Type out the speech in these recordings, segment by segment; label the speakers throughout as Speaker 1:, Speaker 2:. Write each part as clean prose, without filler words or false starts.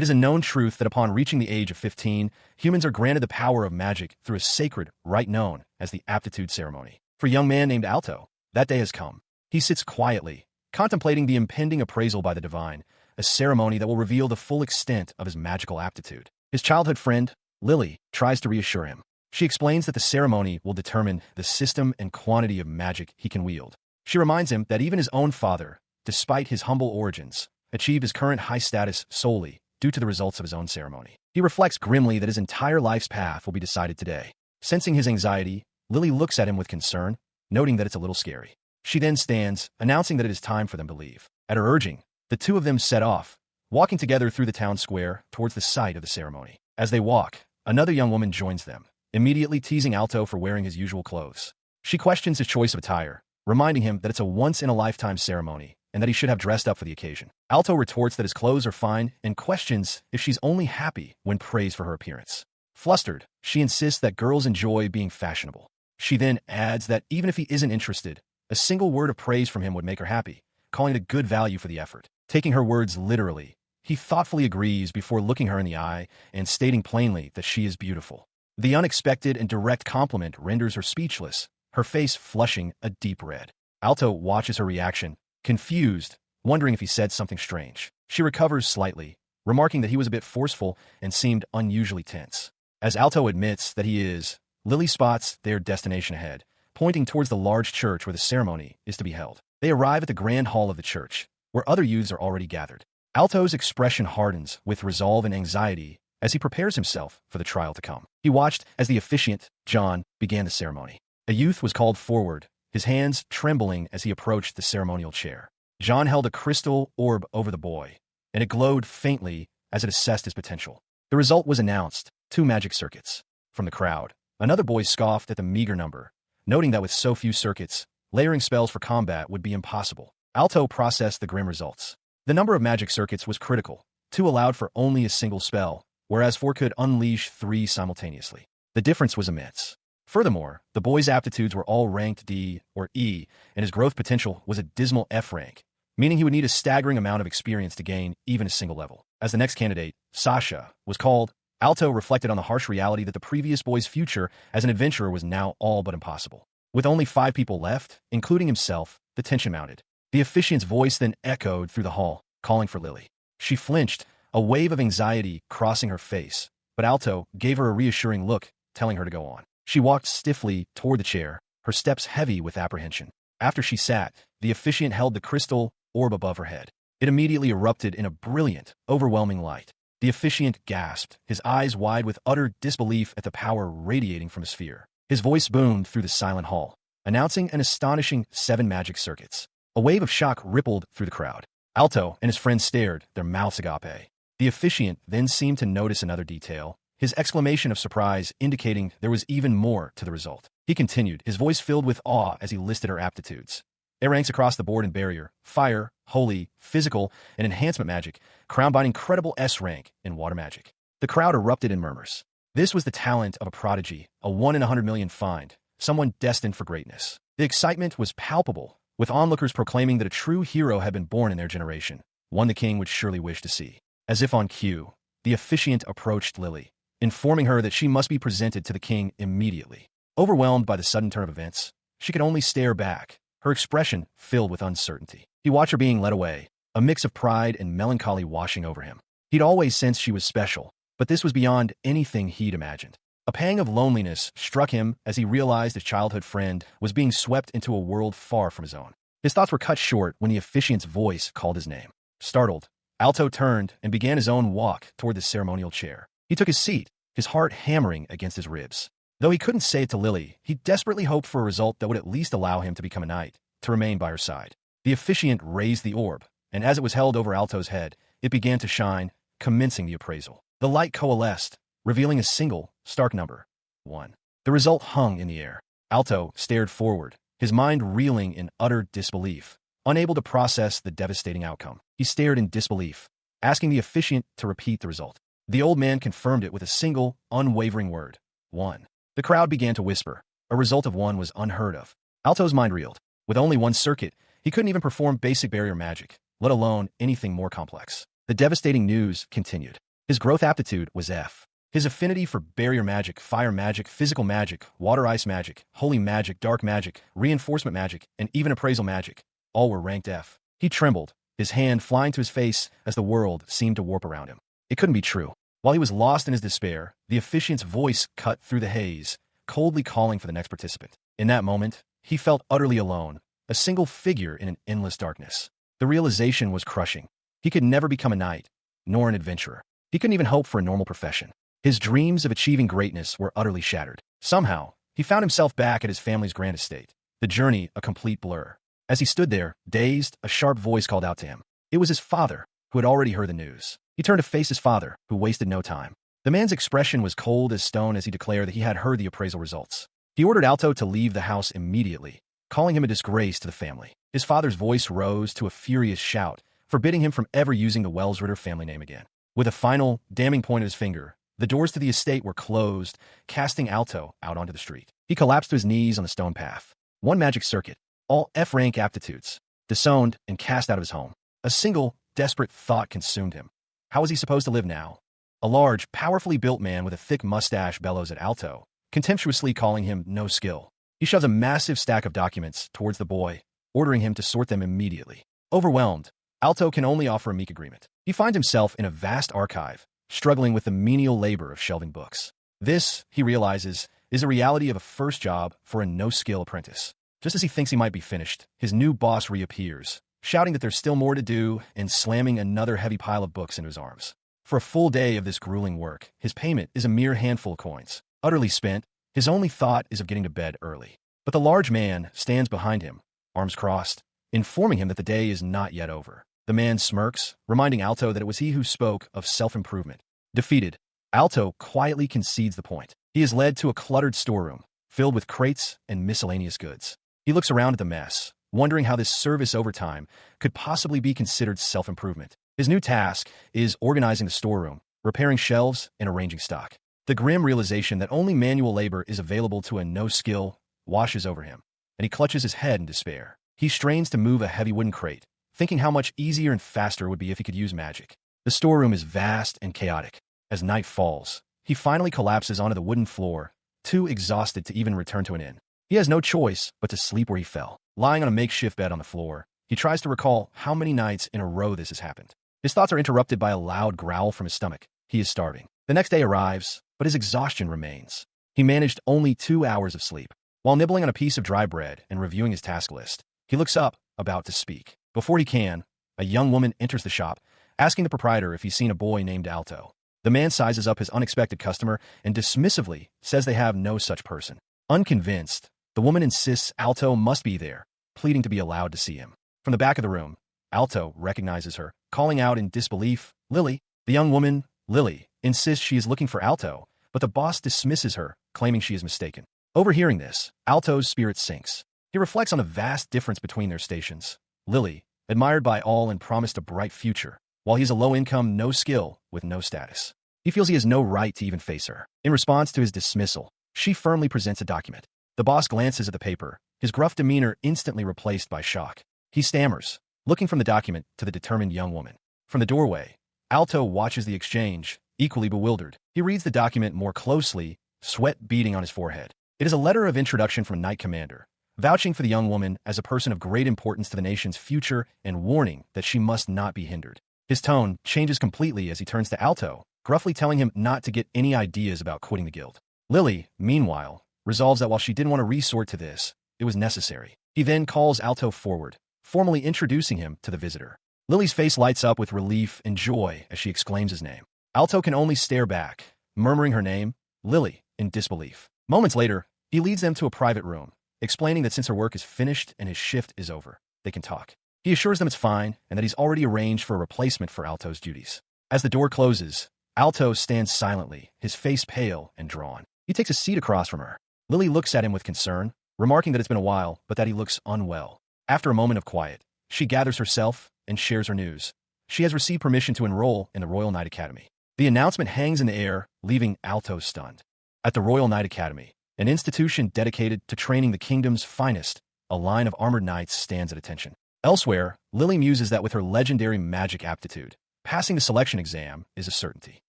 Speaker 1: It is a known truth that upon reaching the age of 15, humans are granted the power of magic through a sacred rite known as the aptitude ceremony. For a young man named Alto, that day has come. He sits quietly, contemplating the impending appraisal by the divine, a ceremony that will reveal the full extent of his magical aptitude. His childhood friend, Lily, tries to reassure him. She explains that the ceremony will determine the system and quantity of magic he can wield. She reminds him that even his own father, despite his humble origins, achieved his current high status solely due to the results of his own ceremony. He reflects grimly that his entire life's path will be decided today. Sensing his anxiety, Lily looks at him with concern, noting that it's a little scary. She then stands, announcing that it is time for them to leave. At her urging, the two of them set off, walking together through the town square towards the site of the ceremony. As they walk, another young woman joins them, immediately teasing Alto for wearing his usual clothes. She questions his choice of attire, reminding him that it's a once-in-a-lifetime ceremony and that he should have dressed up for the occasion. Alto retorts that his clothes are fine and questions if she's only happy when praised for her appearance. Flustered, she insists that girls enjoy being fashionable. She then adds that even if he isn't interested, a single word of praise from him would make her happy, calling it a good value for the effort. Taking her words literally, he thoughtfully agrees before looking her in the eye and stating plainly that she is beautiful. The unexpected and direct compliment renders her speechless, her face flushing a deep red. Alto watches her reaction, confused, wondering if he said something strange. She recovers slightly, remarking that he was a bit forceful and seemed unusually tense. As Alto admits that he is, Lily spots their destination ahead, pointing towards the large church where the ceremony is to be held. They arrive at the grand hall of the church, where other youths are already gathered. Alto's expression hardens with resolve and anxiety as he prepares himself for the trial to come. He watched as the officiant, John, began the ceremony. A youth was called forward, his hands trembling as he approached the ceremonial chair. John held a crystal orb over the boy, and it glowed faintly as it assessed his potential. The result was announced, 2 magic circuits. From the crowd, another boy scoffed at the meager number, noting that with so few circuits, layering spells for combat would be impossible. Alto processed the grim results. The number of magic circuits was critical. 2 allowed for only a single spell, whereas 4 could unleash 3 simultaneously. The difference was immense. Furthermore, the boy's aptitudes were all ranked D or E, and his growth potential was a dismal F rank, meaning he would need a staggering amount of experience to gain even a single level. As the next candidate, Sasha, was called, Alto reflected on the harsh reality that the previous boy's future as an adventurer was now all but impossible. With only 5 people left, including himself, the tension mounted. The officiant's voice then echoed through the hall, calling for Lily. She flinched, a wave of anxiety crossing her face, but Alto gave her a reassuring look, telling her to go on. She walked stiffly toward the chair, her steps heavy with apprehension. After she sat, the officiant held the crystal orb above her head. It immediately erupted in a brilliant, overwhelming light. The officiant gasped, his eyes wide with utter disbelief at the power radiating from his sphere. His voice boomed through the silent hall, announcing an astonishing 7 magic circuits. A wave of shock rippled through the crowd. Alto and his friends stared, their mouths agape. The officiant then seemed to notice another detail, his exclamation of surprise indicating there was even more to the result. He continued, his voice filled with awe as he listed her aptitudes. It ranks across the board in barrier, fire, holy, physical, and enhancement magic, crowned by an incredible S rank in water magic. The crowd erupted in murmurs. This was the talent of a prodigy, a 1 in 100 million find, someone destined for greatness. The excitement was palpable, with onlookers proclaiming that a true hero had been born in their generation, one the king would surely wish to see. As if on cue, the officiant approached Lily, informing her that she must be presented to the king immediately. Overwhelmed by the sudden turn of events, she could only stare back, her expression filled with uncertainty. He watched her being led away, a mix of pride and melancholy washing over him. He'd always sensed she was special, but this was beyond anything he'd imagined. A pang of loneliness struck him as he realized his childhood friend was being swept into a world far from his own. His thoughts were cut short when the officiant's voice called his name. Startled, Alto turned and began his own walk toward the ceremonial chair. He took his seat, his heart hammering against his ribs. Though he couldn't say it to Lily, he desperately hoped for a result that would at least allow him to become a knight, to remain by her side. The officiant raised the orb, and as it was held over Alto's head, it began to shine, commencing the appraisal. The light coalesced, revealing a single, stark number, 1. The result hung in the air. Alto stared forward, his mind reeling in utter disbelief, unable to process the devastating outcome. He stared in disbelief, asking the officiant to repeat the result. The old man confirmed it with a single, unwavering word, 1. The crowd began to whisper. A result of 1 was unheard of. Alto's mind reeled. With only 1 circuit, he couldn't even perform basic barrier magic, let alone anything more complex. The devastating news continued. His growth aptitude was F. His affinity for barrier magic, fire magic, physical magic, water-ice magic, holy magic, dark magic, reinforcement magic, and even appraisal magic, all were ranked F. He trembled, his hand flying to his face as the world seemed to warp around him. It couldn't be true. While he was lost in his despair, the officiant's voice cut through the haze, coldly calling for the next participant. In that moment, he felt utterly alone, a single figure in an endless darkness. The realization was crushing. He could never become a knight, nor an adventurer. He couldn't even hope for a normal profession. His dreams of achieving greatness were utterly shattered. Somehow, he found himself back at his family's grand estate, the journey a complete blur. As he stood there, dazed, a sharp voice called out to him. It was his father, who had already heard the news. He turned to face his father, who wasted no time. The man's expression was cold as stone as he declared that he had heard the appraisal results. He ordered Alto to leave the house immediately, calling him a disgrace to the family. His father's voice rose to a furious shout, forbidding him from ever using the Welsritter family name again. With a final, damning point of his finger, the doors to the estate were closed, casting Alto out onto the street. He collapsed to his knees on the stone path. One magic circuit, all F-rank aptitudes, disowned and cast out of his home. A single, desperate thought consumed him. How was he supposed to live now? A large, powerfully built man with a thick mustache bellows at Alto, contemptuously calling him no skill. He shoves a massive stack of documents towards the boy, ordering him to sort them immediately. Overwhelmed, Alto can only offer a meek agreement. He finds himself in a vast archive, struggling with the menial labor of shelving books. This, he realizes, is a reality of a first job for a no-skill apprentice. Just as he thinks he might be finished, his new boss reappears, shouting that there's still more to do and slamming another heavy pile of books into his arms. For a full day of this grueling work, his payment is a mere handful of coins. Utterly spent, his only thought is of getting to bed early. But the large man stands behind him, arms crossed, informing him that the day is not yet over. The man smirks, reminding Alto that it was he who spoke of self-improvement. Defeated, Alto quietly concedes the point. He is led to a cluttered storeroom, filled with crates and miscellaneous goods. He looks around at the mess, wondering how this service overtime could possibly be considered self-improvement. His new task is organizing the storeroom, repairing shelves, and arranging stock. The grim realization that only manual labor is available to a no-skill washes over him, and he clutches his head in despair. He strains to move a heavy wooden crate, thinking how much easier and faster it would be if he could use magic. The storeroom is vast and chaotic. As night falls, he finally collapses onto the wooden floor, too exhausted to even return to an inn. He has no choice but to sleep where he fell. Lying on a makeshift bed on the floor, he tries to recall how many nights in a row this has happened. His thoughts are interrupted by a loud growl from his stomach. He is starving. The next day arrives, but his exhaustion remains. He managed only 2 hours of sleep. While nibbling on a piece of dry bread and reviewing his task list, he looks up, about to speak. Before he can, a young woman enters the shop, asking the proprietor if he's seen a boy named Alto. The man sizes up his unexpected customer and dismissively says they have no such person. Unconvinced, the woman insists Alto must be there, pleading to be allowed to see him. From the back of the room, Alto recognizes her, calling out in disbelief, "Lily." The young woman, Lily, insists she is looking for Alto, but the boss dismisses her, claiming she is mistaken. Overhearing this, Alto's spirit sinks. He reflects on the vast difference between their stations. Lily, admired by all and promised a bright future, while he's a low-income, no-skill, with no status. He feels he has no right to even face her. In response to his dismissal, she firmly presents a document. The boss glances at the paper, his gruff demeanor instantly replaced by shock. He stammers, looking from the document to the determined young woman. From the doorway, Alto watches the exchange, equally bewildered. He reads the document more closely, sweat beading on his forehead. It is a letter of introduction from a knight commander, vouching for the young woman as a person of great importance to the nation's future and warning that she must not be hindered. His tone changes completely as he turns to Alto, gruffly telling him not to get any ideas about quitting the guild. Lily, meanwhile, resolves that while she didn't want to resort to this, it was necessary. He then calls Alto forward, formally introducing him to the visitor. Lily's face lights up with relief and joy as she exclaims his name. Alto can only stare back, murmuring her name, Lily, in disbelief. Moments later, he leads them to a private room, explaining that since her work is finished and his shift is over, they can talk. He assures them it's fine and that he's already arranged for a replacement for Alto's duties. As the door closes, Alto stands silently, his face pale and drawn. He takes a seat across from her. Lily looks at him with concern, remarking that it's been a while, but that he looks unwell. After a moment of quiet, she gathers herself and shares her news. She has received permission to enroll in the Royal Knight Academy. The announcement hangs in the air, leaving Alto stunned. At the Royal Knight Academy, an institution dedicated to training the kingdom's finest, a line of armored knights stands at attention. Elsewhere, Lily muses that with her legendary magic aptitude, passing the selection exam is a certainty.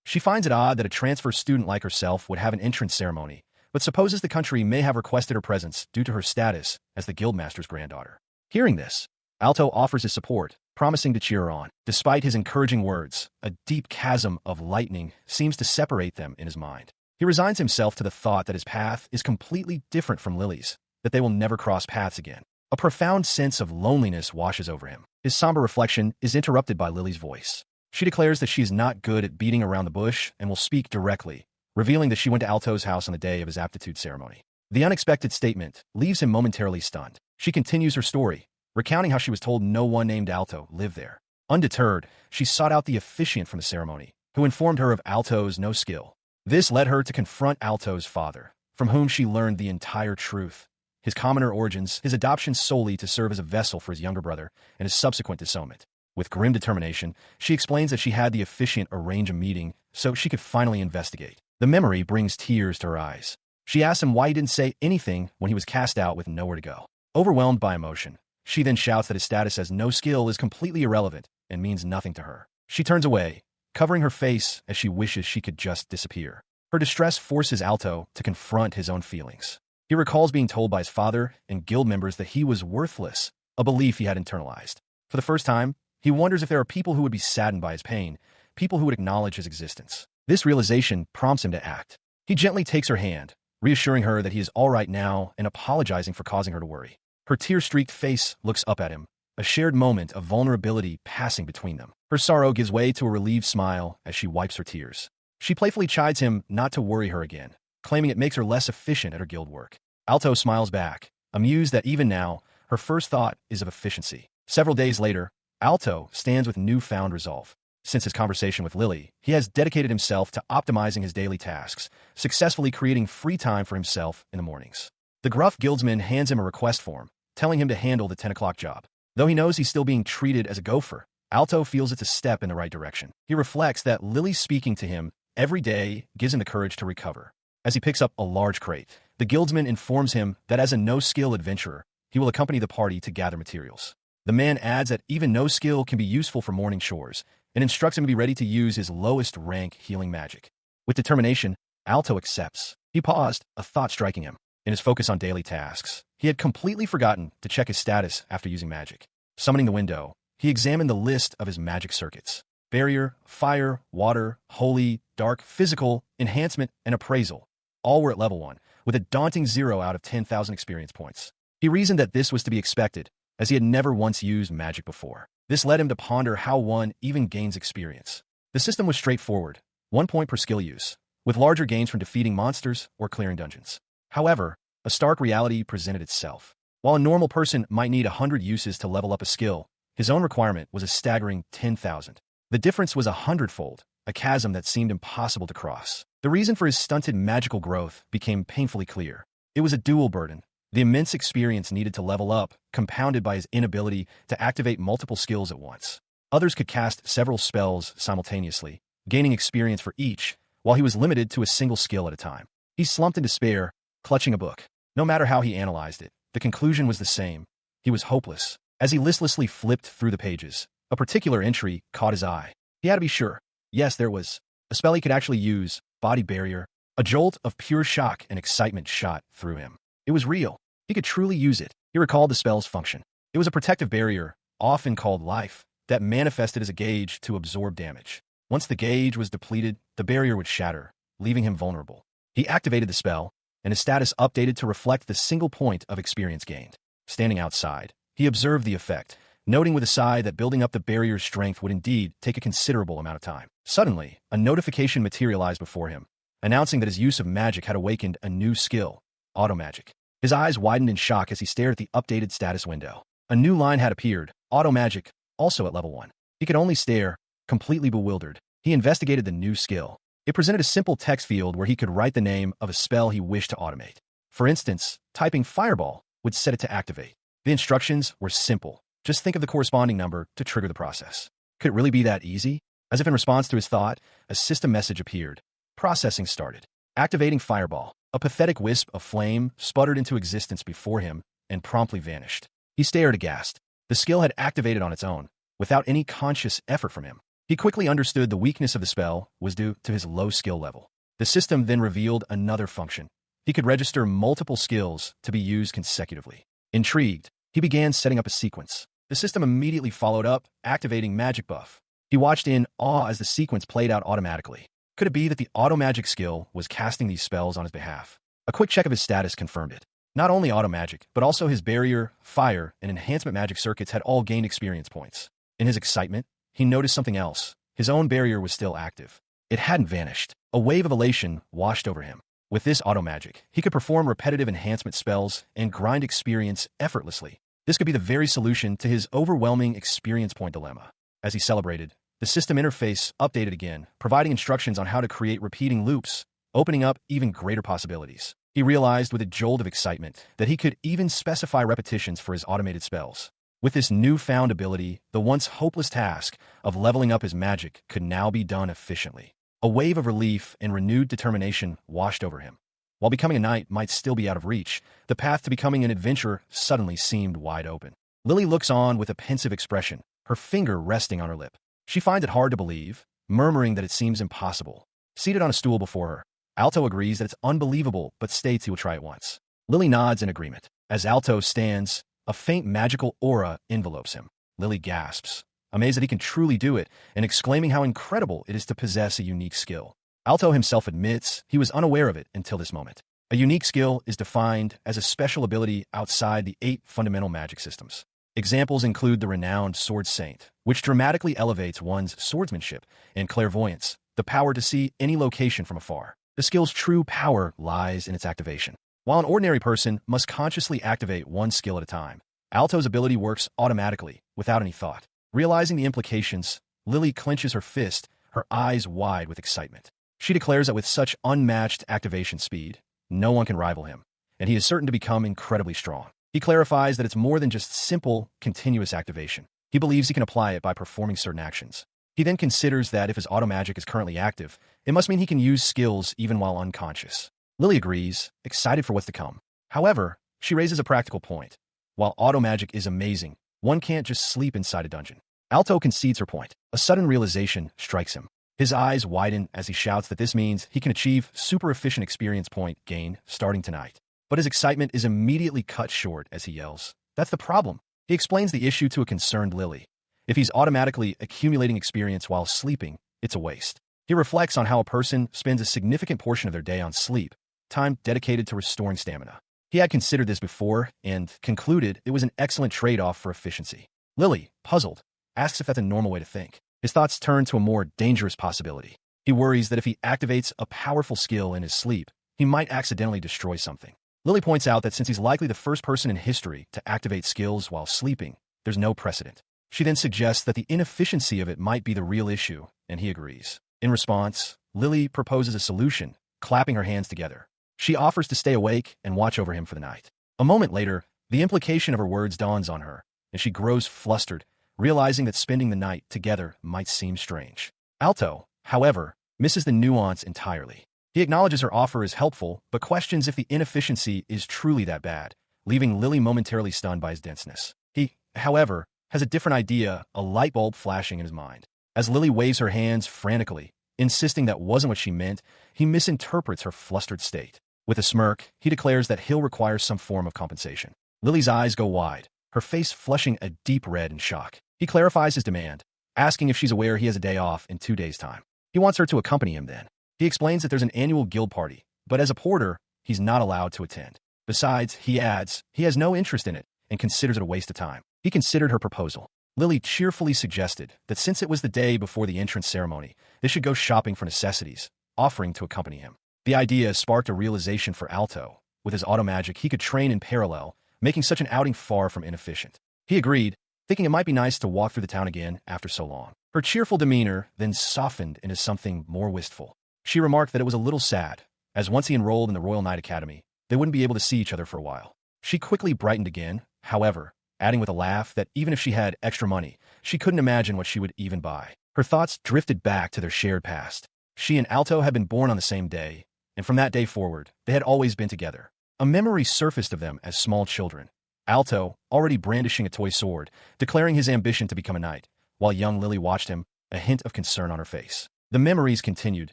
Speaker 1: She finds it odd that a transfer student like herself would have an entrance ceremony, but supposes the country may have requested her presence due to her status as the guildmaster's granddaughter. Hearing this, Alto offers his support, promising to cheer her on. Despite his encouraging words, a deep chasm of lightning seems to separate them in his mind. He resigns himself to the thought that his path is completely different from Lily's, that they will never cross paths again. A profound sense of loneliness washes over him. His somber reflection is interrupted by Lily's voice. She declares that she is not good at beating around the bush and will speak directly, revealing that she went to Alto's house on the day of his aptitude ceremony. The unexpected statement leaves him momentarily stunned. She continues her story, recounting how she was told no one named Alto lived there. Undeterred, she sought out the officiant from the ceremony, who informed her of Alto's no skill. This led her to confront Alto's father, from whom she learned the entire truth: his commoner origins, his adoption solely to serve as a vessel for his younger brother, and his subsequent disownment. With grim determination, she explains that she had the officiant arrange a meeting so she could finally investigate. The memory brings tears to her eyes. She asks him why he didn't say anything when he was cast out with nowhere to go. Overwhelmed by emotion, she then shouts that his status as no skill is completely irrelevant and means nothing to her. She turns away, covering her face as she wishes she could just disappear. Her distress forces Alto to confront his own feelings. He recalls being told by his father and guild members that he was worthless, a belief he had internalized. For the first time, he wonders if there are people who would be saddened by his pain, people who would acknowledge his existence. This realization prompts him to act. He gently takes her hand, reassuring her that he is all right now and apologizing for causing her to worry. Her tear-streaked face looks up at him, a shared moment of vulnerability passing between them. Her sorrow gives way to a relieved smile as she wipes her tears. She playfully chides him not to worry her again, claiming it makes her less efficient at her guild work. Alto smiles back, amused that even now, her first thought is of efficiency. Several days later, Alto stands with newfound resolve. Since his conversation with Lily, he has dedicated himself to optimizing his daily tasks, successfully creating free time for himself in the mornings. The gruff guildsman hands him a request form, telling him to handle the 10 o'clock job. Though he knows he's still being treated as a gopher, Alto feels it's a step in the right direction. He reflects that Lily speaking to him every day gives him the courage to recover. As he picks up a large crate, the guildsman informs him that as a no-skill adventurer, he will accompany the party to gather materials. The man adds that even no skill can be useful for morning chores, and instructs him to be ready to use his lowest rank healing magic. With determination, Alto accepts. He paused, a thought striking him. In his focus on daily tasks, he had completely forgotten to check his status after using magic. Summoning the window, he examined the list of his magic circuits: barrier, fire, water, holy, dark, physical, enhancement, and appraisal. All were at level 1, with a daunting 0 out of 10,000 experience points. He reasoned that this was to be expected, as he had never once used magic before. This led him to ponder how one even gains experience. The system was straightforward, 1 point per skill use, with larger gains from defeating monsters or clearing dungeons. However, a stark reality presented itself. While a normal person might need 100 uses to level up a skill, his own requirement was a staggering 10,000. The difference was 100-fold, a chasm that seemed impossible to cross. The reason for his stunted magical growth became painfully clear. It was a dual burden. The immense experience needed to level up, compounded by his inability to activate multiple skills at once. Others could cast several spells simultaneously, gaining experience for each, while he was limited to a single skill at a time. He slumped in despair, clutching a book. No matter how he analyzed it, the conclusion was the same. He was hopeless. As he listlessly flipped through the pages, a particular entry caught his eye. He had to be sure. Yes, there was a spell he could actually use, Body Barrier. A jolt of pure shock and excitement shot through him. It was real. He could truly use it. He recalled the spell's function. It was a protective barrier, often called life, that manifested as a gauge to absorb damage. Once the gauge was depleted, the barrier would shatter, leaving him vulnerable. He activated the spell, and his status updated to reflect the single point of experience gained. Standing outside, he observed the effect, noting with a sigh that building up the barrier's strength would indeed take a considerable amount of time. Suddenly, a notification materialized before him, announcing that his use of magic had awakened a new skill, Auto Magic. His eyes widened in shock as he stared at the updated status window. A new line had appeared, Auto Magic, also at level 1. He could only stare, completely bewildered. He investigated the new skill. It presented a simple text field where he could write the name of a spell he wished to automate. For instance, typing Fireball would set it to activate. The instructions were simple. Just think of the corresponding number to trigger the process. Could it really be that easy? As if in response to his thought, a system message appeared. Processing started. Activating Fireball. A pathetic wisp of flame sputtered into existence before him and promptly vanished. He stared aghast. The skill had activated on its own, without any conscious effort from him. He quickly understood the weakness of the spell was due to his low skill level. The system then revealed another function. He could register multiple skills to be used consecutively. Intrigued, he began setting up a sequence. The system immediately followed up, activating magic buff. He watched in awe as the sequence played out automatically. Could it be that the auto-magic skill was casting these spells on his behalf? A quick check of his status confirmed it. Not only auto-magic, but also his barrier, fire, and enhancement magic circuits had all gained experience points. In his excitement, he noticed something else. His own barrier was still active. It hadn't vanished. A wave of elation washed over him. With this auto-magic, he could perform repetitive enhancement spells and grind experience effortlessly. This could be the very solution to his overwhelming experience point dilemma. As he celebrated, the system interface updated again, providing instructions on how to create repeating loops, opening up even greater possibilities. He realized with a jolt of excitement that he could even specify repetitions for his automated spells. With this newfound ability, the once hopeless task of leveling up his magic could now be done efficiently. A wave of relief and renewed determination washed over him. While becoming a knight might still be out of reach, the path to becoming an adventurer suddenly seemed wide open. Lily looks on with a pensive expression, her finger resting on her lip. She finds it hard to believe, murmuring that it seems impossible. Seated on a stool before her, Alto agrees that it's unbelievable but states he will try it once. Lily nods in agreement. As Alto stands, a faint magical aura envelopes him. Lily gasps, amazed that he can truly do it, and exclaiming how incredible it is to possess a unique skill. Alto himself admits he was unaware of it until this moment. A unique skill is defined as a special ability outside the 8 fundamental magic systems. Examples include the renowned Sword Saint, which dramatically elevates one's swordsmanship, and clairvoyance, the power to see any location from afar. The skill's true power lies in its activation. While an ordinary person must consciously activate one skill at a time, Alto's ability works automatically, without any thought. Realizing the implications, Lily clenches her fist, her eyes wide with excitement. She declares that with such unmatched activation speed, no one can rival him, and he is certain to become incredibly strong. He clarifies that it's more than just simple, continuous activation. He believes he can apply it by performing certain actions. He then considers that if his auto-magic is currently active, it must mean he can use skills even while unconscious. Lily agrees, excited for what's to come. However, she raises a practical point. While auto-magic is amazing, one can't just sleep inside a dungeon. Alto concedes her point. A sudden realization strikes him. His eyes widen as he shouts that this means he can achieve super efficient experience point gain starting tonight. But his excitement is immediately cut short as he yells, "That's the problem." He explains the issue to a concerned Lily. If he's automatically accumulating experience while sleeping, it's a waste. He reflects on how a person spends a significant portion of their day on sleep, time dedicated to restoring stamina. He had considered this before and concluded it was an excellent trade-off for efficiency. Lily, puzzled, asks if that's a normal way to think. His thoughts turn to a more dangerous possibility. He worries that if he activates a powerful skill in his sleep, he might accidentally destroy something. Lily points out that since he's likely the first person in history to activate skills while sleeping, there's no precedent. She then suggests that the inefficiency of it might be the real issue, and he agrees. In response, Lily proposes a solution, clapping her hands together. She offers to stay awake and watch over him for the night. A moment later, the implication of her words dawns on her, and she grows flustered, realizing that spending the night together might seem strange. Alto, however, misses the nuance entirely. He acknowledges her offer is helpful, but questions if the inefficiency is truly that bad, leaving Lily momentarily stunned by his denseness. He, however, has a different idea, a light bulb flashing in his mind. As Lily waves her hands frantically, insisting that wasn't what she meant, he misinterprets her flustered state. With a smirk, he declares that he'll require some form of compensation. Lily's eyes go wide, her face flushing a deep red in shock. He clarifies his demand, asking if she's aware he has a day off in 2 days' time. He wants her to accompany him then. He explains that there's an annual guild party, but as a porter, he's not allowed to attend. Besides, he adds, he has no interest in it and considers it a waste of time. He considered her proposal. Lily cheerfully suggested that since it was the day before the entrance ceremony, they should go shopping for necessities, offering to accompany him. The idea sparked a realization for Alto. With his auto-magic, he could train in parallel, making such an outing far from inefficient. He agreed, thinking it might be nice to walk through the town again after so long. Her cheerful demeanor then softened into something more wistful. She remarked that it was a little sad, as once he enrolled in the Royal Knight Academy, they wouldn't be able to see each other for a while. She quickly brightened again, however, adding with a laugh that even if she had extra money, she couldn't imagine what she would even buy. Her thoughts drifted back to their shared past. She and Alto had been born on the same day, and from that day forward, they had always been together. A memory surfaced of them as small children. Alto, already brandishing a toy sword, declaring his ambition to become a knight, while young Lily watched him, a hint of concern on her face. The memories continued,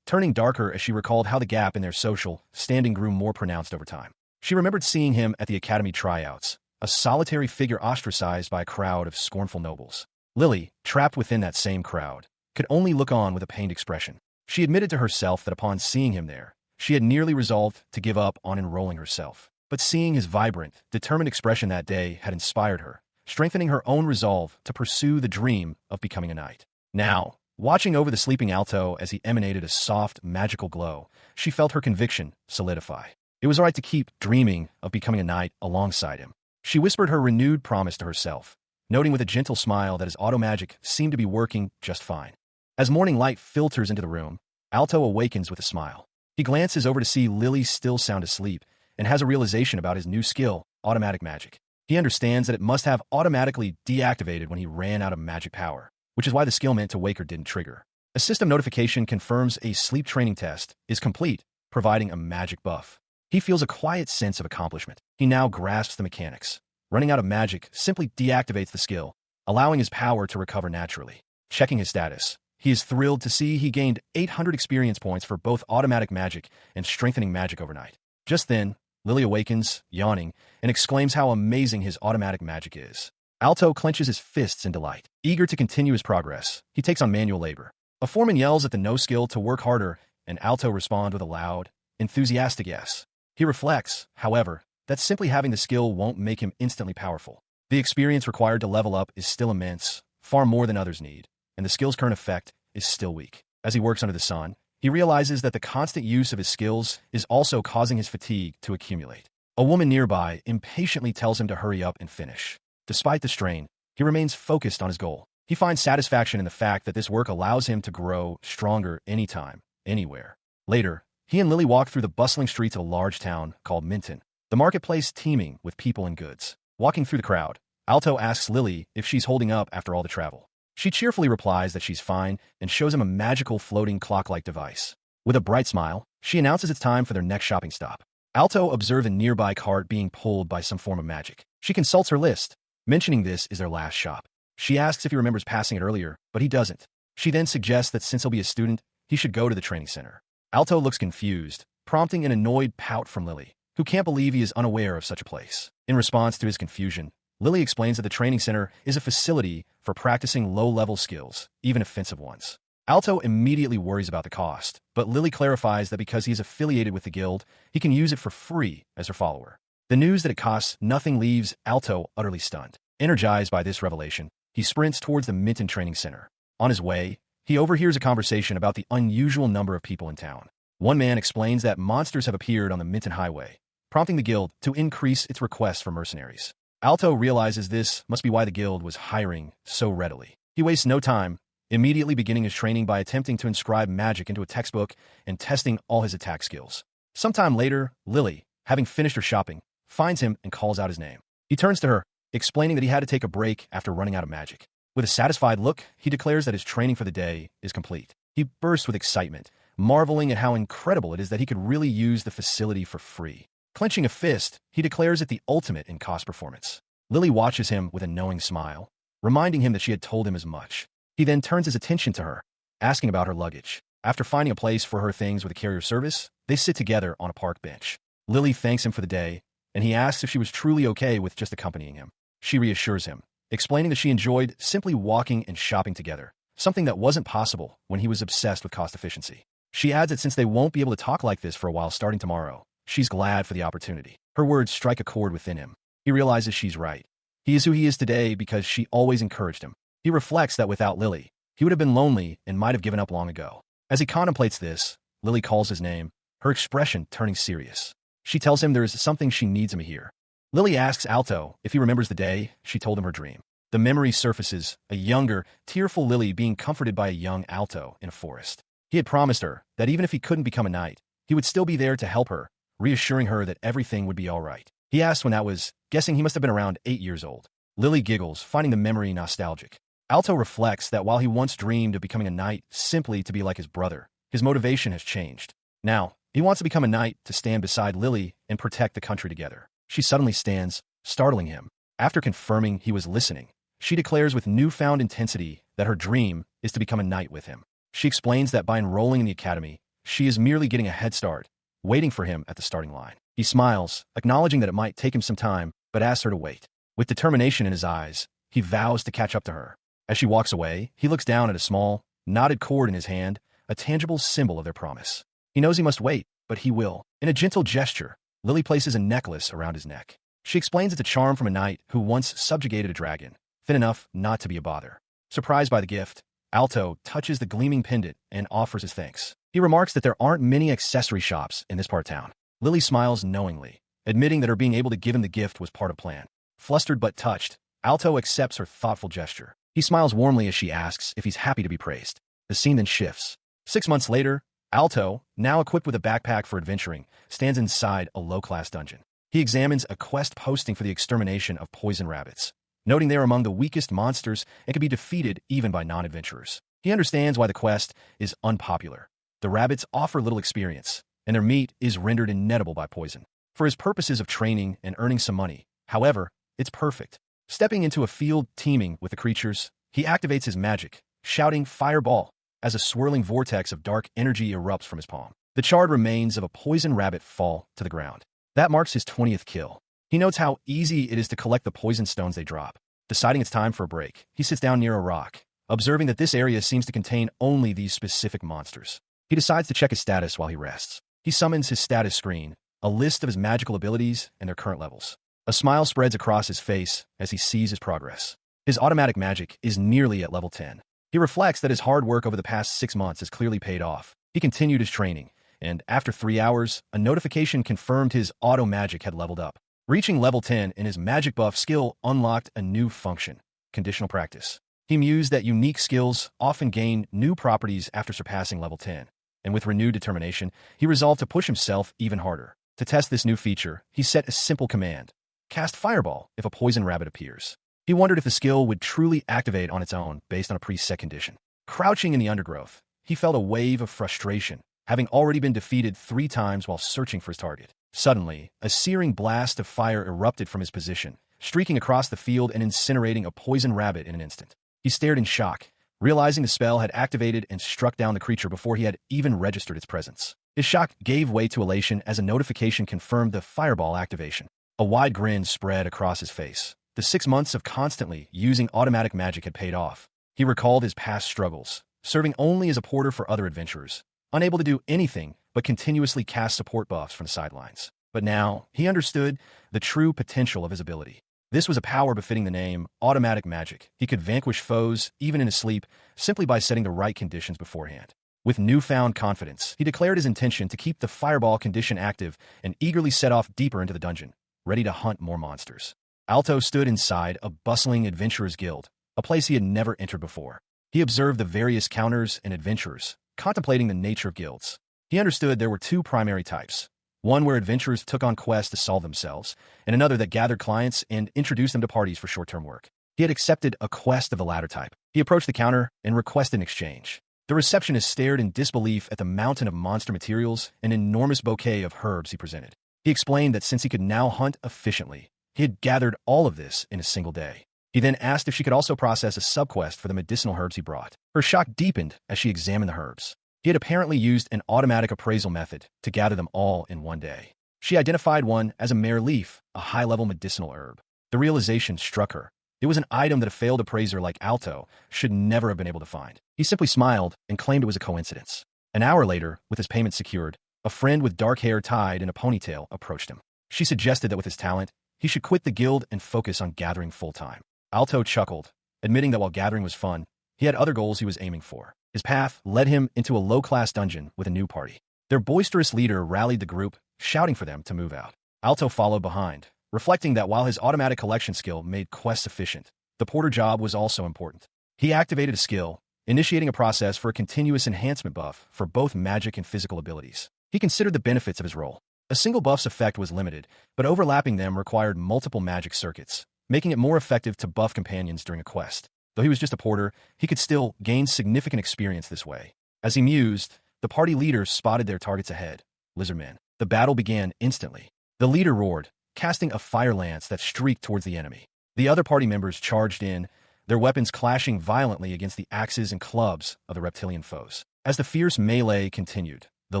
Speaker 1: turning darker as she recalled how the gap in their social standing grew more pronounced over time. She remembered seeing him at the academy tryouts, a solitary figure ostracized by a crowd of scornful nobles. Lily, trapped within that same crowd, could only look on with a pained expression. She admitted to herself that upon seeing him there, she had nearly resolved to give up on enrolling herself. But seeing his vibrant, determined expression that day had inspired her, strengthening her own resolve to pursue the dream of becoming a knight. Now, watching over the sleeping Alto as he emanated a soft, magical glow, she felt her conviction solidify. It was all right to keep dreaming of becoming a knight alongside him. She whispered her renewed promise to herself, noting with a gentle smile that his auto-magic seemed to be working just fine. As morning light filters into the room, Alto awakens with a smile. He glances over to see Lily still sound asleep and has a realization about his new skill, automatic magic. He understands that it must have automatically deactivated when he ran out of magic power, which is why the skill meant to wake her didn't trigger. A system notification confirms a sleep training test is complete, providing a magic buff. He feels a quiet sense of accomplishment. He now grasps the mechanics. Running out of magic simply deactivates the skill, allowing his power to recover naturally. Checking his status, he is thrilled to see he gained 800 experience points for both automatic magic and strengthening magic overnight. Just then, Lily awakens, yawning, and exclaims how amazing his automatic magic is. Alto clenches his fists in delight. Eager to continue his progress, he takes on manual labor. A foreman yells at the no-skill to work harder, and Alto responds with a loud, enthusiastic yes. He reflects, however, that simply having the skill won't make him instantly powerful. The experience required to level up is still immense, far more than others need, and the skill's current effect is still weak. As he works under the sun, he realizes that the constant use of his skills is also causing his fatigue to accumulate. A woman nearby impatiently tells him to hurry up and finish. Despite the strain, he remains focused on his goal. He finds satisfaction in the fact that this work allows him to grow stronger anytime, anywhere. Later, he and Lily walk through the bustling streets of a large town called Minton, the marketplace teeming with people and goods. Walking through the crowd, Alto asks Lily if she's holding up after all the travel. She cheerfully replies that she's fine and shows him a magical floating clock-like device. With a bright smile, she announces it's time for their next shopping stop. Alto observes a nearby cart being pulled by some form of magic. She consults her list, mentioning this is their last shop. She asks if he remembers passing it earlier, but he doesn't. She then suggests that since he'll be a student, he should go to the training center. Alto looks confused, prompting an annoyed pout from Lily, who can't believe he is unaware of such a place. In response to his confusion, Lily explains that the training center is a facility for practicing low-level skills, even offensive ones. Alto immediately worries about the cost, but Lily clarifies that because he is affiliated with the guild, he can use it for free as her follower. The news that it costs nothing leaves Alto utterly stunned. Energized by this revelation, he sprints towards the Minton training center. On his way, he overhears a conversation about the unusual number of people in town. One man explains that monsters have appeared on the Minton highway, prompting the guild to increase its requests for mercenaries. Alto realizes this must be why the guild was hiring so readily. He wastes no time, immediately beginning his training by attempting to inscribe magic into a textbook and testing all his attack skills. Sometime later, Lily, having finished her shopping, finds him and calls out his name. He turns to her, explaining that he had to take a break after running out of magic. With a satisfied look, he declares that his training for the day is complete. He bursts with excitement, marveling at how incredible it is that he could really use the facility for free. Clenching a fist, he declares it the ultimate in cost performance. Lily watches him with a knowing smile, reminding him that she had told him as much. He then turns his attention to her, asking about her luggage. After finding a place for her things with a carrier service, they sit together on a park bench. Lily thanks him for the day, and he asks if she was truly okay with just accompanying him. She reassures him, explaining that she enjoyed simply walking and shopping together, something that wasn't possible when he was obsessed with cost efficiency. She adds that since they won't be able to talk like this for a while starting tomorrow, she's glad for the opportunity. Her words strike a chord within him. He realizes she's right. He is who he is today because she always encouraged him. He reflects that without Lily, he would have been lonely and might have given up long ago. As he contemplates this, Lily calls his name, her expression turning serious. She tells him there is something she needs him to hear. Lily asks Alto if he remembers the day she told him her dream. The memory surfaces, a younger, tearful Lily being comforted by a young Alto in a forest. He had promised her that even if he couldn't become a knight, he would still be there to help her, reassuring her that everything would be all right. He asked when that was, guessing he must have been around 8 years old. Lily giggles, finding the memory nostalgic. Alto reflects that while he once dreamed of becoming a knight simply to be like his brother, his motivation has changed. Now, he wants to become a knight to stand beside Lily and protect the country together. She suddenly stands, startling him. After confirming he was listening, She declares with newfound intensity that her dream is to become a knight with him. She explains that by enrolling in the academy, she is merely getting a head start, waiting for him at the starting line. He smiles, acknowledging that it might take him some time, but asks her to wait. With determination in his eyes, he vows to catch up to her. As she walks away, he looks down at a small, knotted cord in his hand, a tangible symbol of their promise. He knows he must wait, but he will. In a gentle gesture, Lily places a necklace around his neck. She explains it's a charm from a knight who once subjugated a dragon, thin enough not to be a bother. Surprised by the gift, Alto touches the gleaming pendant and offers his thanks. He remarks that there aren't many accessory shops in this part of town. Lily smiles knowingly, admitting that her being able to give him the gift was part of the plan. Flustered but touched, Alto accepts her thoughtful gesture. He smiles warmly as she asks if he's happy to be praised. The scene then shifts. 6 months later, Alto, now equipped with a backpack for adventuring, stands inside a low-class dungeon. He examines a quest posting for the extermination of poison rabbits, noting they are among the weakest monsters and can be defeated even by non-adventurers. He understands why the quest is unpopular. The rabbits offer little experience, and their meat is rendered ineatable by poison. For his purposes of training and earning some money, however, it's perfect. Stepping into a field teeming with the creatures, he activates his magic, shouting "Fireball!" as a swirling vortex of dark energy erupts from his palm. The charred remains of a poison rabbit fall to the ground. That marks his 20th kill. He notes how easy it is to collect the poison stones they drop. Deciding it's time for a break, he sits down near a rock, observing that this area seems to contain only these specific monsters. He decides to check his status while he rests. He summons his status screen, a list of his magical abilities and their current levels. A smile spreads across his face as he sees his progress. His automatic magic is nearly at level 10. He reflects that his hard work over the past 6 months has clearly paid off. He continued his training, and after 3 hours, a notification confirmed his auto magic had leveled up. Reaching level 10 in his magic buff skill unlocked a new function, conditional practice. He mused that unique skills often gain new properties after surpassing level 10, and with renewed determination, he resolved to push himself even harder. To test this new feature, he set a simple command: cast Fireball if a poison rabbit appears. He wondered if the skill would truly activate on its own based on a preset condition. Crouching in the undergrowth, he felt a wave of frustration, having already been defeated 3 times while searching for his target. Suddenly, a searing blast of fire erupted from his position, streaking across the field and incinerating a poison rabbit in an instant. He stared in shock, realizing the spell had activated and struck down the creature before he had even registered its presence. His shock gave way to elation as a notification confirmed the Fireball activation. A wide grin spread across his face. The 6 months of constantly using automatic magic had paid off. He recalled his past struggles, serving only as a porter for other adventurers, unable to do anything but continuously cast support buffs from the sidelines. But now, he understood the true potential of his ability. This was a power befitting the name automatic magic. He could vanquish foes, even in his sleep, simply by setting the right conditions beforehand. With newfound confidence, he declared his intention to keep the Fireball condition active and eagerly set off deeper into the dungeon, ready to hunt more monsters. Alto stood inside a bustling adventurers' guild, a place he had never entered before. He observed the various counters and adventurers, contemplating the nature of guilds. He understood there were 2 primary types, one where adventurers took on quests to solve themselves, and another that gathered clients and introduced them to parties for short-term work. He had accepted a quest of the latter type. He approached the counter and requested an exchange. The receptionist stared in disbelief at the mountain of monster materials and enormous bouquet of herbs he presented. He explained that since he could now hunt efficiently, he had gathered all of this in a single day. He then asked if she could also process a subquest for the medicinal herbs he brought. Her shock deepened as she examined the herbs. He had apparently used an automatic appraisal method to gather them all in one day. She identified one as a mare leaf, a high-level medicinal herb. The realization struck her. It was an item that a failed appraiser like Alto should never have been able to find. He simply smiled and claimed it was a coincidence. An hour later, with his payment secured, a friend with dark hair tied in a ponytail approached him. She suggested that with his talent, he should quit the guild and focus on gathering full-time. Alto chuckled, admitting that while gathering was fun, he had other goals he was aiming for. His path led him into a low-class dungeon with a new party. Their boisterous leader rallied the group, shouting for them to move out. Alto followed behind, reflecting that while his automatic collection skill made quests efficient, the porter job was also important. He activated a skill, initiating a process for a continuous enhancement buff for both magic and physical abilities. He considered the benefits of his role. A single buff's effect was limited, but overlapping them required multiple magic circuits, making it more effective to buff companions during a quest. Though he was just a porter, he could still gain significant experience this way. As he mused, the party leaders spotted their targets ahead, lizardmen. The battle began instantly. The leader roared, casting a fire lance that streaked towards the enemy. The other party members charged in, their weapons clashing violently against the axes and clubs of the reptilian foes. As the fierce melee continued, the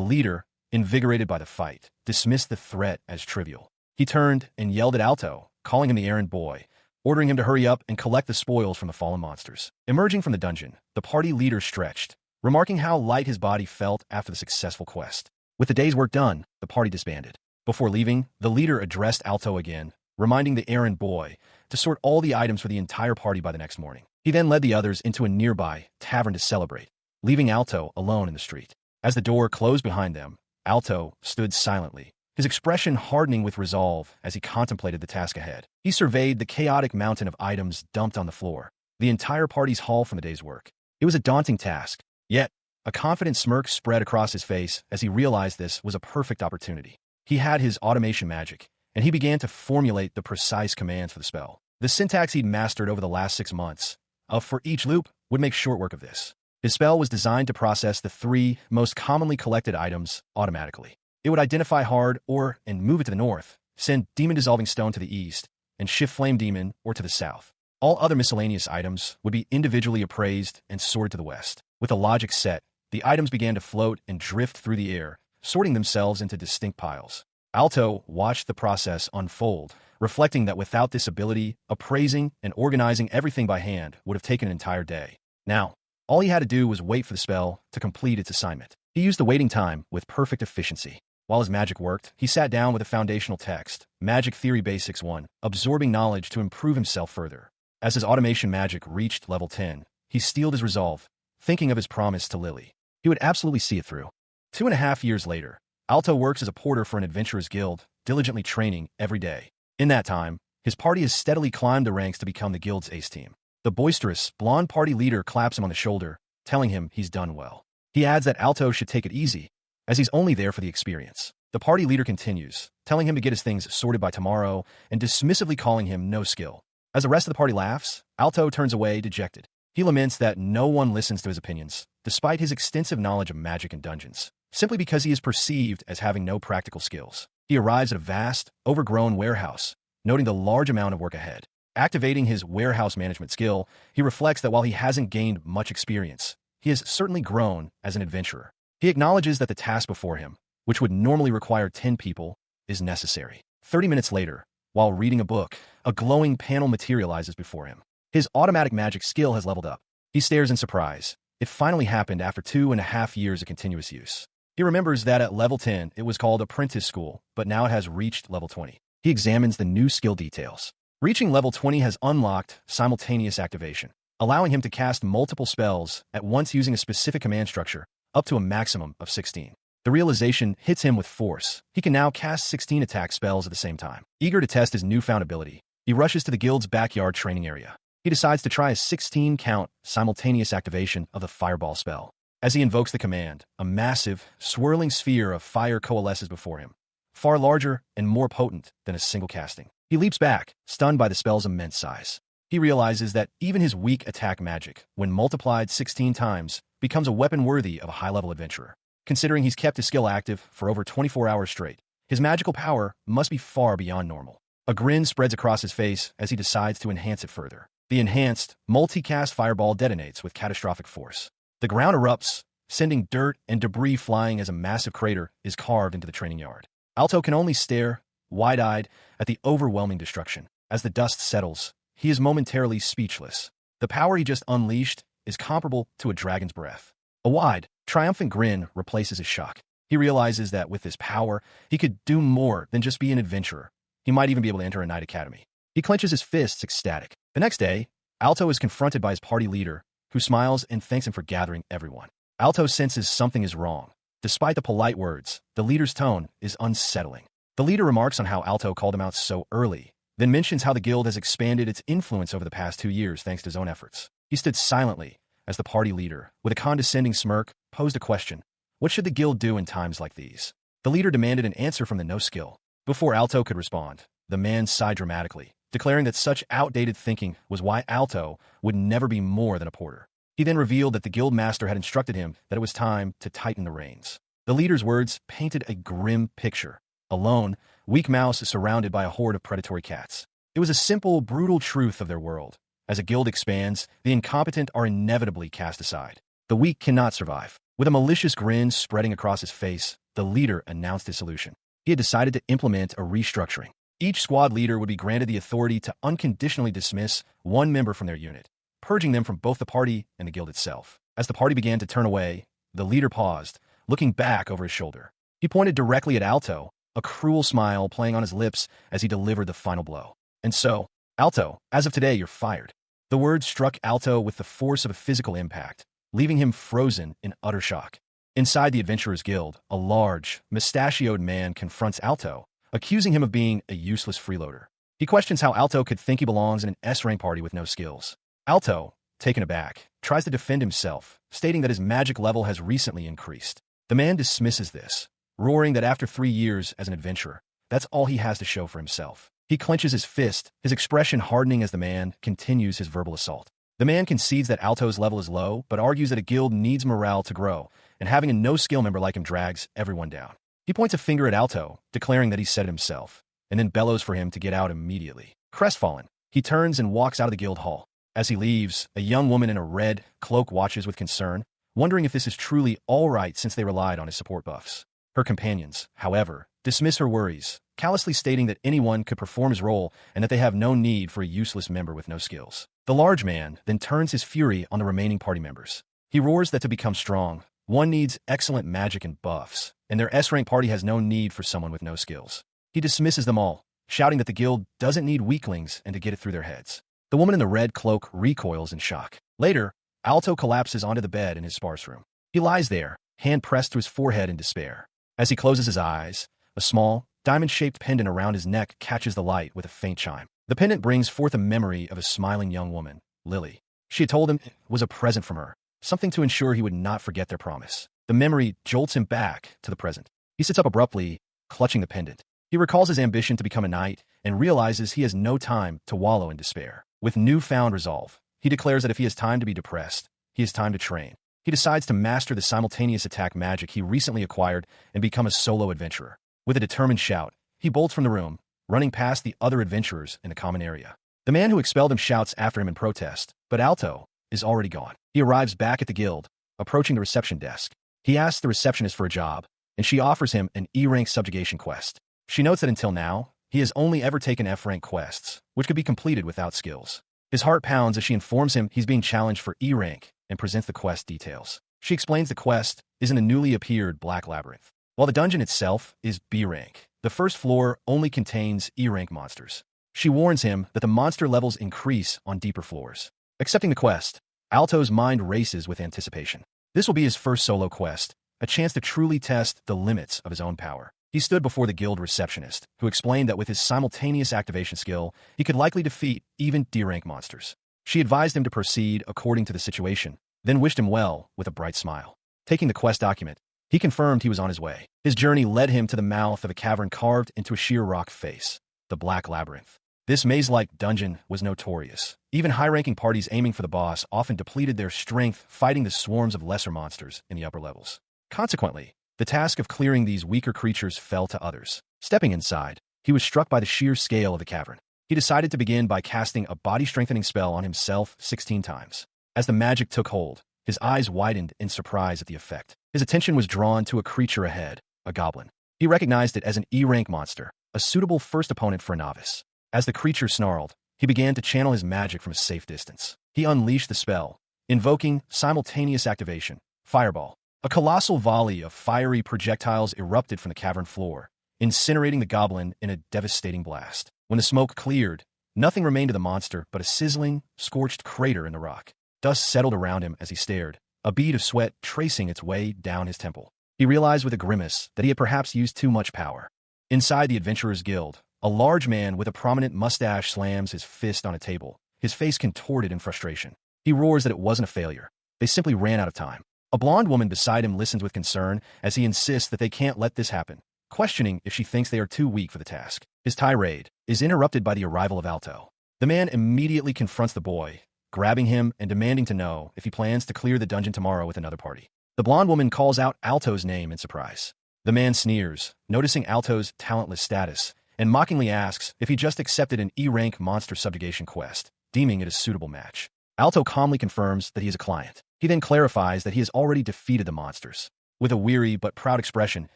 Speaker 1: leader, invigorated by the fight, dismissed the threat as trivial. He turned and yelled at Alto, calling him the errand boy, ordering him to hurry up and collect the spoils from the fallen monsters. Emerging from the dungeon, the party leader stretched, remarking how light his body felt after the successful quest. With the day's work done, the party disbanded. Before leaving, the leader addressed Alto again, reminding the errand boy to sort all the items for the entire party by the next morning. He then led the others into a nearby tavern to celebrate, leaving Alto alone in the street. As the door closed behind them, Alto stood silently, his expression hardening with resolve as he contemplated the task ahead. He surveyed the chaotic mountain of items dumped on the floor, the entire party's haul from the day's work. It was a daunting task, yet a confident smirk spread across his face as he realized this was a perfect opportunity. He had his automation magic, and he began to formulate the precise commands for the spell. The syntax he'd mastered over the last 6 months, for each loop, would make short work of this. His spell was designed to process the 3 most commonly collected items automatically. It would identify hard ore and move it to the north, send demon dissolving stone to the east, and shift flame demon or to the south. All other miscellaneous items would be individually appraised and sorted to the west. With a logic set, the items began to float and drift through the air, sorting themselves into distinct piles. Alto watched the process unfold, reflecting that without this ability, appraising and organizing everything by hand would have taken an entire day. Now, all he had to do was wait for the spell to complete its assignment. He used the waiting time with perfect efficiency. While his magic worked, he sat down with a foundational text, Magic Theory Basics 1, absorbing knowledge to improve himself further. As his automation magic reached level 10, he steeled his resolve, thinking of his promise to Lily. He would absolutely see it through. 2.5 years later, Alto works as a porter for an adventurers guild, diligently training every day. In that time, his party has steadily climbed the ranks to become the guild's ace team. The boisterous, blonde party leader claps him on the shoulder, telling him he's done well. He adds that Alto should take it easy, as he's only there for the experience. The party leader continues, telling him to get his things sorted by tomorrow and dismissively calling him no skill. As the rest of the party laughs, Alto turns away dejected. He laments that no one listens to his opinions, despite his extensive knowledge of magic and dungeons, simply because he is perceived as having no practical skills. He arrives at a vast, overgrown warehouse, noting the large amount of work ahead. Activating his warehouse management skill, he reflects that while he hasn't gained much experience, he has certainly grown as an adventurer. He acknowledges that the task before him, which would normally require 10 people, is necessary. 30 minutes later, while reading a book, a glowing panel materializes before him. His automatic magic skill has leveled up. He stares in surprise. It finally happened after 2.5 years of continuous use. He remembers that at level 10, it was called Apprentice School, but now it has reached level 20. He examines the new skill details. Reaching level 20 has unlocked simultaneous activation, allowing him to cast multiple spells at once using a specific command structure, up to a maximum of 16. The realization hits him with force. He can now cast 16 attack spells at the same time. Eager to test his newfound ability, he rushes to the guild's backyard training area. He decides to try a 16-count simultaneous activation of the fireball spell. As he invokes the command, a massive, swirling sphere of fire coalesces before him, far larger and more potent than a single casting. He leaps back, stunned by the spell's immense size. He realizes that even his weak attack magic, when multiplied 16 times, becomes a weapon worthy of a high-level adventurer. Considering he's kept his skill active for over 24 hours straight, his magical power must be far beyond normal. A grin spreads across his face as he decides to enhance it further. The enhanced, multicast fireball detonates with catastrophic force. The ground erupts, sending dirt and debris flying as a massive crater is carved into the training yard. Alto can only stare, wide-eyed, at the overwhelming destruction. As the dust settles, he is momentarily speechless. The power he just unleashed is comparable to a dragon's breath. A wide, triumphant grin replaces his shock. He realizes that with this power, he could do more than just be an adventurer. He might even be able to enter a knight academy. He clenches his fists, ecstatic. The next day, Alto is confronted by his party leader, who smiles and thanks him for gathering everyone. Alto senses something is wrong. Despite the polite words, the leader's tone is unsettling. The leader remarks on how Alto called him out so early, then mentions how the guild has expanded its influence over the past 2 years thanks to his own efforts. He stood silently as the party leader, with a condescending smirk, posed a question. What should the guild do in times like these? The leader demanded an answer from the no-skill. Before Alto could respond, the man sighed dramatically, declaring that such outdated thinking was why Alto would never be more than a porter. He then revealed that the guild master had instructed him that it was time to tighten the reins. The leader's words painted a grim picture. Alone, Weak Mouse is surrounded by a horde of predatory cats. It was a simple, brutal truth of their world, As a guild expands, the incompetent are inevitably cast aside. The weak cannot survive. With a malicious grin spreading across his face, the leader announced his solution. He had decided to implement a restructuring. Each squad leader would be granted the authority to unconditionally dismiss one member from their unit, purging them from both the party and the guild itself. As the party began to turn away, the leader paused, looking back over his shoulder. He pointed directly at Alto, a cruel smile playing on his lips as he delivered the final blow. And so, Alto, as of today, you're fired. The words struck Alto with the force of a physical impact, leaving him frozen in utter shock. Inside the Adventurers Guild, a large, mustachioed man confronts Alto, accusing him of being a useless freeloader. He questions how Alto could think he belongs in an S-rank party with no skills. Alto, taken aback, tries to defend himself, stating that his magic level has recently increased. The man dismisses this, roaring that after 3 years as an adventurer, that's all he has to show for himself. He clenches his fist, his expression hardening as the man continues his verbal assault. The man concedes that Alto's level is low, but argues that a guild needs morale to grow, and having a no-skill member like him drags everyone down. He points a finger at Alto, declaring that he said it himself, and then bellows for him to get out immediately. Crestfallen, he turns and walks out of the guild hall. As he leaves, a young woman in a red cloak watches with concern, wondering if this is truly all right since they relied on his support buffs. Her companions, however, dismiss her worries, callously stating that anyone could perform his role and that they have no need for a useless member with no skills. The large man then turns his fury on the remaining party members. He roars that to become strong, one needs excellent magic and buffs, and their S-rank party has no need for someone with no skills. He dismisses them all, shouting that the guild doesn't need weaklings and to get it through their heads. The woman in the red cloak recoils in shock. Later, Alto collapses onto the bed in his sparse room. He lies there, hand pressed to his forehead in despair. As he closes his eyes, a small, diamond-shaped pendant around his neck catches the light with a faint chime. The pendant brings forth a memory of a smiling young woman, Lily. She had told him it was a present from her, something to ensure he would not forget their promise. The memory jolts him back to the present. He sits up abruptly, clutching the pendant. He recalls his ambition to become a knight and realizes he has no time to wallow in despair. With newfound resolve, he declares that if he has time to be depressed, he has time to train. He decides to master the simultaneous attack magic he recently acquired and become a solo adventurer. With a determined shout, he bolts from the room, running past the other adventurers in the common area. The man who expelled him shouts after him in protest, but Alto is already gone. He arrives back at the guild, approaching the reception desk. He asks the receptionist for a job, and she offers him an E-rank subjugation quest. She notes that until now, he has only ever taken F-rank quests, which could be completed without skills. His heart pounds as she informs him he's being challenged for E-rank and presents the quest details. She explains the quest is in a newly appeared Black Labyrinth. While the dungeon itself is B-rank, the first floor only contains E-rank monsters. She warns him that the monster levels increase on deeper floors. Accepting the quest, Alto's mind races with anticipation. This will be his first solo quest, a chance to truly test the limits of his own power. He stood before the guild receptionist, who explained that with his simultaneous activation skill, he could likely defeat even D-rank monsters. She advised him to proceed according to the situation, then wished him well with a bright smile. Taking the quest document, he confirmed he was on his way. His journey led him to the mouth of a cavern carved into a sheer rock face, the Black Labyrinth. This maze-like dungeon was notorious. Even high-ranking parties aiming for the boss often depleted their strength fighting the swarms of lesser monsters in the upper levels. Consequently, the task of clearing these weaker creatures fell to others. Stepping inside, he was struck by the sheer scale of the cavern. He decided to begin by casting a body-strengthening spell on himself 16 times. As the magic took hold, his eyes widened in surprise at the effect. His attention was drawn to a creature ahead, a goblin. He recognized it as an E-rank monster, a suitable first opponent for a novice. As the creature snarled, he began to channel his magic from a safe distance. He unleashed the spell, invoking simultaneous activation, Fireball. A colossal volley of fiery projectiles erupted from the cavern floor, incinerating the goblin in a devastating blast. When the smoke cleared, nothing remained of the monster but a sizzling, scorched crater in the rock. Dust settled around him as he stared, a bead of sweat tracing its way down his temple. He realized with a grimace that he had perhaps used too much power. Inside the Adventurers Guild, a large man with a prominent mustache slams his fist on a table, his face contorted in frustration. He roars that it wasn't a failure. They simply ran out of time. A blonde woman beside him listens with concern as he insists that they can't let this happen, questioning if she thinks they are too weak for the task. His tirade is interrupted by the arrival of Alto. The man immediately confronts the boy, grabbing him and demanding to know if he plans to clear the dungeon tomorrow with another party. The blonde woman calls out Alto's name in surprise. The man sneers, noticing Alto's talentless status, and mockingly asks if he just accepted an E-rank monster subjugation quest. deeming it a suitable match. Alto calmly confirms that he is a client. He then clarifies that he has already defeated the monsters. With a weary but proud expression,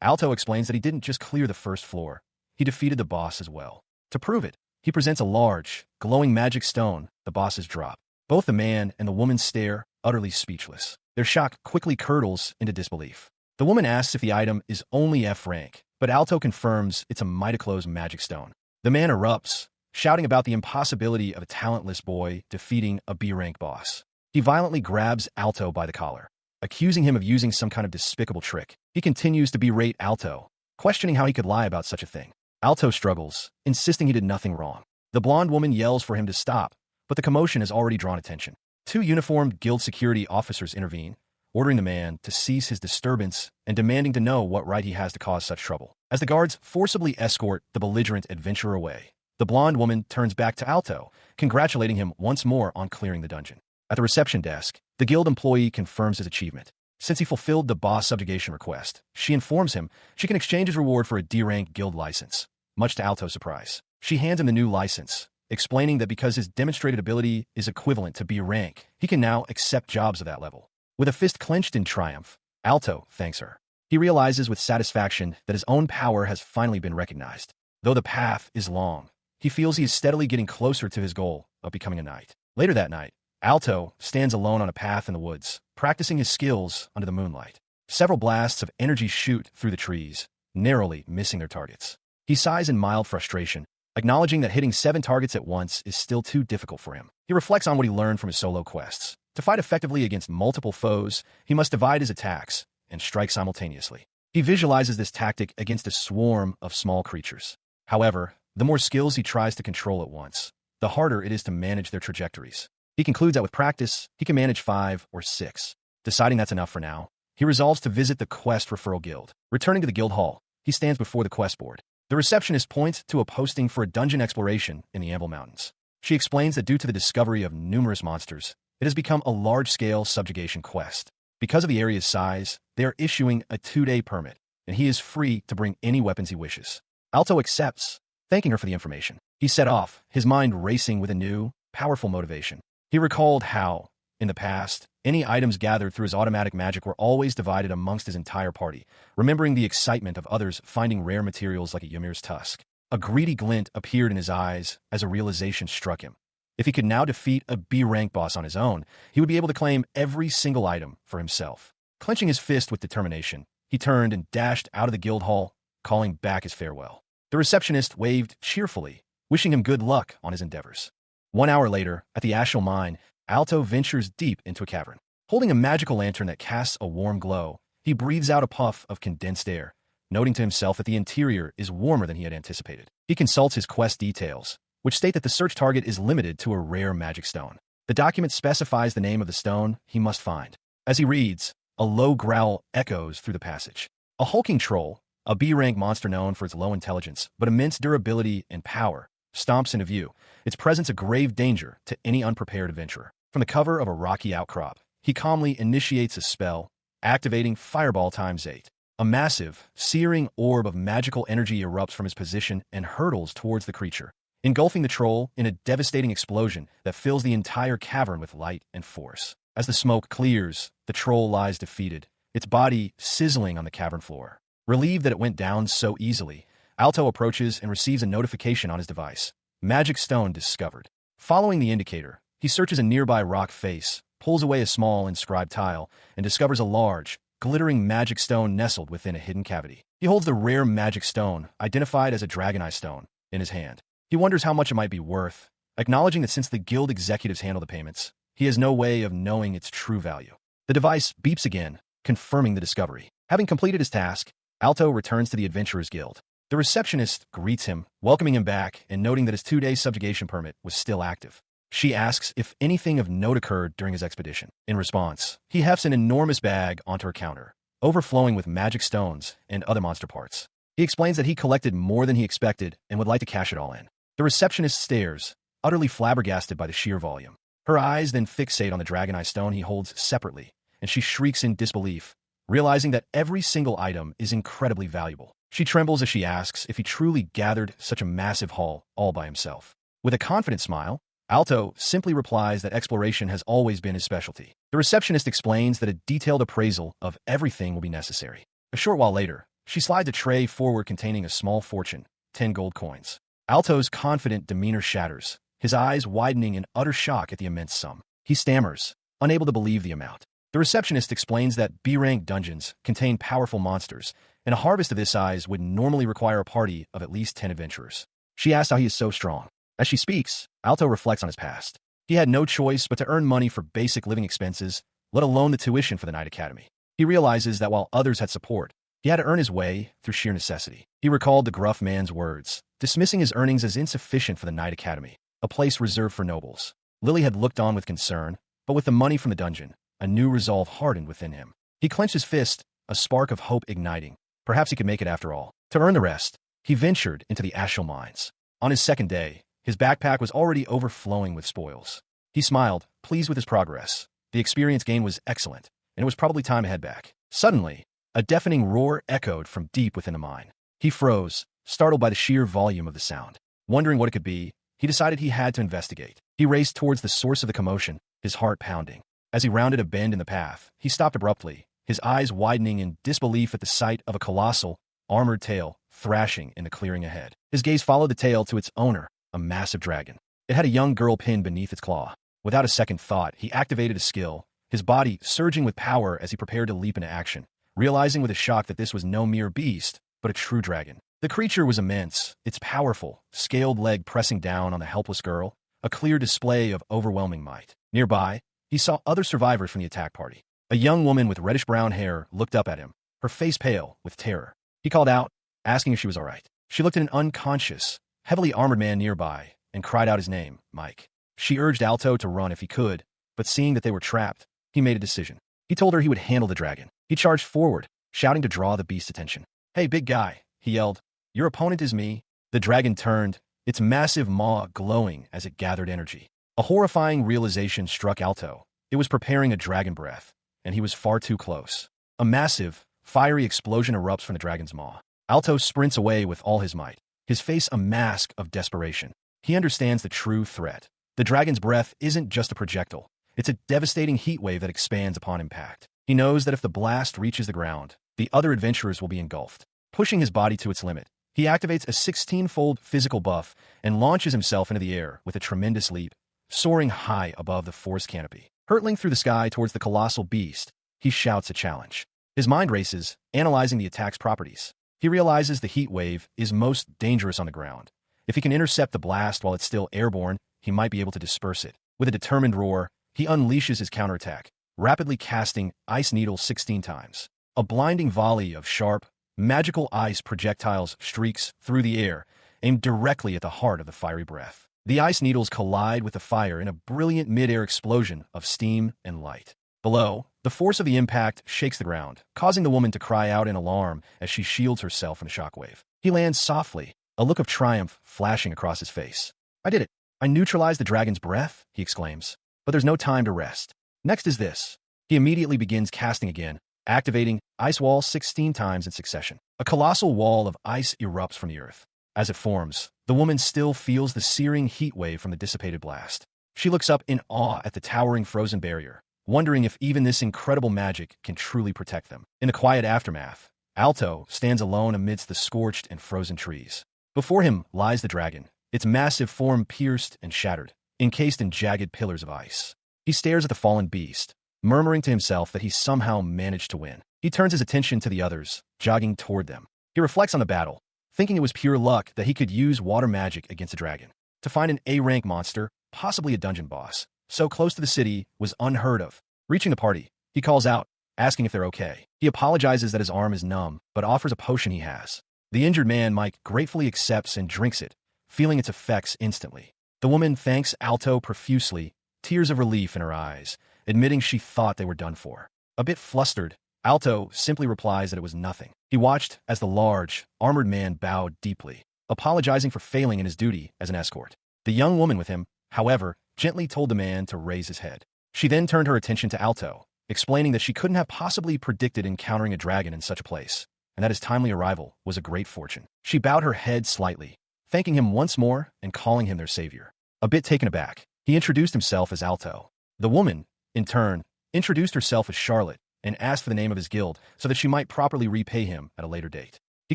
Speaker 1: Alto explains that he didn't just clear the first floor, he defeated the boss as well. To prove it, he presents a large, glowing magic stone the bosses drop. Both the man and the woman stare, utterly speechless. Their shock quickly curdles into disbelief. The woman asks if the item is only F rank, but Alto confirms it's a Mitoclose magic stone. The man erupts, shouting about the impossibility of a talentless boy defeating a B-rank boss. He violently grabs Alto by the collar, accusing him of using some kind of despicable trick. He continues to berate Alto, questioning how he could lie about such a thing. Alto struggles, insisting he did nothing wrong. The blonde woman yells for him to stop, but the commotion has already drawn attention. Two uniformed guild security officers intervene, ordering the man to cease his disturbance and demanding to know what right he has to cause such trouble. As the guards forcibly escort the belligerent adventurer away, the blonde woman turns back to Alto, congratulating him once more on clearing the dungeon. At the reception desk, the guild employee confirms his achievement. Since he fulfilled the boss subjugation request, she informs him she can exchange his reward for a D-rank guild license. Much to Alto's surprise, she hands him the new license, explaining that because his demonstrated ability is equivalent to B rank, he can now accept jobs of that level. With a fist clenched in triumph, Alto thanks her. He realizes with satisfaction that his own power has finally been recognized. Though the path is long, he feels he is steadily getting closer to his goal of becoming a knight. Later that night, Alto stands alone on a path in the woods, practicing his skills under the moonlight. Several blasts of energy shoot through the trees, narrowly missing their targets. He sighs in mild frustration, acknowledging that hitting 7 targets at once is still too difficult for him. He reflects on what he learned from his solo quests. To fight effectively against multiple foes, he must divide his attacks and strike simultaneously. He visualizes this tactic against a swarm of small creatures. However, the more skills he tries to control at once, the harder it is to manage their trajectories. He concludes that with practice, he can manage 5 or 6. Deciding that's enough for now, he resolves to visit the Quest Referral Guild. Returning to the guild hall, he stands before the quest board. The receptionist points to a posting for a dungeon exploration in the Amble Mountains. She explains that due to the discovery of numerous monsters, it has become a large-scale subjugation quest. Because of the area's size, they are issuing a 2-day permit, and he is free to bring any weapons he wishes. Alto accepts, thanking her for the information. He set off, his mind racing with a new, powerful motivation. He recalled how, in the past, any items gathered through his automatic magic were always divided amongst his entire party, remembering the excitement of others finding rare materials like a Ymir's tusk. A greedy glint appeared in his eyes as a realization struck him. If he could now defeat a B-rank boss on his own, he would be able to claim every single item for himself. Clenching his fist with determination, he turned and dashed out of the guild hall, calling back his farewell. The receptionist waved cheerfully, wishing him good luck on his endeavors. 1 hour later, at the Ashel mine, Alto ventures deep into a cavern. Holding a magical lantern that casts a warm glow, he breathes out a puff of condensed air, noting to himself that the interior is warmer than he had anticipated. He consults his quest details, which state that the search target is limited to a rare magic stone. The document specifies the name of the stone he must find. As he reads, a low growl echoes through the passage. A hulking troll, a B-rank monster known for its low intelligence but immense durability and power, stomps into view, its presence a grave danger to any unprepared adventurer. From the cover of a rocky outcrop, he calmly initiates a spell, activating Fireball ×8. A massive, searing orb of magical energy erupts from his position and hurtles towards the creature, engulfing the troll in a devastating explosion that fills the entire cavern with light and force. As the smoke clears, the troll lies defeated, its body sizzling on the cavern floor. Relieved that it went down so easily, Alto approaches and receives a notification on his device. Magic stone discovered. Following the indicator, he searches a nearby rock face, pulls away a small inscribed tile, and discovers a large, glittering magic stone nestled within a hidden cavity. He holds the rare magic stone, identified as a dragonite stone, in his hand. He wonders how much it might be worth, acknowledging that since the guild executives handle the payments, he has no way of knowing its true value. The device beeps again, confirming the discovery. Having completed his task, Alto returns to the Adventurers Guild. The receptionist greets him, welcoming him back and noting that his 2-day subjugation permit was still active. She asks if anything of note occurred during his expedition. In response, he hefts an enormous bag onto her counter, overflowing with magic stones and other monster parts. He explains that he collected more than he expected and would like to cash it all in. The receptionist stares, utterly flabbergasted by the sheer volume. Her eyes then fixate on the dragonite stone he holds separately, and she shrieks in disbelief, realizing that every single item is incredibly valuable. She trembles as she asks if he truly gathered such a massive haul all by himself. With a confident smile, Alto simply replies that exploration has always been his specialty. The receptionist explains that a detailed appraisal of everything will be necessary. A short while later, she slides a tray forward containing a small fortune, 10 gold coins. Alto's confident demeanor shatters, his eyes widening in utter shock at the immense sum. He stammers, unable to believe the amount. The receptionist explains that B-rank dungeons contain powerful monsters, and a harvest of this size would normally require a party of at least 10 adventurers. She asks how he is so strong. As she speaks, Alto reflects on his past. He had no choice but to earn money for basic living expenses, let alone the tuition for the Night Academy. He realizes that while others had support, he had to earn his way through sheer necessity. He recalled the gruff man's words, dismissing his earnings as insufficient for the Night Academy, a place reserved for nobles. Lily had looked on with concern, but with the money from the dungeon, a new resolve hardened within him. He clenched his fist, a spark of hope igniting. Perhaps he could make it after all. To earn the rest, he ventured into the Ashel mines. On his second day, his backpack was already overflowing with spoils. He smiled, pleased with his progress. The experience gained was excellent, and it was probably time to head back. Suddenly, a deafening roar echoed from deep within the mine. He froze, startled by the sheer volume of the sound. Wondering what it could be, he decided he had to investigate. He raced towards the source of the commotion, his heart pounding. As he rounded a bend in the path, he stopped abruptly, his eyes widening in disbelief at the sight of a colossal, armored tail thrashing in the clearing ahead. His gaze followed the tail to its owner, a massive dragon. It had a young girl pinned beneath its claw. Without a second thought, he activated a skill, his body surging with power as he prepared to leap into action, realizing with a shock that this was no mere beast, but a true dragon. The creature was immense, its powerful, scaled leg pressing down on the helpless girl, a clear display of overwhelming might. Nearby, he saw other survivors from the attack party. A young woman with reddish-brown hair looked up at him, her face pale with terror. He called out, asking if she was all right. She looked at an unconscious, heavily armored man nearby and cried out his name, Mike. She urged Alto to run if he could, but seeing that they were trapped, he made a decision. He told her he would handle the dragon. He charged forward, shouting to draw the beast's attention. "Hey, big guy," he yelled. "Your opponent is me." The dragon turned, its massive maw glowing as it gathered energy. A horrifying realization struck Alto. It was preparing a dragon breath, and he was far too close. A massive, fiery explosion erupts from the dragon's maw. Alto sprints away with all his might, his face a mask of desperation. He understands the true threat. The dragon's breath isn't just a projectile. It's a devastating heat wave that expands upon impact. He knows that if the blast reaches the ground, the other adventurers will be engulfed. Pushing his body to its limit, he activates a 16-fold physical buff and launches himself into the air with a tremendous leap, soaring high above the forest canopy. Hurtling through the sky towards the colossal beast, he shouts a challenge. His mind races, analyzing the attack's properties. He realizes the heat wave is most dangerous on the ground. If he can intercept the blast while it's still airborne, he might be able to disperse it. With a determined roar, he unleashes his counterattack, rapidly casting Ice Needle 16 times. A blinding volley of sharp, magical ice projectiles streaks through the air, aimed directly at the heart of the fiery breath. The ice needles collide with the fire in a brilliant mid-air explosion of steam and light. Below, the force of the impact shakes the ground, causing the woman to cry out in alarm as she shields herself from the shockwave. He lands softly, a look of triumph flashing across his face. "I did it. I neutralized the dragon's breath," he exclaims. But there's no time to rest. Next is this. He immediately begins casting again, activating Ice Wall 16 times in succession. A colossal wall of ice erupts from the earth. As it forms, the woman still feels the searing heat wave from the dissipated blast. She looks up in awe at the towering frozen barrier, wondering if even this incredible magic can truly protect them. In the quiet aftermath, Alto stands alone amidst the scorched and frozen trees. Before him lies the dragon, its massive form pierced and shattered, encased in jagged pillars of ice. He stares at the fallen beast, murmuring to himself that he somehow managed to win. He turns his attention to the others, jogging toward them. He reflects on the battle, thinking it was pure luck that he could use water magic against a dragon. To find an A-rank monster, possibly a dungeon boss, so close to the city was unheard of. Reaching the party, he calls out, asking if they're okay. He apologizes that his arm is numb, but offers a potion he has. The injured man, Mike, gratefully accepts and drinks it, feeling its effects instantly. The woman thanks Alto profusely, tears of relief in her eyes, admitting she thought they were done for. A bit flustered, Alto simply replies that it was nothing. He watched as the large, armored man bowed deeply, apologizing for failing in his duty as an escort. The young woman with him, however, gently told the man to raise his head. She then turned her attention to Alto, explaining that she couldn't have possibly predicted encountering a dragon in such a place, and that his timely arrival was a great fortune. She bowed her head slightly, thanking him once more and calling him their savior. A bit taken aback, He introduced himself as Alto. The woman, in turn, introduced herself as Charlotte and asked for the name of his guild so that she might properly repay him at a later date. He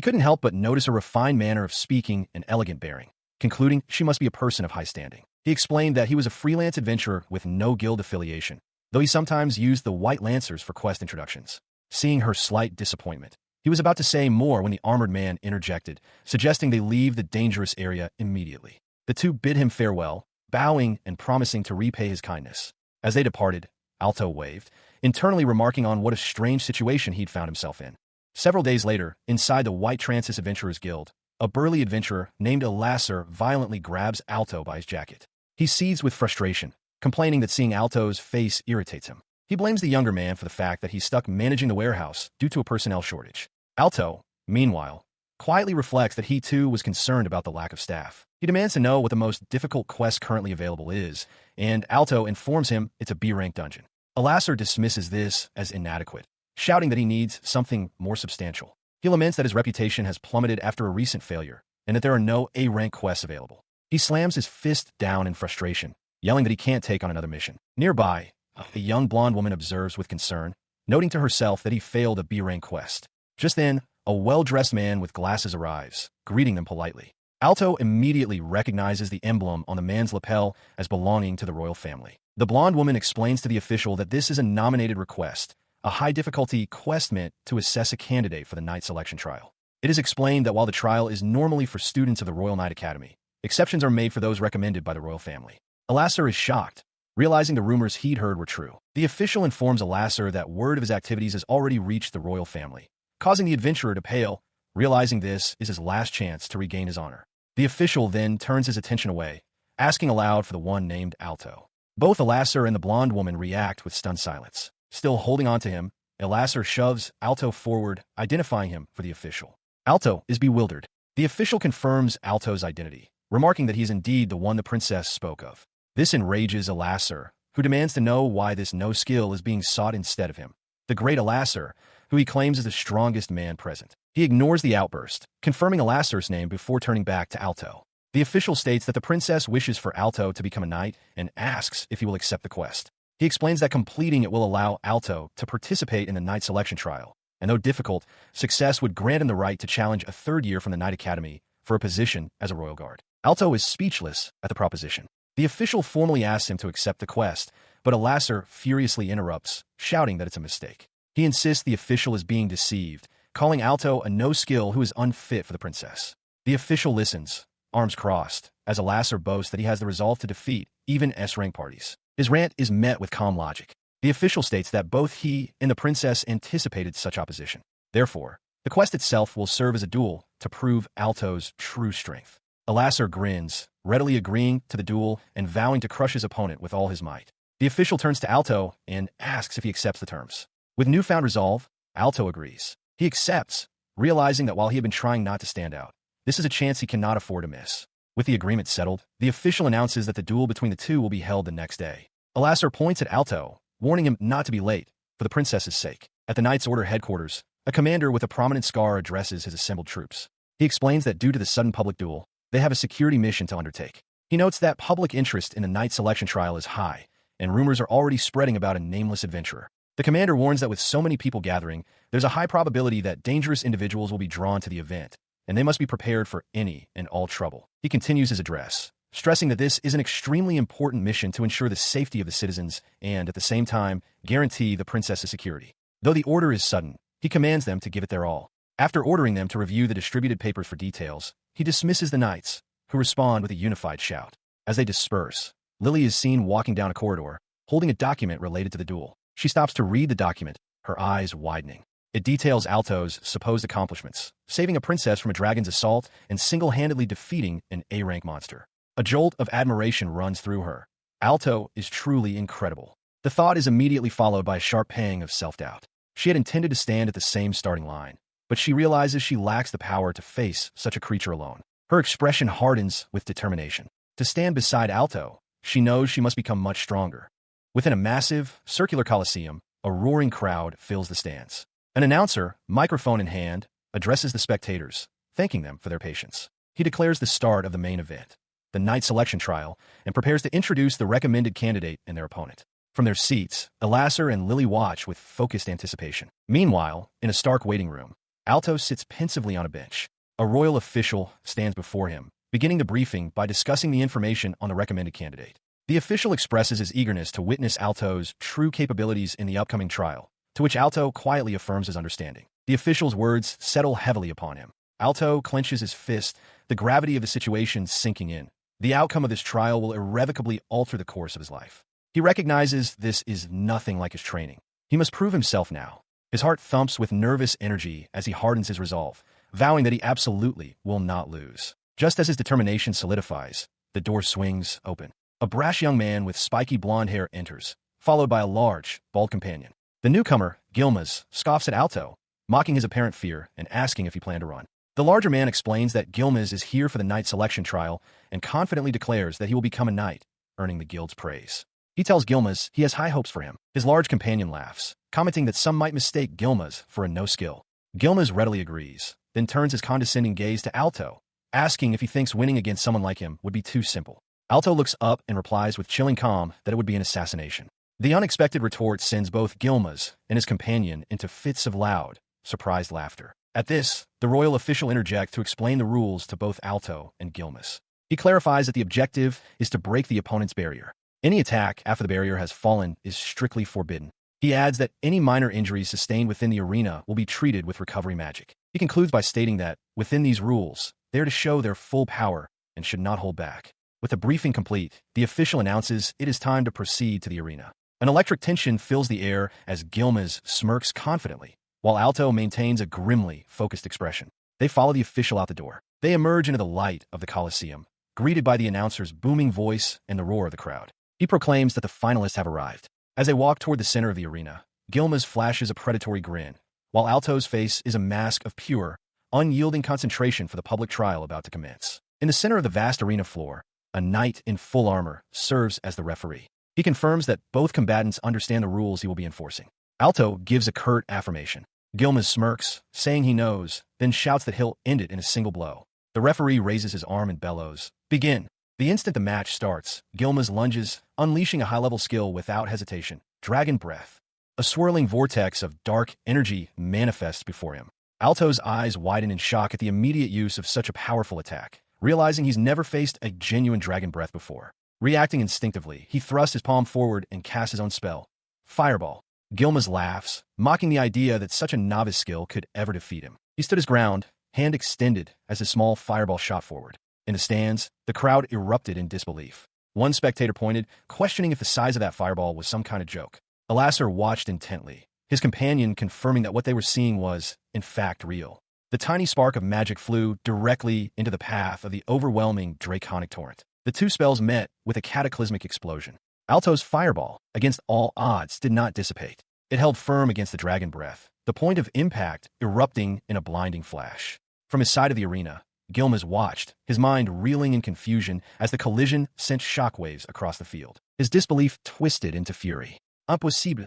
Speaker 1: couldn't help but notice a refined manner of speaking and elegant bearing, concluding she must be a person of high standing. He explained that he was a freelance adventurer with no guild affiliation, though he sometimes used the White Lancers for quest introductions. Seeing her slight disappointment, he was about to say more when the armored man interjected, suggesting they leave the dangerous area immediately. The two bid him farewell, bowing and promising to repay his kindness. As they departed, Alto waved, internally remarking on what a strange situation he'd found himself in. Several days later, inside the White Transis Adventurers Guild, a burly adventurer named Lasser violently grabs Alto by his jacket. He seethes with frustration, complaining that seeing Alto's face irritates him. He blames the younger man for the fact that he's stuck managing the warehouse due to a personnel shortage. Alto, meanwhile, quietly reflects that he too was concerned about the lack of staff. He demands to know what the most difficult quest currently available is, and Alto informs him it's a B-rank dungeon. Lasser dismisses this as inadequate, shouting that he needs something more substantial. He laments that his reputation has plummeted after a recent failure, and that there are no A-rank quests available. He slams his fist down in frustration, yelling that he can't take on another mission. Nearby, a young blonde woman observes with concern, noting to herself that he failed a B-rank quest. Just then, a well-dressed man with glasses arrives, greeting them politely. Alto immediately recognizes the emblem on the man's lapel as belonging to the royal family. The blonde woman explains to the official that this is a nominated request, a high-difficulty quest meant to assess a candidate for the Knight Selection Trial. It is explained that while the trial is normally for students of the Royal Knight Academy, exceptions are made for those recommended by the royal family. Lasser is shocked, realizing the rumors he'd heard were true. The official informs Lasser that word of his activities has already reached the royal family, causing the adventurer to pale, realizing this is his last chance to regain his honor. The official then turns his attention away, asking aloud for the one named Alto. Both Lasser and the blonde woman react with stunned silence. Still holding on to him, Lasser shoves Alto forward, identifying him for the official. Alto is bewildered. The official confirms Alto's identity, remarking that he's indeed the one the princess spoke of. This enrages Lasser, who demands to know why this no skill is being sought instead of him. The great Lasser, who he claims is the strongest man present. He ignores the outburst, confirming Lasser's name before turning back to Alto. The official states that the princess wishes for Alto to become a knight and asks if he will accept the quest. He explains that completing it will allow Alto to participate in the Knight Selection Trial, and though difficult, success would grant him the right to challenge a third year from the Knight Academy for a position as a royal guard. Alto is speechless at the proposition. The official formally asks him to accept the quest, but Lasser furiously interrupts, shouting that it's a mistake. He insists the official is being deceived, calling Alto a no-skill who is unfit for the princess. The official listens, arms crossed, as Lasser boasts that he has the resolve to defeat even S-rank parties. His rant is met with calm logic. The official states that both he and the princess anticipated such opposition. Therefore, the quest itself will serve as a duel to prove Alto's true strength. Lasser grins, readily agreeing to the duel and vowing to crush his opponent with all his might. The official turns to Alto and asks if he accepts the terms. With newfound resolve, Alto agrees. He accepts, realizing that while he had been trying not to stand out, this is a chance he cannot afford to miss. With the agreement settled, the official announces that the duel between the two will be held the next day. Lasser points at Alto, warning him not to be late, for the princess's sake. At the Knight's Order headquarters, a commander with a prominent scar addresses his assembled troops. He explains that due to the sudden public duel, they have a security mission to undertake. He notes that public interest in the Knight Selection Trial is high, and rumors are already spreading about a nameless adventurer. The commander warns that with so many people gathering, there's a high probability that dangerous individuals will be drawn to the event, and they must be prepared for any and all trouble. He continues his address, stressing that this is an extremely important mission to ensure the safety of the citizens and, at the same time, guarantee the princess's security. Though the order is sudden, he commands them to give it their all. After ordering them to review the distributed papers for details, he dismisses the knights, who respond with a unified shout. As they disperse, Lily is seen walking down a corridor, holding a document related to the duel. She stops to read the document, her eyes widening. It details Alto's supposed accomplishments, saving a princess from a dragon's assault and single-handedly defeating an A-rank monster. A jolt of admiration runs through her. Alto is truly incredible. The thought is immediately followed by a sharp pang of self-doubt. She had intended to stand at the same starting line, but she realizes she lacks the power to face such a creature alone. Her expression hardens with determination. To stand beside Alto, she knows she must become much stronger. Within a massive, circular coliseum, a roaring crowd fills the stands. An announcer, microphone in hand, addresses the spectators, thanking them for their patience. He declares the start of the main event. the night selection trial, and prepares to introduce the recommended candidate and their opponent. From their seats, Elasser and Lily watch with focused anticipation. Meanwhile, in a stark waiting room, Alto sits pensively on a bench. A royal official stands before him, beginning the briefing by discussing the information on the recommended candidate. The official expresses his eagerness to witness Alto's true capabilities in the upcoming trial, to which Alto quietly affirms his understanding. The official's words settle heavily upon him. Alto clenches his fist, the gravity of the situation sinking in. The outcome of this trial will irrevocably alter the course of his life. He recognizes this is nothing like his training. He must prove himself now. His heart thumps with nervous energy as he hardens his resolve, vowing that he absolutely will not lose. Just as his determination solidifies, the door swings open. A brash young man with spiky blonde hair enters, followed by a large, bald companion. The newcomer, Gilmaz, scoffs at Alto, mocking his apparent fear and asking if he planned to run. The larger man explains that Gilmaz is here for the knight selection trial and confidently declares that he will become a knight, earning the guild's praise. He tells Gilmaz he has high hopes for him. His large companion laughs, commenting that some might mistake Gilmaz for a no-skill. Gilmaz readily agrees, then turns his condescending gaze to Alto, asking if he thinks winning against someone like him would be too simple. Alto looks up and replies with chilling calm that it would be an assassination. The unexpected retort sends both Gilmaz and his companion into fits of loud, surprised laughter. At this, the royal official interjects to explain the rules to both Alto and Gilmaz. He clarifies that the objective is to break the opponent's barrier. Any attack after the barrier has fallen is strictly forbidden. He adds that any minor injuries sustained within the arena will be treated with recovery magic. He concludes by stating that, within these rules, they are to show their full power and should not hold back. With the briefing complete, the official announces it is time to proceed to the arena. An electric tension fills the air as Gilmaz smirks confidently, while Alto maintains a grimly focused expression. They follow the official out the door. They emerge into the light of the Colosseum, greeted by the announcer's booming voice and the roar of the crowd. He proclaims that the finalists have arrived. As they walk toward the center of the arena, Gilmaz flashes a predatory grin, while Alto's face is a mask of pure, unyielding concentration for the public trial about to commence. In the center of the vast arena floor, a knight in full armor serves as the referee. He confirms that both combatants understand the rules he will be enforcing. Alto gives a curt affirmation. Gilmaz smirks, saying he knows, then shouts that he'll end it in a single blow. The referee raises his arm and bellows, "Begin!" The instant the match starts, Gilmaz lunges, unleashing a high-level skill without hesitation. Dragon Breath. A swirling vortex of dark energy manifests before him. Alto's eyes widen in shock at the immediate use of such a powerful attack, realizing he's never faced a genuine Dragon Breath before. Reacting instinctively, he thrusts his palm forward and casts his own spell. Fireball. Gilmaz laughs, mocking the idea that such a novice skill could ever defeat him. He stood his ground, hand extended as his small fireball shot forward. In the stands, the crowd erupted in disbelief. One spectator pointed, questioning if the size of that fireball was some kind of joke. Elasser watched intently, his companion confirming that what they were seeing was, in fact, real. The tiny spark of magic flew directly into the path of the overwhelming draconic torrent. The two spells met with a cataclysmic explosion. Alto's fireball, against all odds, did not dissipate. It held firm against the Dragon Breath, the point of impact erupting in a blinding flash. From his side of the arena, Gilmaz watched, his mind reeling in confusion as the collision sent shockwaves across the field. His disbelief twisted into fury. Impossible.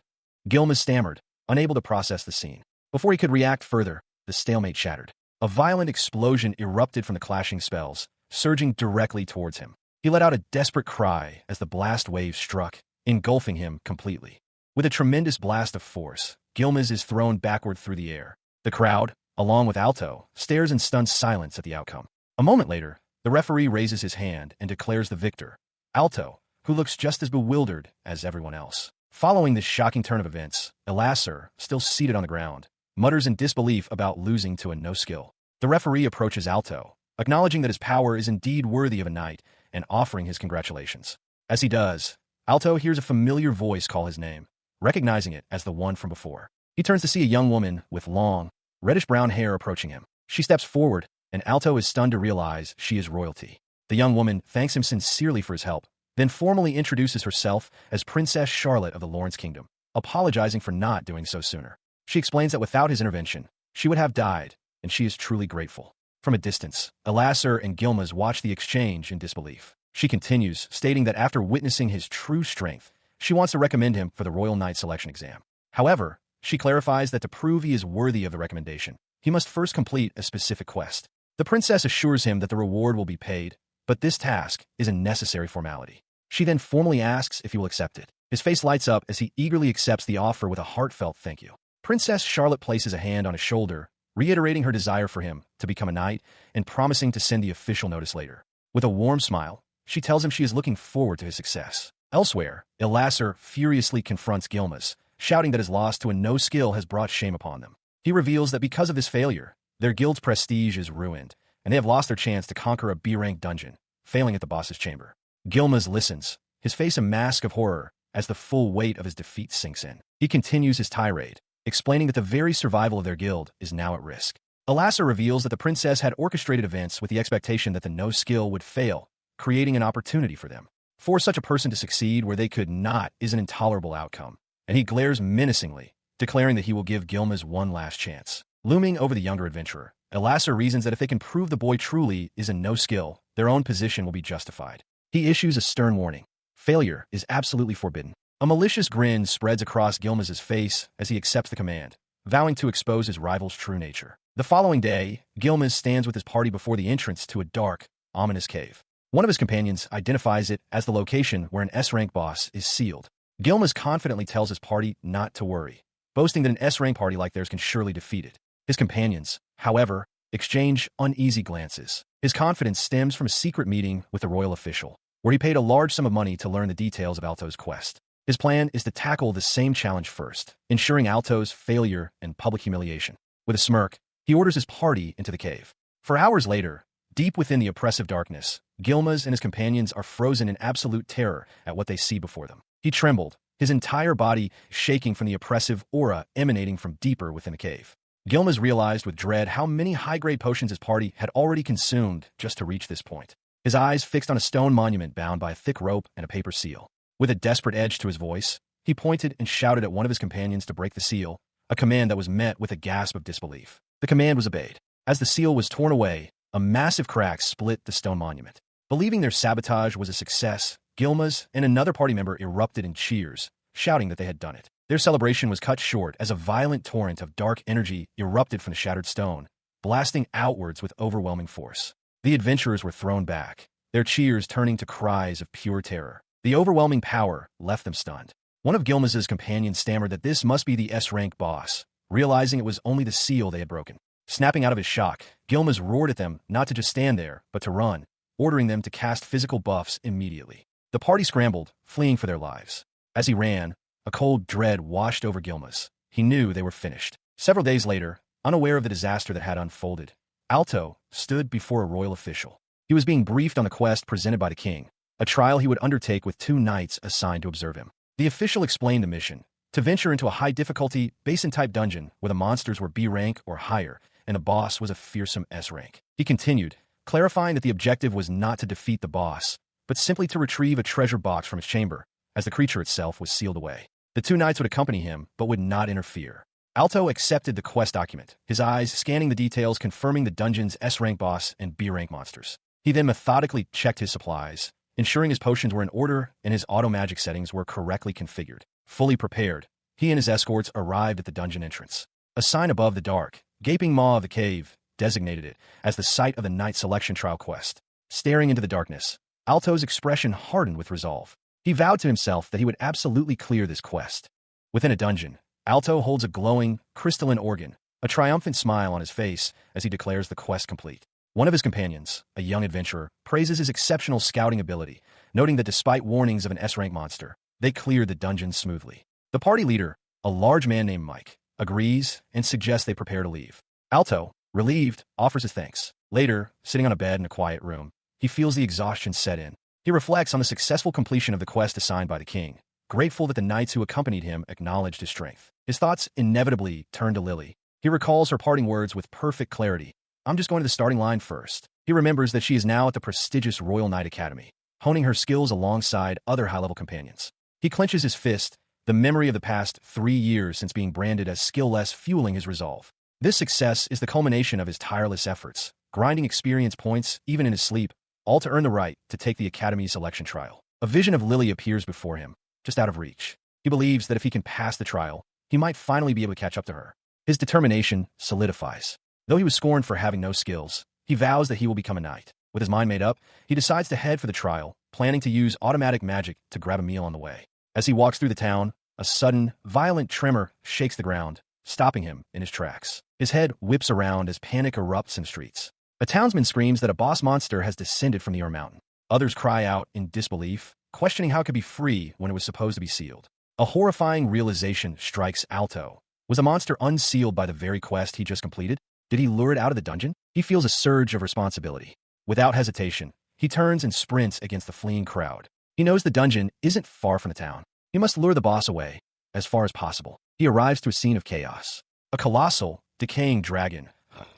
Speaker 1: Gilmaz stammered, unable to process the scene. Before he could react further, the stalemate shattered. A violent explosion erupted from the clashing spells, surging directly towards him. He let out a desperate cry as the blast wave struck, engulfing him completely. With a tremendous blast of force, Gilmaz is thrown backward through the air. The crowd, along with Alto, stares in stunned silence at the outcome. A moment later, the referee raises his hand and declares the victor, Alto, who looks just as bewildered as everyone else. Following this shocking turn of events, Elasser, still seated on the ground, mutters in disbelief about losing to a no-skill. The referee approaches Alto, acknowledging that his power is indeed worthy of a knight and offering his congratulations. As he does, Alto hears a familiar voice call his name, recognizing it as the one from before. He turns to see a young woman with long, reddish-brown hair approaching him. She steps forward, and Alto is stunned to realize she is royalty. The young woman thanks him sincerely for his help, then formally introduces herself as Princess Charlotte of the Lawrence Kingdom, apologizing for not doing so sooner. She explains that without his intervention, she would have died, and she is truly grateful. From a distance, Elasser and Gilmaz watch the exchange in disbelief. She continues, stating that after witnessing his true strength, she wants to recommend him for the Royal Knight Selection exam. However, she clarifies that to prove he is worthy of the recommendation, he must first complete a specific quest. The princess assures him that the reward will be paid, but this task is a necessary formality. She then formally asks if he will accept it. His face lights up as he eagerly accepts the offer with a heartfelt thank you. Princess Charlotte places a hand on his shoulder, reiterating her desire for him to become a knight and promising to send the official notice later. With a warm smile, she tells him she is looking forward to his success. Elsewhere, Ilasser furiously confronts Gilmas, shouting that his loss to a no-skill has brought shame upon them. He reveals that because of this failure, their guild's prestige is ruined, and they have lost their chance to conquer a B-rank dungeon, failing at the boss's chamber. Gilmas listens, his face a mask of horror, as the full weight of his defeat sinks in. He continues his tirade, explaining that the very survival of their guild is now at risk. Ilasser reveals that the princess had orchestrated events with the expectation that the no-skill would fail, creating an opportunity for them. For such a person to succeed where they could not is an intolerable outcome, and he glares menacingly, declaring that he will give Gilmas one last chance. Looming over the younger adventurer, Ilasser reasons that if they can prove the boy truly is a no-skill, their own position will be justified. He issues a stern warning. Failure is absolutely forbidden. A malicious grin spreads across Gilmas's face as he accepts the command, vowing to expose his rival's true nature. The following day, Gilmas stands with his party before the entrance to a dark, ominous cave. One of his companions identifies it as the location where an S-rank boss is sealed. Gilmas confidently tells his party not to worry, boasting that an S-rank party like theirs can surely defeat it. His companions, however, exchange uneasy glances. His confidence stems from a secret meeting with the royal official, where he paid a large sum of money to learn the details of Alto's quest. His plan is to tackle the same challenge first, ensuring Alto's failure and public humiliation. With a smirk, he orders his party into the cave. For hours later, deep within the oppressive darkness, Gilmas and his companions are frozen in absolute terror at what they see before them. He trembled, his entire body shaking from the oppressive aura emanating from deeper within the cave. Gilmas realized with dread how many high-grade potions his party had already consumed just to reach this point. His eyes fixed on a stone monument bound by a thick rope and a paper seal. With a desperate edge to his voice, he pointed and shouted at one of his companions to break the seal, a command that was met with a gasp of disbelief. The command was obeyed. As the seal was torn away, a massive crack split the stone monument. Believing their sabotage was a success, Gilmas and another party member erupted in cheers, shouting that they had done it. Their celebration was cut short as a violent torrent of dark energy erupted from the shattered stone, blasting outwards with overwhelming force. The adventurers were thrown back, their cheers turning to cries of pure terror. The overwhelming power left them stunned. One of Gilmas's companions stammered that this must be the S-rank boss, realizing it was only the seal they had broken. Snapping out of his shock, Gilmas roared at them not to just stand there, but to run, ordering them to cast physical buffs immediately. The party scrambled, fleeing for their lives. As he ran, a cold dread washed over Gilmas. He knew they were finished. Several days later, unaware of the disaster that had unfolded, Alto stood before a royal official. He was being briefed on the quest presented by the king, a trial he would undertake with 2 knights assigned to observe him. The official explained the mission: to venture into a high-difficulty, basin-type dungeon where the monsters were B rank or higher, and the boss was a fearsome S rank. He continued, clarifying that the objective was not to defeat the boss, but simply to retrieve a treasure box from its chamber, as the creature itself was sealed away. The 2 knights would accompany him, but would not interfere. Alto accepted the quest document, his eyes scanning the details confirming the dungeon's S-rank boss and B-rank monsters. He then methodically checked his supplies, ensuring his potions were in order and his auto-magic settings were correctly configured. Fully prepared, he and his escorts arrived at the dungeon entrance. A sign above the dark, gaping maw of the cave designated it as the site of the Knight Selection Trial quest. Staring into the darkness, Alto's expression hardened with resolve. He vowed to himself that he would absolutely clear this quest. Within a dungeon, Alto holds a glowing, crystalline organ, a triumphant smile on his face as he declares the quest complete. One of his companions, a young adventurer, praises his exceptional scouting ability, noting that despite warnings of an S-rank monster, they cleared the dungeon smoothly. The party leader, a large man named Mike, agrees and suggests they prepare to leave. Alto, relieved, offers his thanks. Later, sitting on a bed in a quiet room, he feels the exhaustion set in. He reflects on the successful completion of the quest assigned by the king, grateful that the knights who accompanied him acknowledged his strength. His thoughts inevitably turn to Lily. He recalls her parting words with perfect clarity. "I'm just going to the starting line first." He remembers that she is now at the prestigious Royal Knight Academy, honing her skills alongside other high-level companions. He clenches his fist, the memory of the past 3 years since being branded as skill-less fueling his resolve. This success is the culmination of his tireless efforts, grinding experience points even in his sleep, all to earn the right to take the Academy selection trial. A vision of Lily appears before him, just out of reach. He believes that if he can pass the trial, he might finally be able to catch up to her. His determination solidifies. Though he was scorned for having no skills, he vows that he will become a knight. With his mind made up, he decides to head for the trial, planning to use automatic magic to grab a meal on the way. As he walks through the town, a sudden, violent tremor shakes the ground, stopping him in his tracks. His head whips around as panic erupts in the streets. A townsman screams that a boss monster has descended from the Earth Mountain. Others cry out in disbelief, questioning how it could be free when it was supposed to be sealed. A horrifying realization strikes Alto. Was the monster unsealed by the very quest he just completed? Did he lure it out of the dungeon? He feels a surge of responsibility. Without hesitation, he turns and sprints against the fleeing crowd. He knows the dungeon isn't far from the town. He must lure the boss away, as far as possible. He arrives to a scene of chaos. A colossal, decaying dragon,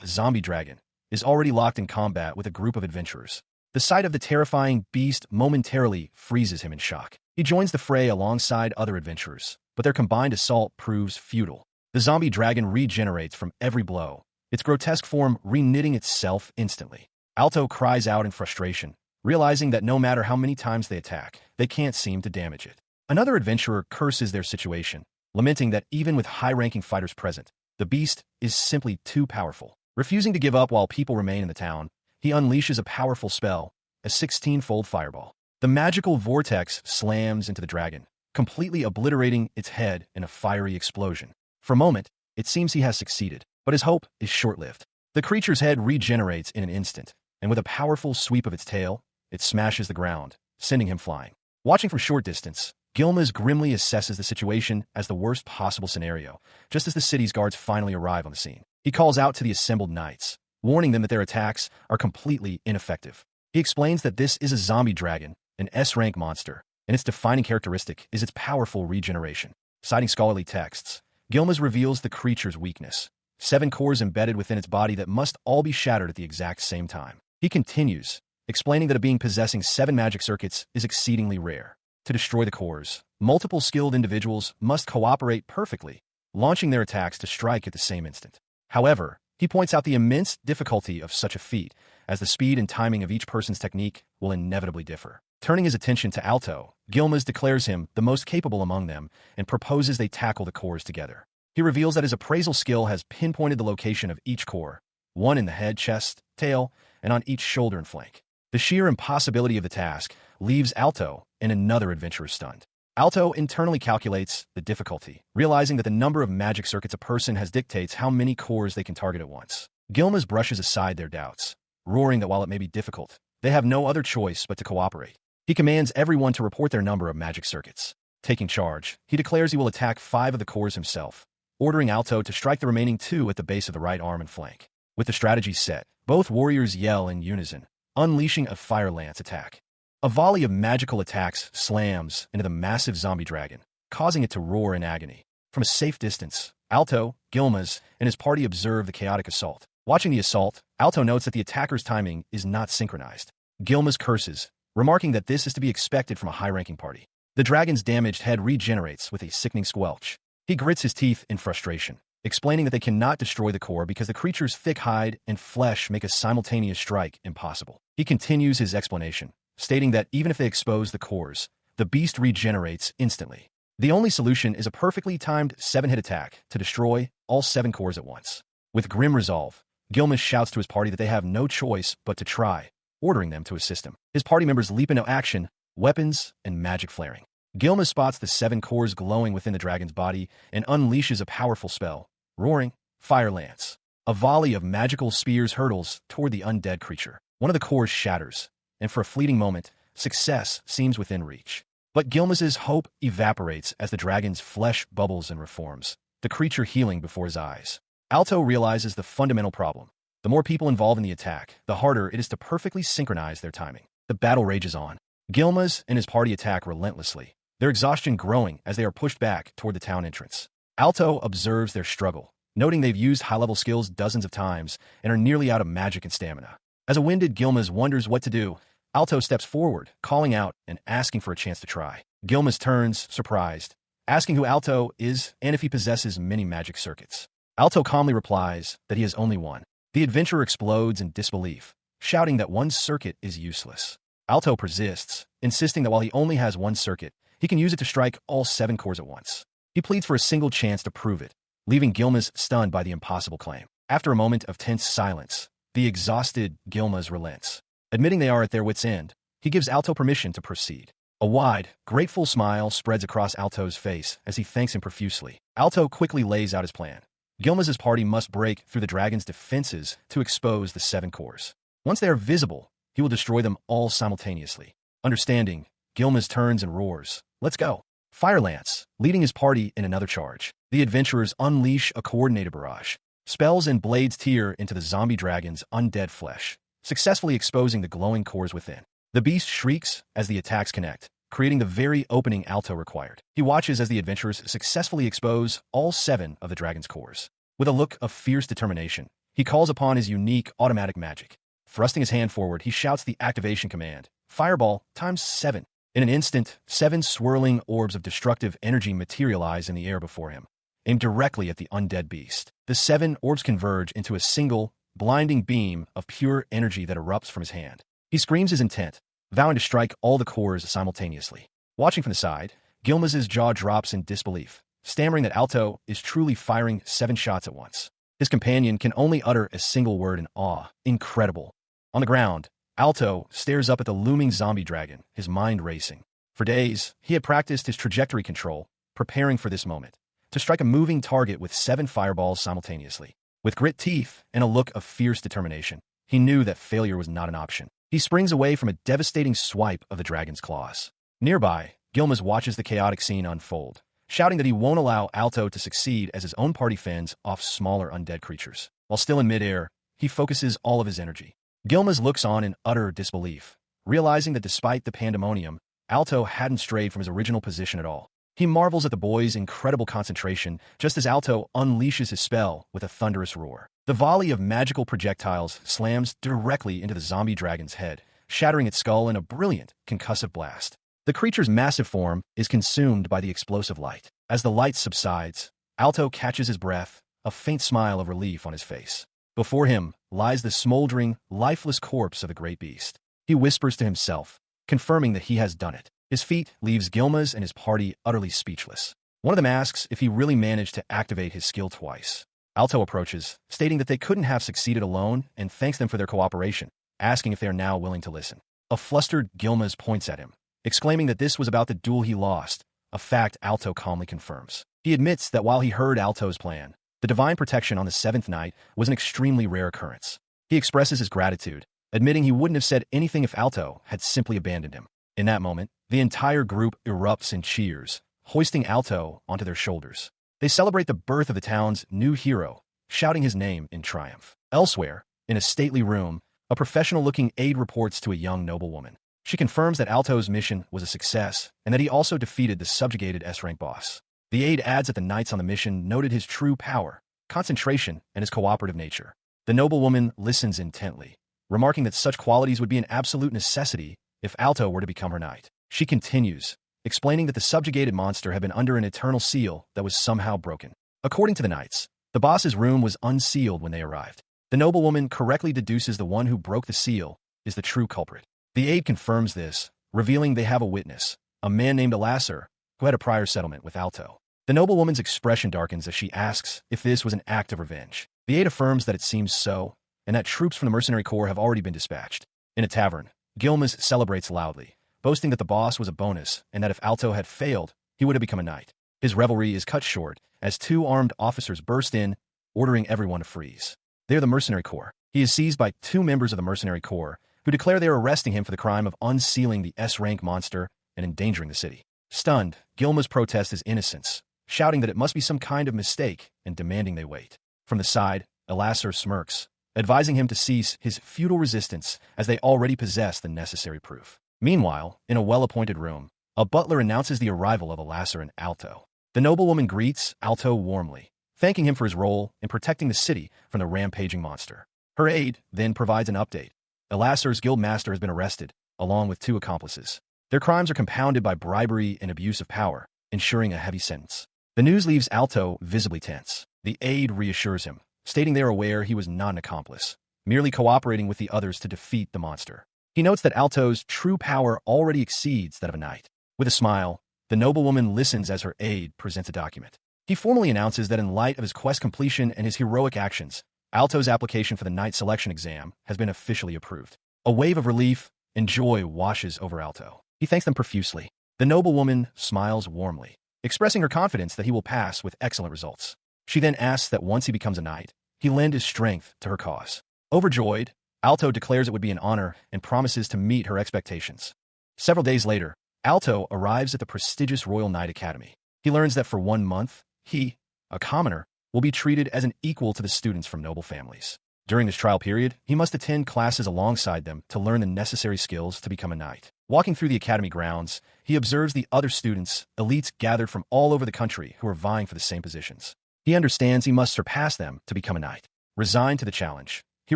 Speaker 1: a zombie dragon, is already locked in combat with a group of adventurers. The sight of the terrifying beast momentarily freezes him in shock. He joins the fray alongside other adventurers, but their combined assault proves futile. The zombie dragon regenerates from every blow, its grotesque form reknitting itself instantly. Alto cries out in frustration, realizing that no matter how many times they attack, they can't seem to damage it. Another adventurer curses their situation, lamenting that even with high-ranking fighters present, the beast is simply too powerful. Refusing to give up while people remain in the town, he unleashes a powerful spell, a 16-fold fireball. The magical vortex slams into the dragon, completely obliterating its head in a fiery explosion. For a moment, it seems he has succeeded, but his hope is short-lived. The creature's head regenerates in an instant, and with a powerful sweep of its tail, it smashes the ground, sending him flying. Watching from short distance, Gilmas grimly assesses the situation as the worst possible scenario, just as the city's guards finally arrive on the scene. He calls out to the assembled knights, warning them that their attacks are completely ineffective. He explains that this is a zombie dragon, an S-rank monster, and its defining characteristic is its powerful regeneration. Citing scholarly texts, Gilmas reveals the creature's weakness: 7 cores embedded within its body that must all be shattered at the exact same time. He continues, explaining that a being possessing 7 magic circuits is exceedingly rare. To destroy the cores, multiple skilled individuals must cooperate perfectly, launching their attacks to strike at the same instant. However, he points out the immense difficulty of such a feat, as the speed and timing of each person's technique will inevitably differ. Turning his attention to Alto, Gilmas declares him the most capable among them and proposes they tackle the cores together. He reveals that his appraisal skill has pinpointed the location of each core, one in the head, chest, tail, and on each shoulder and flank. The sheer impossibility of the task leaves Alto and another adventurer stunned. Alto internally calculates the difficulty, realizing that the number of magic circuits a person has dictates how many cores they can target at once. Gilmas brushes aside their doubts, roaring that while it may be difficult, they have no other choice but to cooperate. He commands everyone to report their number of magic circuits. Taking charge, he declares he will attack 5 of the cores himself, ordering Alto to strike the remaining 2 at the base of the right arm and flank. With the strategy set, both warriors yell in unison, unleashing a fire lance attack. A volley of magical attacks slams into the massive zombie dragon, causing it to roar in agony. From a safe distance, Alto, Gilmas, and his party observe the chaotic assault. Watching the assault, Alto notes that the attacker's timing is not synchronized. Gilmas curses, remarking that this is to be expected from a high-ranking party. The dragon's damaged head regenerates with a sickening squelch. He grits his teeth in frustration, explaining that they cannot destroy the core because the creature's thick hide and flesh make a simultaneous strike impossible. He continues his explanation, stating that even if they expose the cores, the beast regenerates instantly. The only solution is a perfectly timed 7-hit attack to destroy all 7 cores at once. With grim resolve, Gilmas shouts to his party that they have no choice but to try, ordering them to assist him. His party members leap into action, weapons and magic flaring. Gilmas spots the 7 cores glowing within the dragon's body and unleashes a powerful spell, roaring Fire Lance. A volley of magical spears hurtles toward the undead creature. One of the cores shatters, and for a fleeting moment, success seems within reach. But Gilmas's hope evaporates as the dragon's flesh bubbles and reforms, the creature healing before his eyes. Alto realizes the fundamental problem. The more people involved in the attack, the harder it is to perfectly synchronize their timing. The battle rages on. Gilmas and his party attack relentlessly, their exhaustion growing as they are pushed back toward the town entrance. Alto observes their struggle, noting they've used high-level skills dozens of times and are nearly out of magic and stamina. As a winded Gilmas wonders what to do, Alto steps forward, calling out and asking for a chance to try. Gilmas turns, surprised, asking who Alto is and if he possesses many magic circuits. Alto calmly replies that he has only one. The adventurer explodes in disbelief, shouting that one circuit is useless. Alto persists, insisting that while he only has one circuit, he can use it to strike all 7 cores at once. He pleads for a single chance to prove it, leaving Gilmas stunned by the impossible claim. After a moment of tense silence, the exhausted Gilmas relents. Admitting they are at their wits' end, he gives Alto permission to proceed. A wide, grateful smile spreads across Alto's face as he thanks him profusely. Alto quickly lays out his plan. Gilmaz's party must break through the dragon's defenses to expose the 7 cores. Once they are visible, he will destroy them all simultaneously. Understanding, Gilmaz turns and roars, "Let's go!" Firelance, leading his party in another charge. The adventurers unleash a coordinated barrage. Spells and blades tear into the zombie dragon's undead flesh, successfully exposing the glowing cores within. The beast shrieks as the attacks connect, creating the very opening Alto required. He watches as the adventurers successfully expose all 7 of the dragon's cores. With a look of fierce determination, he calls upon his unique automatic magic. Thrusting his hand forward, he shouts the activation command, "Fireball times 7." In an instant, 7 swirling orbs of destructive energy materialize in the air before him, aimed directly at the undead beast. The 7 orbs converge into a single, blinding beam of pure energy that erupts from his hand. He screams his intent, vowing to strike all the cores simultaneously. Watching from the side, Gilmaz's jaw drops in disbelief, stammering that Alto is truly firing 7 shots at once. His companion can only utter a single word in awe, "Incredible." On the ground, Alto stares up at the looming zombie dragon, his mind racing. For days, he had practiced his trajectory control, preparing for this moment, to strike a moving target with 7 fireballs simultaneously. With grit teeth and a look of fierce determination, he knew that failure was not an option. He springs away from a devastating swipe of the dragon's claws. Nearby, Gilmaz watches the chaotic scene unfold, shouting that he won't allow Alto to succeed as his own party fends off smaller undead creatures. While still in midair, he focuses all of his energy. Gilmaz looks on in utter disbelief, realizing that despite the pandemonium, Alto hadn't strayed from his original position at all. He marvels at the boy's incredible concentration just as Alto unleashes his spell with a thunderous roar. The volley of magical projectiles slams directly into the zombie dragon's head, shattering its skull in a brilliant, concussive blast. The creature's massive form is consumed by the explosive light. As the light subsides, Alto catches his breath, a faint smile of relief on his face. Before him lies the smoldering, lifeless corpse of the great beast. He whispers to himself, confirming that he has done it. His feat leaves Gilmaz and his party utterly speechless. One of them asks if he really managed to activate his skill twice. Alto approaches, stating that they couldn't have succeeded alone and thanks them for their cooperation, asking if they are now willing to listen. A flustered Gilmaz points at him, exclaiming that this was about the duel he lost, a fact Alto calmly confirms. He admits that while he heard Alto's plan, the divine protection on the 7th night was an extremely rare occurrence. He expresses his gratitude, admitting he wouldn't have said anything if Alto had simply abandoned him. In that moment, the entire group erupts in cheers, hoisting Alto onto their shoulders. They celebrate the birth of the town's new hero, shouting his name in triumph. Elsewhere, in a stately room, a professional-looking aide reports to a young noblewoman. She confirms that Alto's mission was a success and that he also defeated the subjugated S-rank boss. The aide adds that the knights on the mission noted his true power, concentration, and his cooperative nature. The noblewoman listens intently, remarking that such qualities would be an absolute necessity if Alto were to become her knight. She continues, explaining that the subjugated monster had been under an eternal seal that was somehow broken. According to the knights, the boss's room was unsealed when they arrived. The noblewoman correctly deduces the one who broke the seal is the true culprit. The aide confirms this, revealing they have a witness, a man named Alasar, who had a prior settlement with Alto. The noblewoman's expression darkens as she asks if this was an act of revenge. The aide affirms that it seems so, and that troops from the mercenary corps have already been dispatched. In a tavern, Gilmaz celebrates loudly, boasting that the boss was a bonus and that if Alto had failed, he would have become a knight. His revelry is cut short as 2 armed officers burst in, ordering everyone to freeze. They are the mercenary corps. He is seized by 2 members of the mercenary corps, who declare they are arresting him for the crime of unsealing the S-rank monster and endangering the city. Stunned, Gilmaz protests his innocence, shouting that it must be some kind of mistake and demanding they wait. From the side, Alasar smirks, advising him to cease his futile resistance as they already possess the necessary proof. Meanwhile, in a well-appointed room, a butler announces the arrival of Alasar and Alto. The noblewoman greets Alto warmly, thanking him for his role in protecting the city from the rampaging monster. Her aide then provides an update. Alasar's guild master has been arrested, along with 2 accomplices. Their crimes are compounded by bribery and abuse of power, ensuring a heavy sentence. The news leaves Alto visibly tense. The aide reassures him, stating they are aware he was not an accomplice, merely cooperating with the others to defeat the monster. He notes that Alto's true power already exceeds that of a knight. With a smile, the noblewoman listens as her aide presents a document. He formally announces that in light of his quest completion and his heroic actions, Alto's application for the knight selection exam has been officially approved. A wave of relief and joy washes over Alto. He thanks them profusely. The noblewoman smiles warmly, expressing her confidence that he will pass with excellent results. She then asks that once he becomes a knight, he lend his strength to her cause. Overjoyed, Alto declares it would be an honor and promises to meet her expectations. Several days later, Alto arrives at the prestigious Royal Knight Academy. He learns that for 1 month, he, a commoner, will be treated as an equal to the students from noble families. During this trial period, he must attend classes alongside them to learn the necessary skills to become a knight. Walking through the academy grounds, he observes the other students, elites gathered from all over the country who are vying for the same positions. He understands he must surpass them to become a knight. Resigned to the challenge, he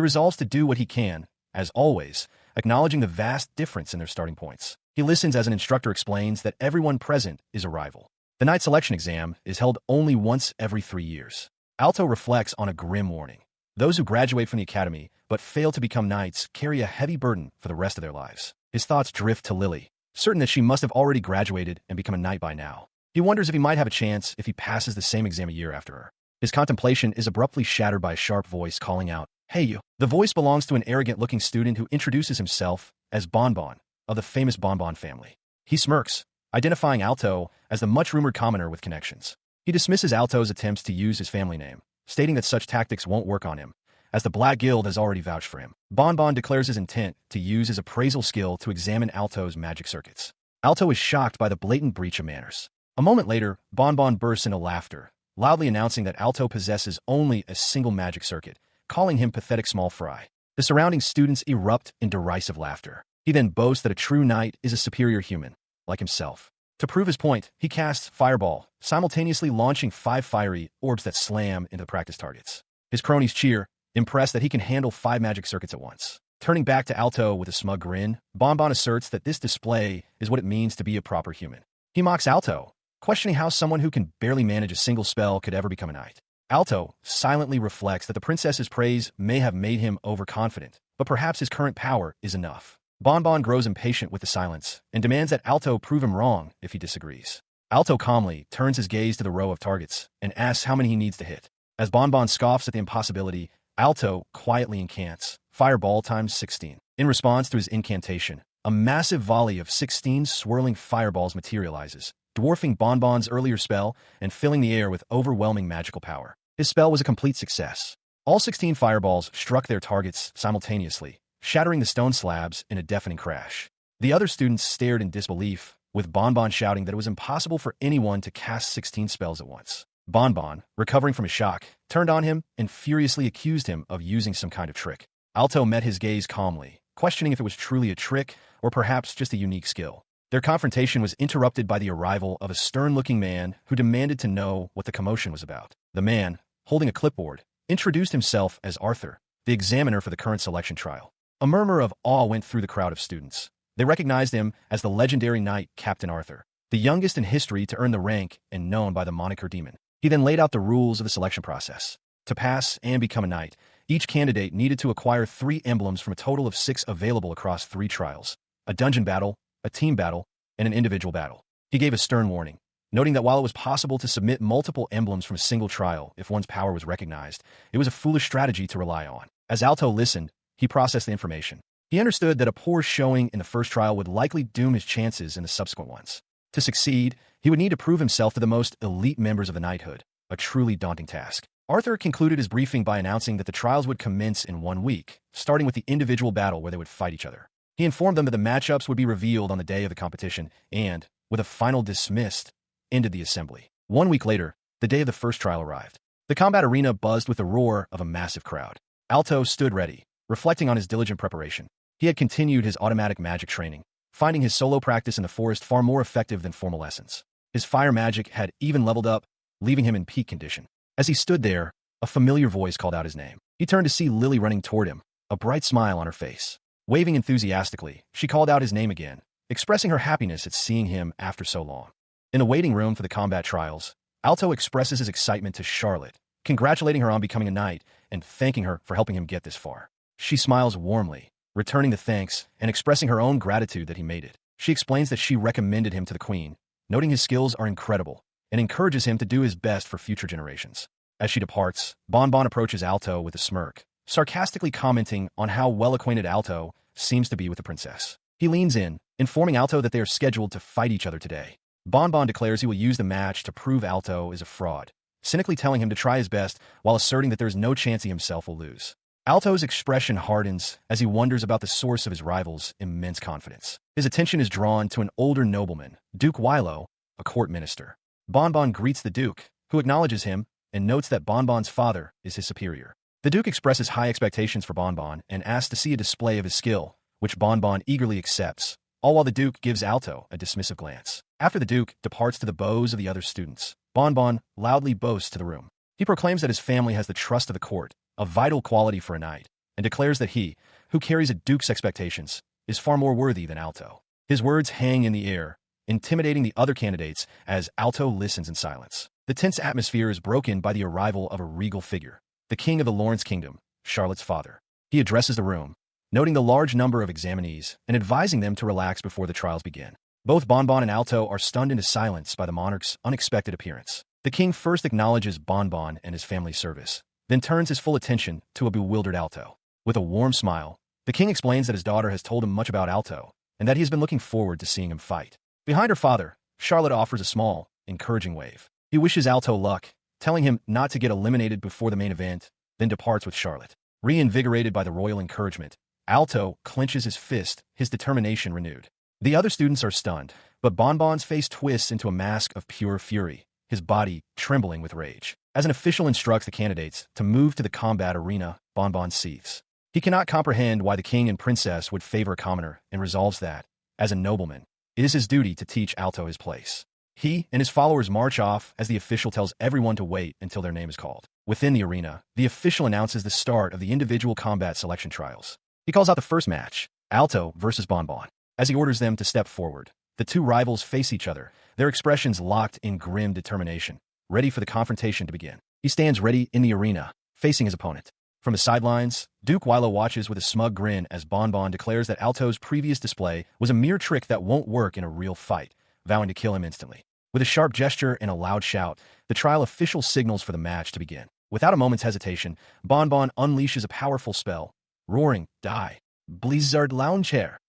Speaker 1: resolves to do what he can, as always, acknowledging the vast difference in their starting points. He listens as an instructor explains that everyone present is a rival. The knight selection exam is held only once every 3 years. Alto reflects on a grim warning. Those who graduate from the academy but fail to become knights carry a heavy burden for the rest of their lives. His thoughts drift to Lily, certain that she must have already graduated and become a knight by now. He wonders if he might have a chance if he passes the same exam a year after her. His contemplation is abruptly shattered by a sharp voice calling out, "Hey you." The voice belongs to an arrogant-looking student who introduces himself as Bonbon, of the famous Bonbon family. He smirks, identifying Alto as the much-rumored commoner with connections. He dismisses Alto's attempts to use his family name, stating that such tactics won't work on him, as the Black Guild has already vouched for him. Bonbon declares his intent to use his appraisal skill to examine Alto's magic circuits. Alto is shocked by the blatant breach of manners. A moment later, Bonbon bursts into laughter, loudly announcing that Alto possesses only a single magic circuit, calling him pathetic small fry. The surrounding students erupt in derisive laughter. He then boasts that a true knight is a superior human, like himself. To prove his point, he casts Fireball, simultaneously launching 5 fiery orbs that slam into the practice targets. His cronies cheer, impressed that he can handle 5 magic circuits at once. Turning back to Alto with a smug grin, Bonbon asserts that this display is what it means to be a proper human. He mocks Alto, questioning how someone who can barely manage a single spell could ever become a knight. Alto silently reflects that the princess's praise may have made him overconfident, but perhaps his current power is enough. Bonbon grows impatient with the silence and demands that Alto prove him wrong if he disagrees. Alto calmly turns his gaze to the row of targets and asks how many he needs to hit. As Bonbon scoffs at the impossibility, Alto quietly incants Fireball times 16. In response to his incantation, a massive volley of 16 swirling fireballs materializes, dwarfing Bonbon's earlier spell and filling the air with overwhelming magical power. His spell was a complete success. All 16 fireballs struck their targets simultaneously, shattering the stone slabs in a deafening crash. The other students stared in disbelief, with Bonbon shouting that it was impossible for anyone to cast 16 spells at once. Bonbon, recovering from his shock, turned on him and furiously accused him of using some kind of trick. Alto met his gaze calmly, questioning if it was truly a trick or perhaps just a unique skill. Their confrontation was interrupted by the arrival of a stern-looking man who demanded to know what the commotion was about. The man, holding a clipboard, introduced himself as Arthur, the examiner for the current selection trial. A murmur of awe went through the crowd of students. They recognized him as the legendary knight Captain Arthur, the youngest in history to earn the rank and known by the moniker Demon. He then laid out the rules of the selection process. To pass and become a knight, each candidate needed to acquire 3 emblems from a total of 6 available across 3 trials: a dungeon battle, a team battle, and an individual battle. He gave a stern warning, noting that while it was possible to submit multiple emblems from a single trial if one's power was recognized, it was a foolish strategy to rely on. As Alto listened, he processed the information. He understood that a poor showing in the first trial would likely doom his chances in the subsequent ones. To succeed, he would need to prove himself to the most elite members of the knighthood, a truly daunting task. Arthur concluded his briefing by announcing that the trials would commence in 1 week, starting with the individual battle where they would fight each other. He informed them that the matchups would be revealed on the day of the competition and, with a final dismissed, ended the assembly. 1 week later, the day of the first trial arrived. The combat arena buzzed with the roar of a massive crowd. Alto stood ready, reflecting on his diligent preparation. He had continued his automatic magic training, finding his solo practice in the forest far more effective than formal lessons. His fire magic had even leveled up, leaving him in peak condition. As he stood there, a familiar voice called out his name. He turned to see Lily running toward him, a bright smile on her face. Waving enthusiastically, she called out his name again, expressing her happiness at seeing him after so long. In the waiting room for the combat trials, Alto expresses his excitement to Charlotte, congratulating her on becoming a knight and thanking her for helping him get this far. She smiles warmly, returning the thanks and expressing her own gratitude that he made it. She explains that she recommended him to the queen, noting his skills are incredible, and encourages him to do his best for future generations. As she departs, Bonbon approaches Alto with a smirk, sarcastically commenting on how well-acquainted Alto seems to be with the princess. He leans in, informing Alto that they are scheduled to fight each other today. Bonbon declares he will use the match to prove Alto is a fraud, cynically telling him to try his best while asserting that there is no chance he himself will lose. Alto's expression hardens as he wonders about the source of his rival's immense confidence. His attention is drawn to an older nobleman, Duke Wilo, a court minister. Bonbon greets the Duke, who acknowledges him and notes that Bonbon's father is his superior. The Duke expresses high expectations for Bonbon and asks to see a display of his skill, which Bonbon eagerly accepts, all while the Duke gives Alto a dismissive glance. After the Duke departs to the bows of the other students, Bonbon loudly boasts to the room. He proclaims that his family has the trust of the court, a vital quality for a knight, and declares that he, who carries a Duke's expectations, is far more worthy than Alto. His words hang in the air, intimidating the other candidates as Alto listens in silence. The tense atmosphere is broken by the arrival of a regal figure, the king of the Lawrence Kingdom, Charlotte's father. He addresses the room, noting the large number of examinees and advising them to relax before the trials begin. Both Bonbon and Alto are stunned into silence by the monarch's unexpected appearance. The king first acknowledges Bonbon and his family's service, then turns his full attention to a bewildered Alto. With a warm smile, the king explains that his daughter has told him much about Alto and that he has been looking forward to seeing him fight. Behind her father, Charlotte offers a small, encouraging wave. He wishes Alto luck, telling him not to get eliminated before the main event, then departs with Charlotte. Reinvigorated by the royal encouragement, Alto clenches his fist, his determination renewed. The other students are stunned, but Bonbon's face twists into a mask of pure fury, his body trembling with rage. As an official instructs the candidates to move to the combat arena, Bonbon seethes. He cannot comprehend why the king and princess would favor a commoner and resolves that, as a nobleman, it is his duty to teach Alto his place. He and his followers march off as the official tells everyone to wait until their name is called. Within the arena, the official announces the start of the individual combat selection trials. He calls out the first match, Alto versus Bonbon. As he orders them to step forward, the two rivals face each other, their expressions locked in grim determination, ready for the confrontation to begin. He stands ready in the arena, facing his opponent. From the sidelines, Duke Wilo watches with a smug grin as Bonbon declares that Alto's previous display was a mere trick that won't work in a real fight, vowing to kill him instantly. With a sharp gesture and a loud shout, the trial official signals for the match to begin. Without a moment's hesitation, Bonbon unleashes a powerful spell, roaring, "Die! Blizzard Lounge Hair!"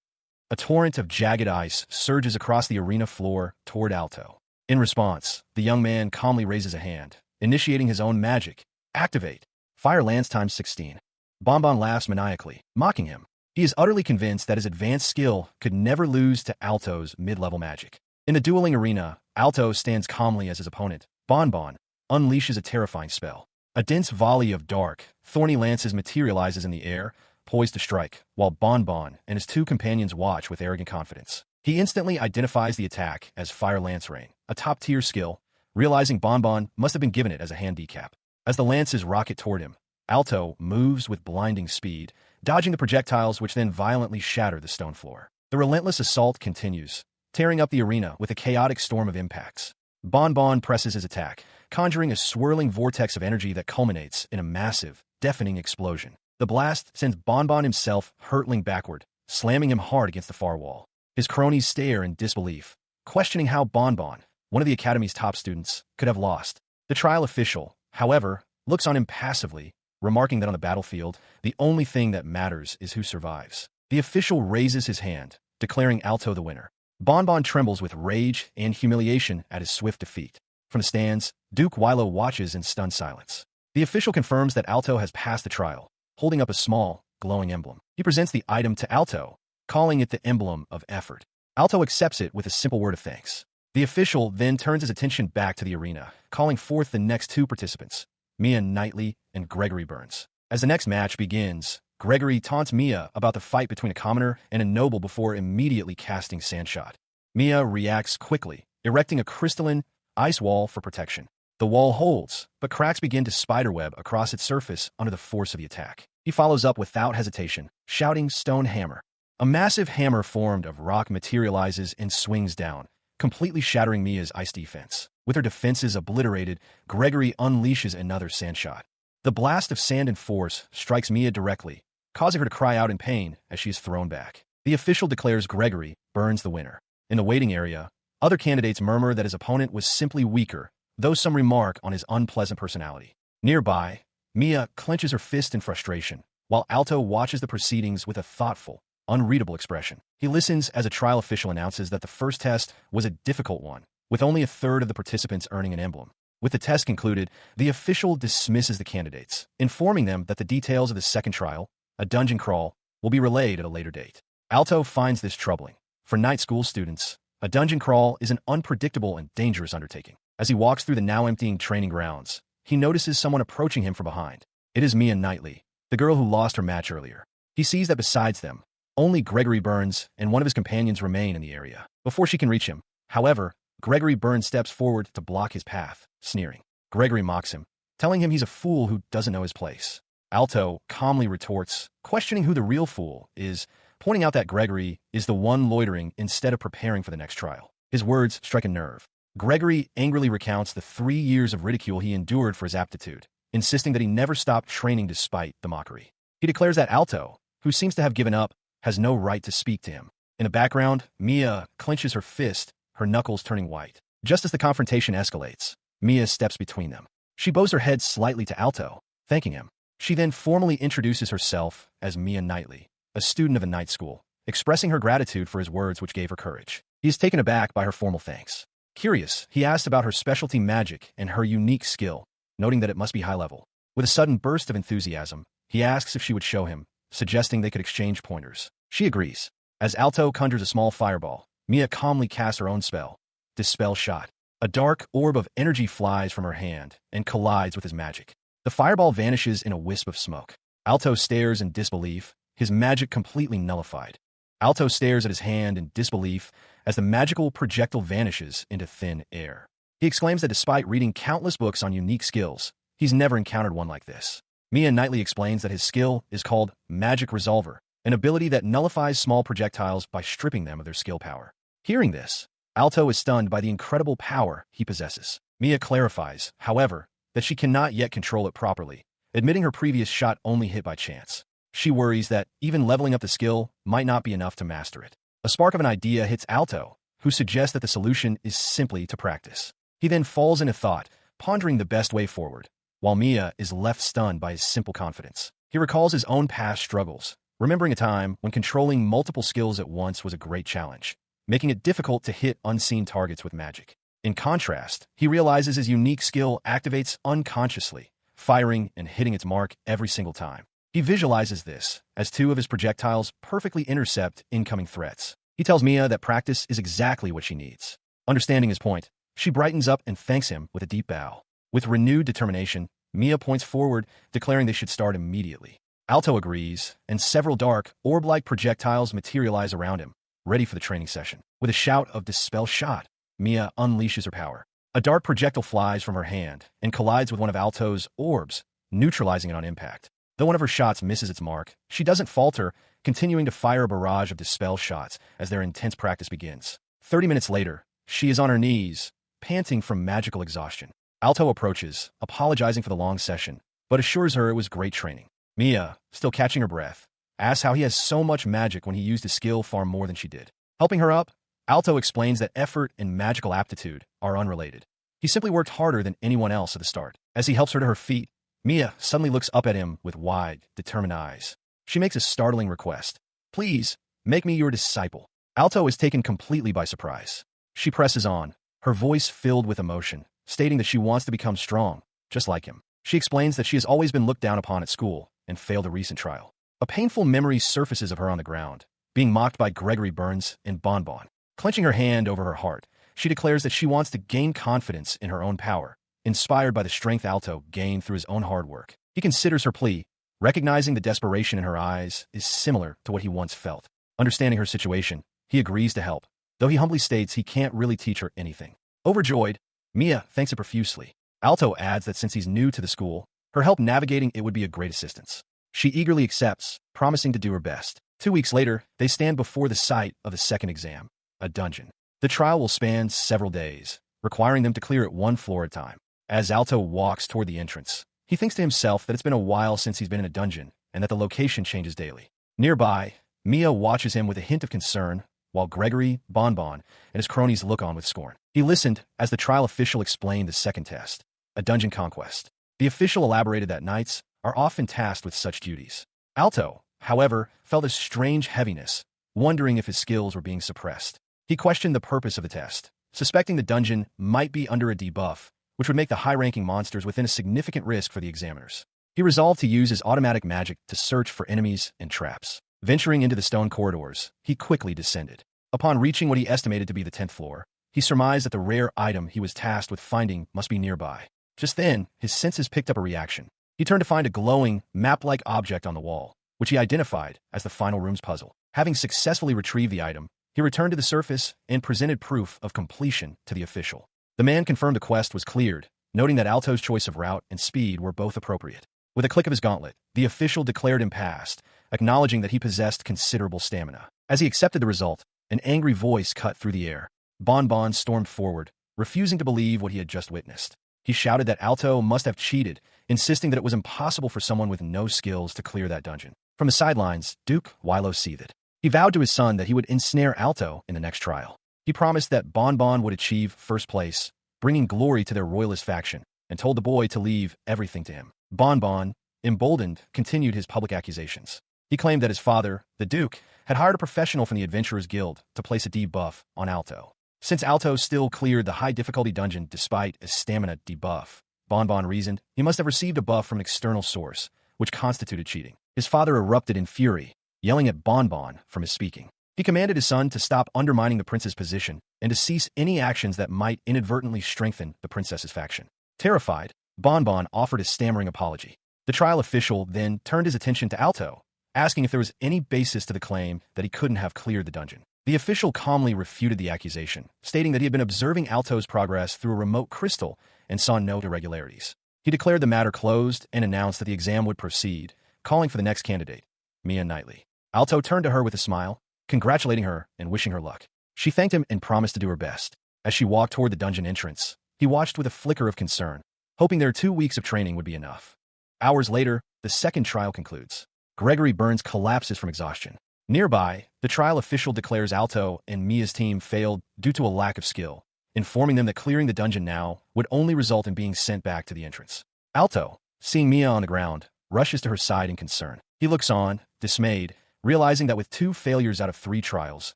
Speaker 1: A torrent of jagged ice surges across the arena floor toward Alto. In response, the young man calmly raises a hand, initiating his own magic. Activate! Fire Lance times 16. Bonbon laughs maniacally, mocking him. He is utterly convinced that his advanced skill could never lose to Alto's mid-level magic. In the dueling arena, Alto stands calmly as his opponent. Bonbon unleashes a terrifying spell. A dense volley of dark, thorny lances materializes in the air, poised to strike, while Bonbon and his two companions watch with arrogant confidence. He instantly identifies the attack as Fire Lance Rain, a top-tier skill, realizing Bonbon must have been given it as a handicap. As the lances rocket toward him, Alto moves with blinding speed, dodging the projectiles which then violently shatter the stone floor. The relentless assault continues, tearing up the arena with a chaotic storm of impacts. Bonbon presses his attack, conjuring a swirling vortex of energy that culminates in a massive, deafening explosion. The blast sends Bonbon himself hurtling backward, slamming him hard against the far wall. His cronies stare in disbelief, questioning how Bonbon, one of the Academy's top students, could have lost. The trial official, however, looks on impassively, remarking that on the battlefield, the only thing that matters is who survives. The official raises his hand, declaring Alto the winner. Bonbon trembles with rage and humiliation at his swift defeat. From the stands, Duke Wilo watches in stunned silence. The official confirms that Alto has passed the trial, holding up a small, glowing emblem. He presents the item to Alto, calling it the emblem of effort. Alto accepts it with a simple word of thanks. The official then turns his attention back to the arena, calling forth the next two participants, Mia Knightley and Gregory Burns. As the next match begins, Gregory taunts Mia about the fight between a commoner and a noble before immediately casting Sandshot. Mia reacts quickly, erecting a crystalline ice wall for protection. The wall holds, but cracks begin to spiderweb across its surface under the force of the attack. He follows up without hesitation, shouting Stone Hammer. A massive hammer formed of rock materializes and swings down, completely shattering Mia's ice defense. With her defenses obliterated, Gregory unleashes another Sandshot. The blast of sand and force strikes Mia directly, causing her to cry out in pain as she is thrown back. The official declares Gregory Burns the winner. In the waiting area, other candidates murmur that his opponent was simply weaker, though some remark on his unpleasant personality. Nearby, Mia clenches her fist in frustration, while Alto watches the proceedings with a thoughtful, unreadable expression. He listens as a trial official announces that the first test was a difficult one, with only a third of the participants earning an emblem. With the test concluded, the official dismisses the candidates, informing them that the details of the second trial, a dungeon crawl, will be relayed at a later date. Alto finds this troubling. For night school students, a dungeon crawl is an unpredictable and dangerous undertaking. As he walks through the now emptying training grounds, he notices someone approaching him from behind. It is Mia Knightley, the girl who lost her match earlier. He sees that besides them, only Gregory Burns and one of his companions remain in the area. Before she can reach him, however, Gregory Burns steps forward to block his path, sneering. Gregory mocks him, telling him he's a fool who doesn't know his place. Alto calmly retorts, questioning who the real fool is, pointing out that Gregory is the one loitering instead of preparing for the next trial. His words strike a nerve. Gregory angrily recounts the 3 years of ridicule he endured for his aptitude, insisting that he never stopped training despite the mockery. He declares that Alto, who seems to have given up, has no right to speak to him. In the background, Mia clenches her fist, her knuckles turning white. Just as the confrontation escalates, Mia steps between them. She bows her head slightly to Alto, thanking him. She then formally introduces herself as Mia Knightley, a student of a night school, expressing her gratitude for his words which gave her courage. He is taken aback by her formal thanks. Curious, he asks about her specialty magic and her unique skill, noting that it must be high level. With a sudden burst of enthusiasm, he asks if she would show him, suggesting they could exchange pointers. She agrees. As Alto conjures a small fireball, Mia calmly casts her own spell, Dispel Shot. A dark orb of energy flies from her hand and collides with his magic. The fireball vanishes in a wisp of smoke. Alto stares in disbelief, his magic completely nullified. Alto stares at his hand in disbelief as the magical projectile vanishes into thin air. He exclaims that despite reading countless books on unique skills, he's never encountered one like this. Mia Knightley explains that his skill is called Magic Resolver, an ability that nullifies small projectiles by stripping them of their skill power. Hearing this, Alto is stunned by the incredible power he possesses. Mia clarifies, however, that she cannot yet control it properly, admitting her previous shot only hit by chance. She worries that even leveling up the skill might not be enough to master it. A spark of an idea hits Alto, who suggests that the solution is simply to practice. He then falls into thought, pondering the best way forward, while Mia is left stunned by his simple confidence. He recalls his own past struggles, remembering a time when controlling multiple skills at once was a great challenge, making it difficult to hit unseen targets with magic. In contrast, he realizes his unique skill activates unconsciously, firing and hitting its mark every single time. He visualizes this as 2 of his projectiles perfectly intercept incoming threats. He tells Mia that practice is exactly what she needs. Understanding his point, she brightens up and thanks him with a deep bow. With renewed determination, Mia points forward, declaring they should start immediately. Alto agrees, and several dark, orb-like projectiles materialize around him, ready for the training session. With a shout of Dispel Shot, Mia unleashes her power. A dark projectile flies from her hand and collides with one of Alto's orbs, neutralizing it on impact. Though one of her shots misses its mark, she doesn't falter, continuing to fire a barrage of Dispel Shots as their intense practice begins. 30 minutes later, she is on her knees, panting from magical exhaustion. Alto approaches, apologizing for the long session, but assures her it was great training. Mia, still catching her breath, asks how he has so much magic when he used his skill far more than she did. Helping her up, Alto explains that effort and magical aptitude are unrelated. He simply worked harder than anyone else at the start. As he helps her to her feet, Mia suddenly looks up at him with wide, determined eyes. She makes a startling request. Please, make me your disciple. Alto is taken completely by surprise. She presses on, her voice filled with emotion, stating that she wants to become strong, just like him. She explains that she has always been looked down upon at school and failed a recent trial. A painful memory surfaces of her on the ground, being mocked by Gregory Burns and Bonbon. Clenching her hand over her heart, she declares that she wants to gain confidence in her own power, inspired by the strength Alto gained through his own hard work. He considers her plea, recognizing the desperation in her eyes is similar to what he once felt. Understanding her situation, he agrees to help, though he humbly states he can't really teach her anything. Overjoyed, Mia thanks him profusely. Alto adds that since he's new to the school, her help navigating it would be a great assistance. She eagerly accepts, promising to do her best. 2 weeks later, they stand before the site of the second exam, a dungeon. The trial will span several days, requiring them to clear it 1 floor at a time. As Alto walks toward the entrance, he thinks to himself that it's been a while since he's been in a dungeon and that the location changes daily. Nearby, Mia watches him with a hint of concern, while Gregory, Bonbon, and his cronies look on with scorn. He listened as the trial official explained the second test, a dungeon conquest. The official elaborated that knights are often tasked with such duties. Alto, however, felt a strange heaviness, wondering if his skills were being suppressed. He questioned the purpose of the test, suspecting the dungeon might be under a debuff, which would make the high-ranking monsters within a significant risk for the examiners. He resolved to use his automatic magic to search for enemies and traps. Venturing into the stone corridors, he quickly descended. Upon reaching what he estimated to be the 10th floor, he surmised that the rare item he was tasked with finding must be nearby. Just then, his senses picked up a reaction. He turned to find a glowing, map-like object on the wall, which he identified as the final room's puzzle. Having successfully retrieved the item, he returned to the surface and presented proof of completion to the official. The man confirmed the quest was cleared, noting that Alto's choice of route and speed were both appropriate. With a click of his gauntlet, the official declared him passed, acknowledging that he possessed considerable stamina. As he accepted the result, an angry voice cut through the air. Bonbon stormed forward, refusing to believe what he had just witnessed. He shouted that Alto must have cheated, insisting that it was impossible for someone with no skills to clear that dungeon. From the sidelines, Duke Wilo seethed. He vowed to his son that he would ensnare Alto in the next trial. He promised that Bonbon would achieve first place, bringing glory to their royalist faction, and told the boy to leave everything to him. Bonbon, emboldened, continued his public accusations. He claimed that his father, the Duke, had hired a professional from the Adventurers Guild to place a debuff on Alto. Since Alto still cleared the high-difficulty dungeon despite a stamina debuff, Bonbon reasoned he must have received a buff from an external source, which constituted cheating. His father erupted in fury, yelling at Bonbon from his speaking. He commanded his son to stop undermining the prince's position and to cease any actions that might inadvertently strengthen the princess's faction. Terrified, Bonbon offered a stammering apology. The trial official then turned his attention to Alto, asking if there was any basis to the claim that he couldn't have cleared the dungeon. The official calmly refuted the accusation, stating that he had been observing Alto's progress through a remote crystal and saw no irregularities. He declared the matter closed and announced that the exam would proceed, calling for the next candidate, Mia Knightley. Alto turned to her with a smile, congratulating her and wishing her luck. She thanked him and promised to do her best. As she walked toward the dungeon entrance, he watched with a flicker of concern, hoping their 2 weeks of training would be enough. Hours later, the second trial concludes. Gregory Burns collapses from exhaustion. Nearby, the trial official declares Alto and Mia's team failed due to a lack of skill, informing them that clearing the dungeon now would only result in being sent back to the entrance. Alto, seeing Mia on the ground, rushes to her side in concern. He looks on, dismayed, realizing that with 2 failures out of 3 trials,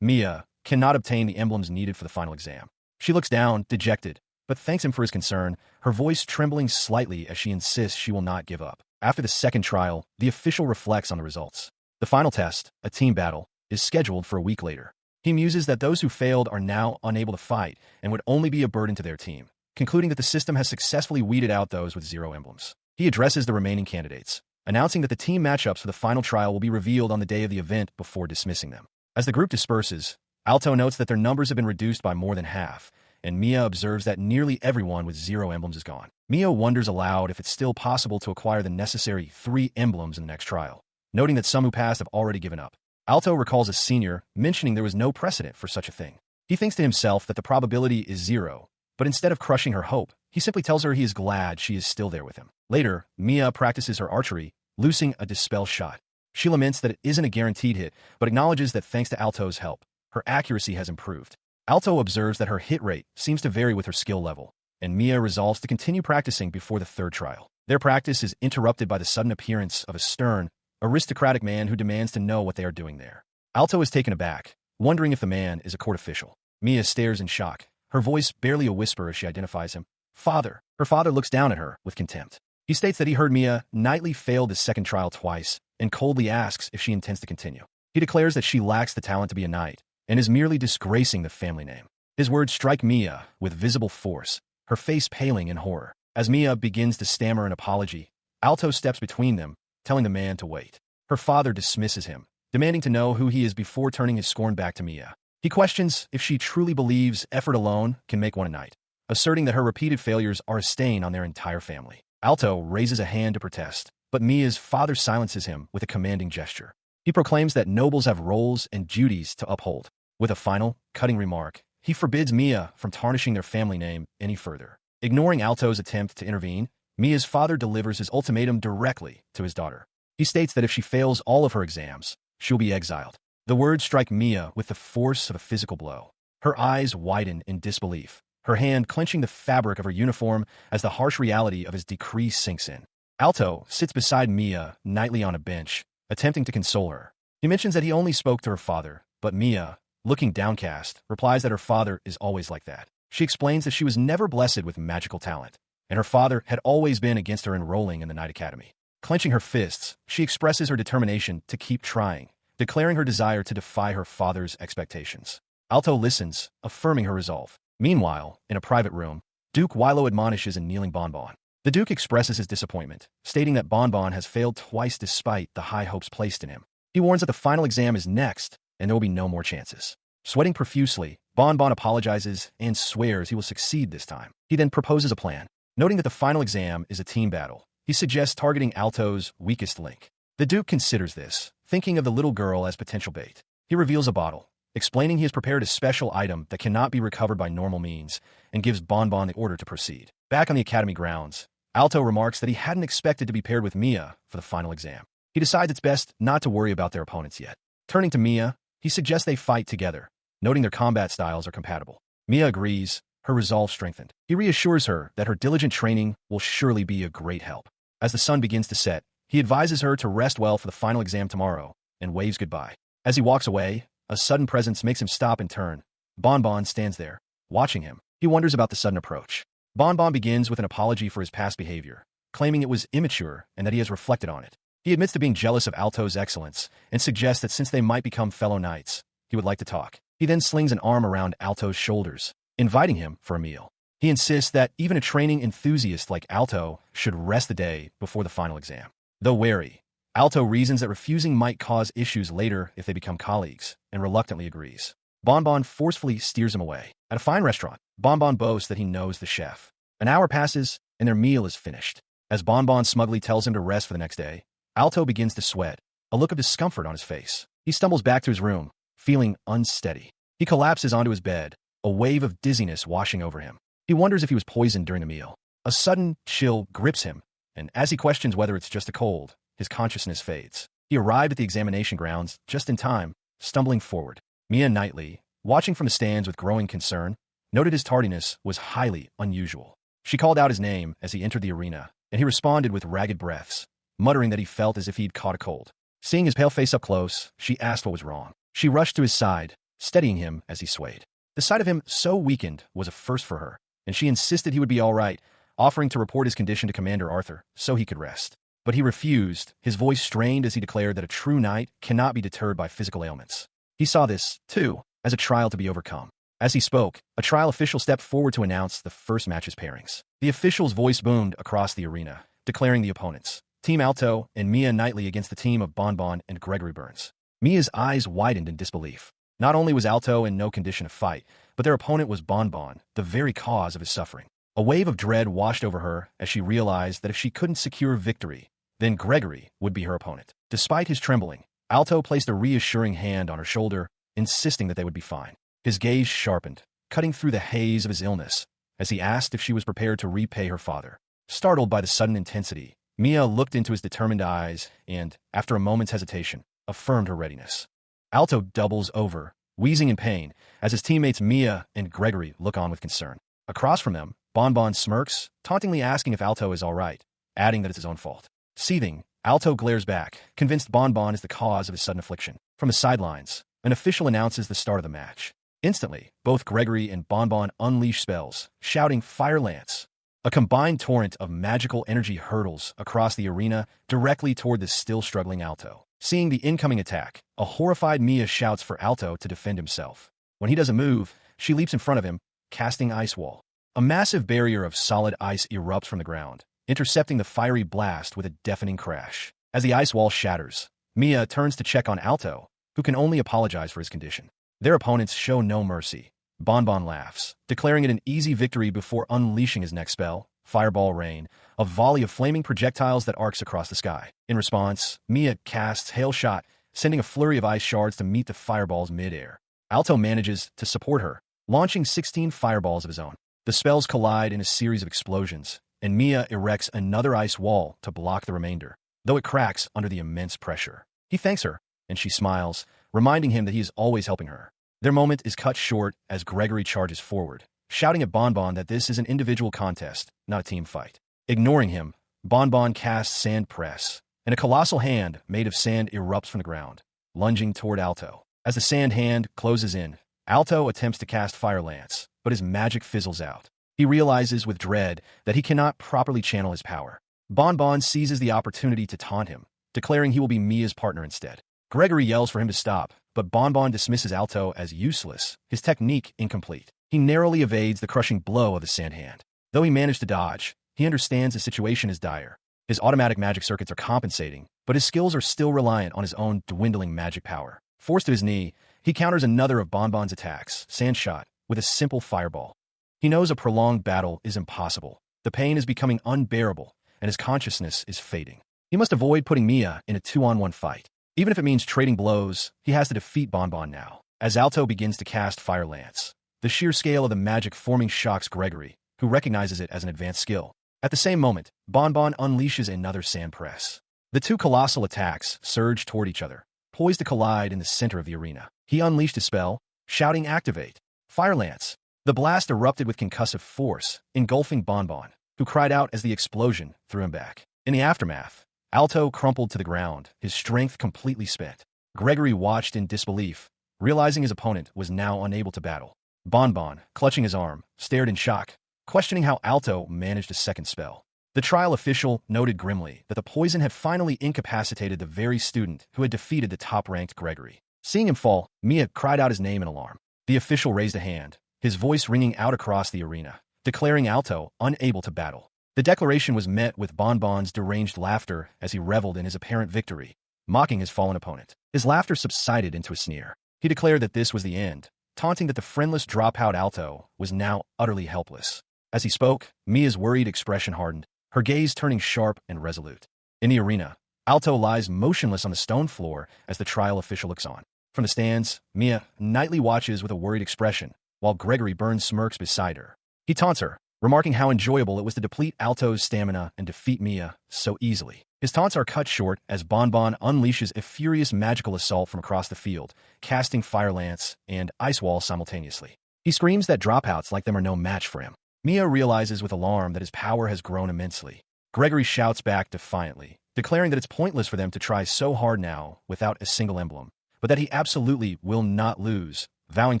Speaker 1: Mia cannot obtain the emblems needed for the final exam. She looks down, dejected, but thanks him for his concern, her voice trembling slightly as she insists she will not give up. After the second trial, the official reflects on the results. The final test, a team battle, is scheduled for a week later. He muses that those who failed are now unable to fight and would only be a burden to their team, concluding that the system has successfully weeded out those with 0 emblems. He addresses the remaining candidates, announcing that the team matchups for the final trial will be revealed on the day of the event before dismissing them. As the group disperses, Alto notes that their numbers have been reduced by more than half, and Mia observes that nearly everyone with 0 emblems is gone. Mia wonders aloud if it's still possible to acquire the necessary 3 emblems in the next trial, noting that some who passed have already given up. Alto recalls a senior mentioning there was no precedent for such a thing. He thinks to himself that the probability is 0, but instead of crushing her hope, he simply tells her he is glad she is still there with him. Later, Mia practices her archery, loosing a dispel shot. She laments that it isn't a guaranteed hit, but acknowledges that thanks to Alto's help, her accuracy has improved. Alto observes that her hit rate seems to vary with her skill level, and Mia resolves to continue practicing before the third trial. Their practice is interrupted by the sudden appearance of a stern, aristocratic man who demands to know what they are doing there. Alto is taken aback, wondering if the man is a court official. Mia stares in shock, her voice barely a whisper as she identifies him. Father. Her father looks down at her with contempt. He states that he heard Mia Knightley failed the second trial twice, and coldly asks if she intends to continue. He declares that she lacks the talent to be a knight, and is merely disgracing the family name. His words strike Mia with visible force, her face paling in horror. As Mia begins to stammer an apology, Alto steps between them, telling the man to wait. Her father dismisses him, demanding to know who he is before turning his scorn back to Mia. He questions if she truly believes effort alone can make one a knight, asserting that her repeated failures are a stain on their entire family. Alto raises a hand to protest, but Mia's father silences him with a commanding gesture. He proclaims that nobles have roles and duties to uphold. With a final, cutting remark, he forbids Mia from tarnishing their family name any further. Ignoring Alto's attempt to intervene, Mia's father delivers his ultimatum directly to his daughter. He states that if she fails all of her exams, she'll be exiled. The words strike Mia with the force of a physical blow. Her eyes widen in disbelief, her hand clenching the fabric of her uniform as the harsh reality of his decree sinks in. Alto sits beside Mia Knightley on a bench, attempting to console her. He mentions that he only spoke to her father, but Mia, looking downcast, replies that her father is always like that. She explains that she was never blessed with magical talent, and her father had always been against her enrolling in the Night Academy. Clenching her fists, she expresses her determination to keep trying, declaring her desire to defy her father's expectations. Alto listens, affirming her resolve. Meanwhile, in a private room, Duke Wilo admonishes a kneeling Bonbon. The Duke expresses his disappointment, stating that Bonbon has failed twice despite the high hopes placed in him. He warns that the final exam is next, and there will be no more chances. Sweating profusely, Bonbon apologizes and swears he will succeed this time. He then proposes a plan. Noting that the final exam is a team battle, he suggests targeting Alto's weakest link. The Duke considers this, thinking of the little girl as potential bait. He reveals a bottle, explaining he has prepared a special item that cannot be recovered by normal means, and gives Bonbon the order to proceed. Back on the academy grounds, Alto remarks that he hadn't expected to be paired with Mia for the final exam. He decides it's best not to worry about their opponents yet. Turning to Mia, he suggests they fight together, noting their combat styles are compatible. Mia agrees, her resolve strengthened. He reassures her that her diligent training will surely be a great help. As the sun begins to set, he advises her to rest well for the final exam tomorrow, and waves goodbye. As he walks away, a sudden presence makes him stop and turn. Bonbon stands there, watching him. He wonders about the sudden approach. Bonbon begins with an apology for his past behavior, claiming it was immature and that he has reflected on it. He admits to being jealous of Alto's excellence and suggests that since they might become fellow knights, he would like to talk. He then slings an arm around Alto's shoulders, inviting him for a meal. He insists that even a training enthusiast like Alto should rest the day before the final exam. Though wary, Alto reasons that refusing might cause issues later if they become colleagues, and reluctantly agrees. Bonbon forcefully steers him away. At a fine restaurant, Bonbon boasts that he knows the chef. An hour passes, and their meal is finished. As Bonbon smugly tells him to rest for the next day, Alto begins to sweat, a look of discomfort on his face. He stumbles back to his room, feeling unsteady. He collapses onto his bed, a wave of dizziness washing over him. He wonders if he was poisoned during the meal. A sudden chill grips him, and as he questions whether it's just a cold, his consciousness fades. He arrived at the examination grounds just in time, stumbling forward. Mia Knightley, watching from the stands with growing concern, noted his tardiness was highly unusual. She called out his name as he entered the arena, and he responded with ragged breaths, muttering that he felt as if he'd caught a cold. Seeing his pale face up close, she asked what was wrong. She rushed to his side, steadying him as he swayed. The sight of him so weakened was a first for her, and she insisted he would be all right, offering to report his condition to Commander Arthur so he could rest. But he refused, his voice strained as he declared that a true knight cannot be deterred by physical ailments. He saw this, too, as a trial to be overcome. As he spoke, a trial official stepped forward to announce the first match's pairings. The official's voice boomed across the arena, declaring the opponents. Team Alto and Mia Knightley against the team of Bonbon and Gregory Burns. Mia's eyes widened in disbelief. Not only was Alto in no condition to fight, but their opponent was Bonbon, the very cause of his suffering. A wave of dread washed over her as she realized that if she couldn't secure victory, then Gregory would be her opponent. Despite his trembling, Alto placed a reassuring hand on her shoulder, insisting that they would be fine. His gaze sharpened, cutting through the haze of his illness, as he asked if she was prepared to repay her father. Startled by the sudden intensity, Mia looked into his determined eyes and, after a moment's hesitation, affirmed her readiness. Alto doubles over, wheezing in pain, as his teammates Mia and Gregory look on with concern. Across from them, Bonbon smirks, tauntingly asking if Alto is all right, adding that it's his own fault. Seething, Alto glares back, convinced Bonbon is the cause of his sudden affliction. From the sidelines, an official announces the start of the match. Instantly, both Gregory and Bonbon unleash spells, shouting Fire Lance. A combined torrent of magical energy hurtles across the arena directly toward the still struggling Alto. Seeing the incoming attack, a horrified Mia shouts for Alto to defend himself. When he doesn't move, she leaps in front of him, casting Ice Wall. A massive barrier of solid ice erupts from the ground, intercepting the fiery blast with a deafening crash. As the ice wall shatters, Mia turns to check on Alto, who can only apologize for his condition. Their opponents show no mercy. Bonbon laughs, declaring it an easy victory before unleashing his next spell, Fireball Rain, a volley of flaming projectiles that arcs across the sky. In response, Mia casts Hail Shot, sending a flurry of ice shards to meet the fireballs mid-air. Alto manages to support her, launching 16 fireballs of his own. The spells collide in a series of explosions, and Mia erects another ice wall to block the remainder, though it cracks under the immense pressure. He thanks her, and she smiles, reminding him that he is always helping her. Their moment is cut short as Gregory charges forward, shouting at Bonbon that this is an individual contest, not a team fight. Ignoring him, Bonbon casts Sand Press, and a colossal hand made of sand erupts from the ground, lunging toward Alto. As the sand hand closes in, Alto attempts to cast Fire Lance, but his magic fizzles out. He realizes with dread that he cannot properly channel his power. Bonbon seizes the opportunity to taunt him, declaring he will be Mia's partner instead. Gregory yells for him to stop, but Bonbon dismisses Alto as useless, his technique incomplete. He narrowly evades the crushing blow of the sand hand. Though he managed to dodge, he understands the situation is dire. His automatic magic circuits are compensating, but his skills are still reliant on his own dwindling magic power. Forced to his knee, he counters another of Bonbon's attacks, Sand Shot, with a simple fireball. He knows a prolonged battle is impossible. The pain is becoming unbearable, and his consciousness is fading. He must avoid putting Mia in a 2-on-1 fight. Even if it means trading blows, he has to defeat Bonbon now. As Alto begins to cast Fire Lance, the sheer scale of the magic forming shocks Gregory, who recognizes it as an advanced skill. At the same moment, Bonbon unleashes another sand press. The two colossal attacks surge toward each other, poised to collide in the center of the arena. He unleashed his spell, shouting Activate! Fire Lance! The blast erupted with concussive force, engulfing Bonbon, who cried out as the explosion threw him back. In the aftermath, Alto crumpled to the ground, his strength completely spent. Gregory watched in disbelief, realizing his opponent was now unable to battle. Bonbon, clutching his arm, stared in shock, questioning how Alto managed a second spell. The trial official noted grimly that the poison had finally incapacitated the very student who had defeated the top-ranked Gregory. Seeing him fall, Mia cried out his name in alarm. The official raised a hand, his voice ringing out across the arena, declaring Alto unable to battle. The declaration was met with Bonbon's deranged laughter as he reveled in his apparent victory, mocking his fallen opponent. His laughter subsided into a sneer. He declared that this was the end, taunting that the friendless dropout Alto was now utterly helpless. As he spoke, Mia's worried expression hardened, her gaze turning sharp and resolute. In the arena, Alto lies motionless on the stone floor as the trial official looks on. From the stands, Mia nightly watches with a worried expression, while Gregory Burns smirks beside her. He taunts her, remarking how enjoyable it was to deplete Alto's stamina and defeat Mia so easily. His taunts are cut short as Bonbon unleashes a furious magical assault from across the field, casting Fire Lance and Ice Wall simultaneously. He screams that dropouts like them are no match for him. Mia realizes with alarm that his power has grown immensely. Gregory shouts back defiantly, declaring that it's pointless for them to try so hard now without a single emblem, but that he absolutely will not lose, vowing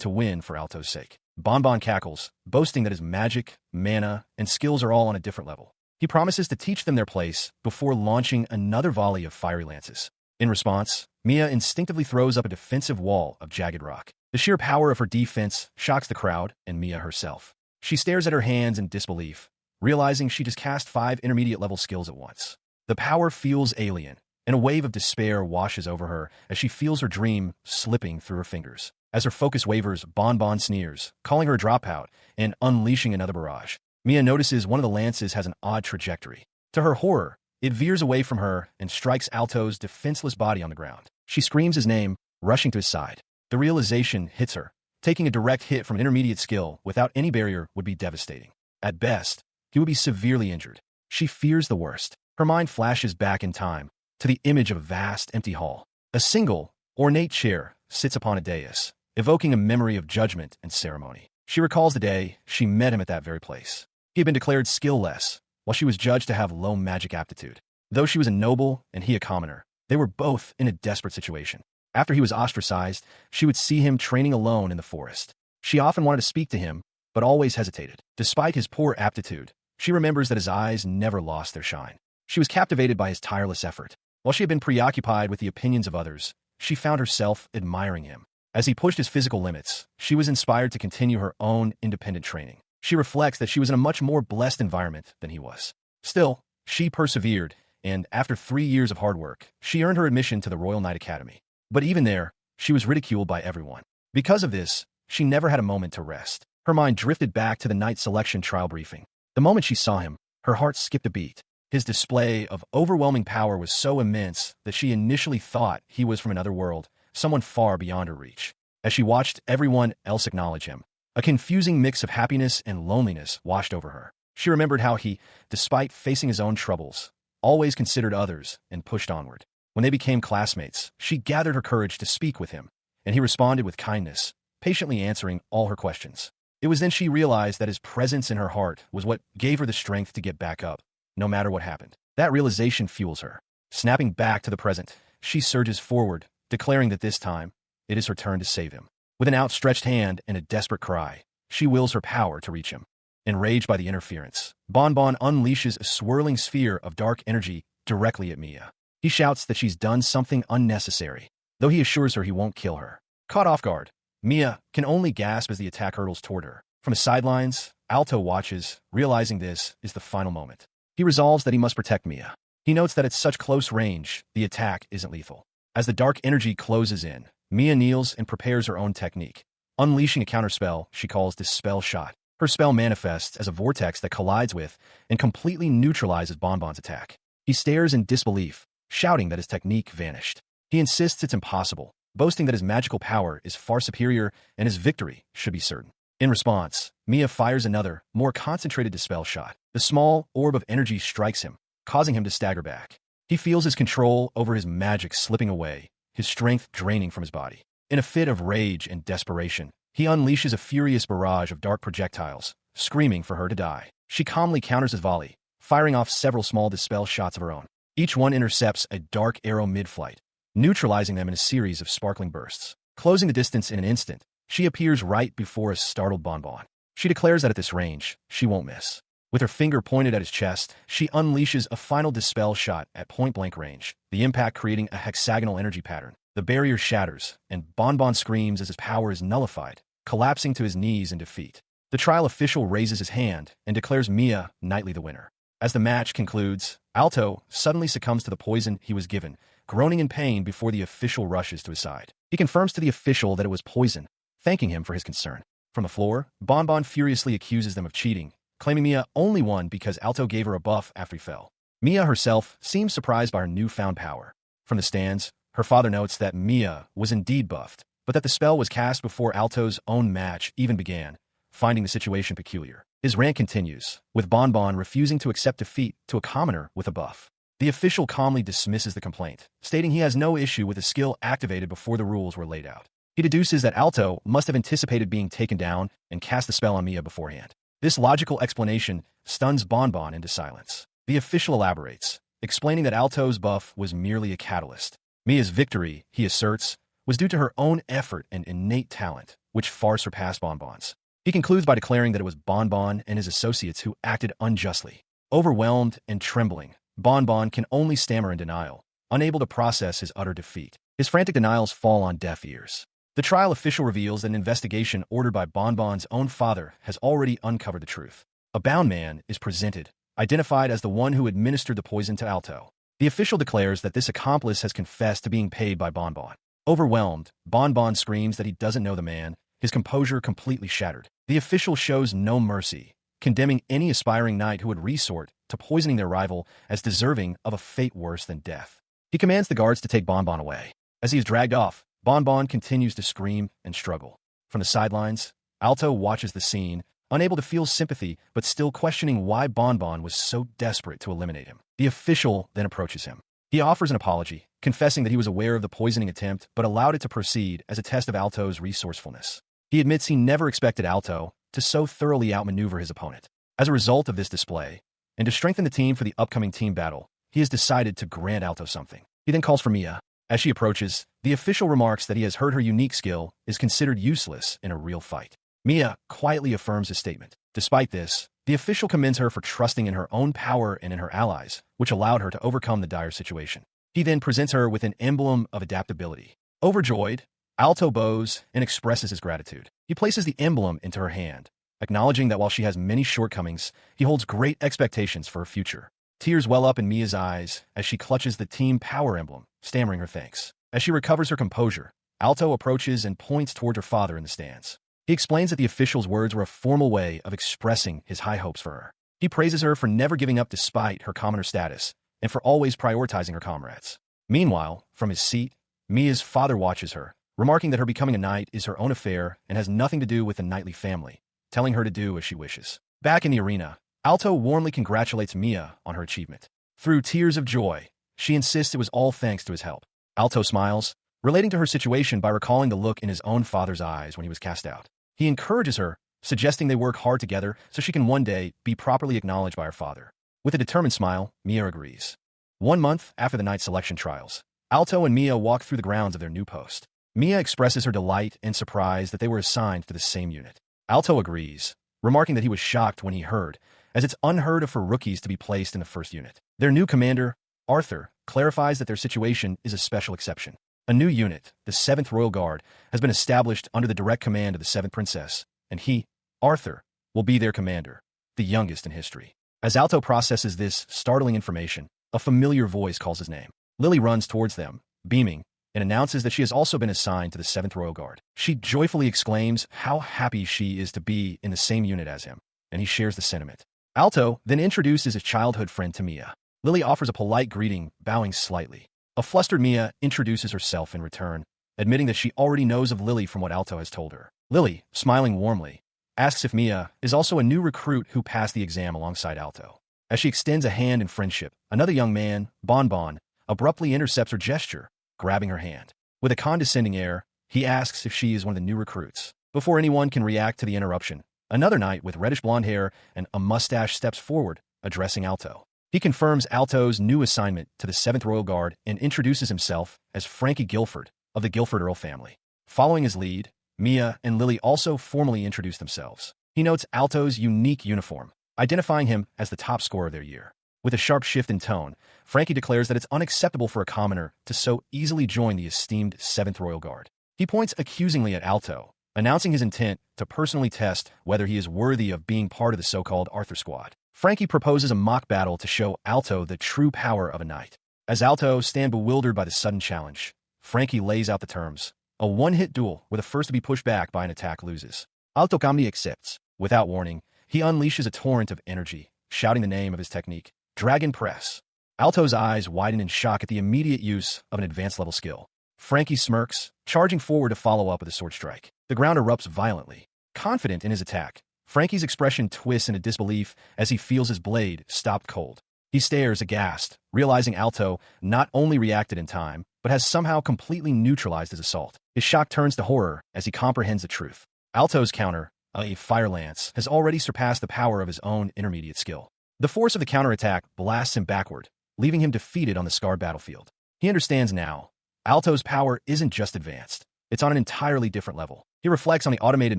Speaker 1: to win for Alto's sake. Bonbon cackles, boasting that his magic, mana, and skills are all on a different level. He promises to teach them their place before launching another volley of fiery lances. In response, Mia instinctively throws up a defensive wall of jagged rock. The sheer power of her defense shocks the crowd and Mia herself. She stares at her hands in disbelief, realizing she just cast 5 intermediate-level skills at once. The power feels alien, and a wave of despair washes over her as she feels her dream slipping through her fingers. As her focus wavers, Bonbon sneers, calling her a dropout and unleashing another barrage. Mia notices one of the lances has an odd trajectory. To her horror, it veers away from her and strikes Alto's defenseless body on the ground. She screams his name, rushing to his side. The realization hits her. Taking a direct hit from an intermediate skill without any barrier would be devastating. At best, he would be severely injured. She fears the worst. Her mind flashes back in time to the image of a vast, empty hall. A single, ornate chair sits upon a dais, evoking a memory of judgment and ceremony. She recalls the day she met him at that very place. He had been declared skill-less, while she was judged to have low magic aptitude. Though she was a noble and he a commoner, they were both in a desperate situation. After he was ostracized, she would see him training alone in the forest. She often wanted to speak to him, but always hesitated. Despite his poor aptitude, she remembers that his eyes never lost their shine. She was captivated by his tireless effort. While she had been preoccupied with the opinions of others, she found herself admiring him. As he pushed his physical limits, she was inspired to continue her own independent training. She reflects that she was in a much more blessed environment than he was. Still, she persevered, and after 3 years of hard work, she earned her admission to the Royal Knight Academy. But even there, she was ridiculed by everyone. Because of this, she never had a moment to rest. Her mind drifted back to the knight selection trial briefing. The moment she saw him, her heart skipped a beat. His display of overwhelming power was so immense that she initially thought he was from another world, someone far beyond her reach. As she watched everyone else acknowledge him, a confusing mix of happiness and loneliness washed over her. She remembered how he, despite facing his own troubles, always considered others and pushed onward. When they became classmates, she gathered her courage to speak with him, and he responded with kindness, patiently answering all her questions. It was then she realized that his presence in her heart was what gave her the strength to get back up, no matter what happened. That realization fuels her. Snapping back to the present, she surges forward, declaring that this time, it is her turn to save him. With an outstretched hand and a desperate cry, she wills her power to reach him. Enraged by the interference, Bonbon unleashes a swirling sphere of dark energy directly at Mia. He shouts that she's done something unnecessary, though he assures her he won't kill her. Caught off guard, Mia can only gasp as the attack hurtles toward her. From the sidelines, Alto watches, realizing this is the final moment. He resolves that he must protect Mia. He notes that at such close range, the attack isn't lethal. As the dark energy closes in, Mia kneels and prepares her own technique, unleashing a counterspell she calls Dispel Shot. Her spell manifests as a vortex that collides with and completely neutralizes Bonbon's attack. He stares in disbelief, shouting that his technique vanished. He insists it's impossible, boasting that his magical power is far superior and his victory should be certain. In response, Mia fires another, more concentrated Dispel Shot. The small orb of energy strikes him, causing him to stagger back. He feels his control over his magic slipping away, his strength draining from his body. In a fit of rage and desperation, he unleashes a furious barrage of dark projectiles, screaming for her to die. She calmly counters his volley, firing off several small Dispel Shots of her own. Each one intercepts a dark arrow mid-flight, neutralizing them in a series of sparkling bursts. Closing the distance in an instant, she appears right before a startled Bonbon. She declares that at this range, she won't miss. With her finger pointed at his chest, she unleashes a final Dispel Shot at point-blank range, the impact creating a hexagonal energy pattern. The barrier shatters, and Bonbon screams as his power is nullified, collapsing to his knees in defeat. The trial official raises his hand and declares Mia knightly the winner. As the match concludes, Alto suddenly succumbs to the poison he was given, groaning in pain before the official rushes to his side. He confirms to the official that it was poison, thanking him for his concern. From the floor, Bonbon furiously accuses them of cheating, claiming Mia only won because Alto gave her a buff after he fell. Mia herself seems surprised by her newfound power. From the stands, her father notes that Mia was indeed buffed, but that the spell was cast before Alto's own match even began, finding the situation peculiar. His rant continues, with Bonbon refusing to accept defeat to a commoner with a buff. The official calmly dismisses the complaint, stating he has no issue with the skill activated before the rules were laid out. He deduces that Alto must have anticipated being taken down and cast the spell on Mia beforehand. This logical explanation stuns Bonbon into silence. The official elaborates, explaining that Alto's buff was merely a catalyst. Mia's victory, he asserts, was due to her own effort and innate talent, which far surpassed Bonbon's. He concludes by declaring that it was Bonbon and his associates who acted unjustly. Overwhelmed and trembling, Bonbon can only stammer in denial, unable to process his utter defeat. His frantic denials fall on deaf ears. The trial official reveals that an investigation ordered by Bonbon's own father has already uncovered the truth. A bound man is presented, identified as the one who administered the poison to Alto. The official declares that this accomplice has confessed to being paid by Bonbon. Overwhelmed, Bonbon screams that he doesn't know the man, his composure completely shattered. The official shows no mercy, condemning any aspiring knight who would resort to poisoning their rival as deserving of a fate worse than death. He commands the guards to take Bonbon away. As he is dragged off, Bonbon continues to scream and struggle. From the sidelines, Alto watches the scene, unable to feel sympathy but still questioning why Bonbon was so desperate to eliminate him. The official then approaches him. He offers an apology, confessing that he was aware of the poisoning attempt but allowed it to proceed as a test of Alto's resourcefulness. He admits he never expected Alto to so thoroughly outmaneuver his opponent. As a result of this display, and to strengthen the team for the upcoming team battle, he has decided to grant Alto something. He then calls for Mia. As she approaches, the official remarks that he has heard her unique skill is considered useless in a real fight. Mia quietly affirms his statement. Despite this, the official commends her for trusting in her own power and in her allies, which allowed her to overcome the dire situation. He then presents her with an emblem of adaptability. Overjoyed, Alto bows and expresses his gratitude. He places the emblem into her hand, acknowledging that while she has many shortcomings, he holds great expectations for her future. Tears well up in Mia's eyes as she clutches the team power emblem, stammering her thanks. As she recovers her composure, Alto approaches and points toward her father in the stands. He explains that the official's words were a formal way of expressing his high hopes for her. He praises her for never giving up despite her commoner status, and for always prioritizing her comrades. Meanwhile, from his seat, Mia's father watches her, remarking that her becoming a knight is her own affair and has nothing to do with the knightly family, telling her to do as she wishes. Back in the arena, Alto warmly congratulates Mia on her achievement. Through tears of joy, she insists it was all thanks to his help. Alto smiles, relating to her situation by recalling the look in his own father's eyes when he was cast out. He encourages her, suggesting they work hard together so she can one day be properly acknowledged by her father. With a determined smile, Mia agrees. 1 month after the night selection trials, Alto and Mia walk through the grounds of their new post. Mia expresses her delight and surprise that they were assigned to the same unit. Alto agrees, remarking that he was shocked when he heard, as it's unheard of for rookies to be placed in the first unit. Their new commander, Arthur, clarifies that their situation is a special exception. A new unit, the 7th Royal Guard, has been established under the direct command of the 7th Princess, and he, Arthur, will be their commander, the youngest in history. As Alto processes this startling information, a familiar voice calls his name. Lily runs towards them, beaming, and announces that she has also been assigned to the 7th Royal Guard. She joyfully exclaims how happy she is to be in the same unit as him, and he shares the sentiment. Alto then introduces his childhood friend to Mia. Lily offers a polite greeting, bowing slightly. A flustered Mia introduces herself in return, admitting that she already knows of Lily from what Alto has told her. Lily, smiling warmly, asks if Mia is also a new recruit who passed the exam alongside Alto. As she extends a hand in friendship, another young man, Bonbon, abruptly intercepts her gesture, grabbing her hand. With a condescending air, he asks if she is one of the new recruits. Before anyone can react to the interruption, another knight with reddish blonde hair and a mustache steps forward, addressing Alto. He confirms Alto's new assignment to the 7th Royal Guard and introduces himself as Frankie Guilford of the Guilford Earl family. Following his lead, Mia and Lily also formally introduce themselves. He notes Alto's unique uniform, identifying him as the top scorer of their year. With a sharp shift in tone, Frankie declares that it's unacceptable for a commoner to so easily join the esteemed 7th Royal Guard. He points accusingly at Alto, announcing his intent to personally test whether he is worthy of being part of the so-called Arthur Squad. Frankie proposes a mock battle to show Alto the true power of a knight. As Alto stands bewildered by the sudden challenge, Frankie lays out the terms. A one-hit duel where the first to be pushed back by an attack loses. Alto calmly accepts. Without warning, he unleashes a torrent of energy, shouting the name of his technique, Dragon Press. Alto's eyes widen in shock at the immediate use of an advanced-level skill. Frankie smirks, charging forward to follow up with a sword strike. The ground erupts violently. Confident in his attack, Frankie's expression twists into disbelief as he feels his blade stopped cold. He stares aghast, realizing Alto not only reacted in time, but has somehow completely neutralized his assault. His shock turns to horror as he comprehends the truth. Alto's counter, a fire lance, has already surpassed the power of his own intermediate skill. The force of the counterattack blasts him backward, leaving him defeated on the scarred battlefield. He understands now, Alto's power isn't just advanced. It's on an entirely different level. He reflects on the automated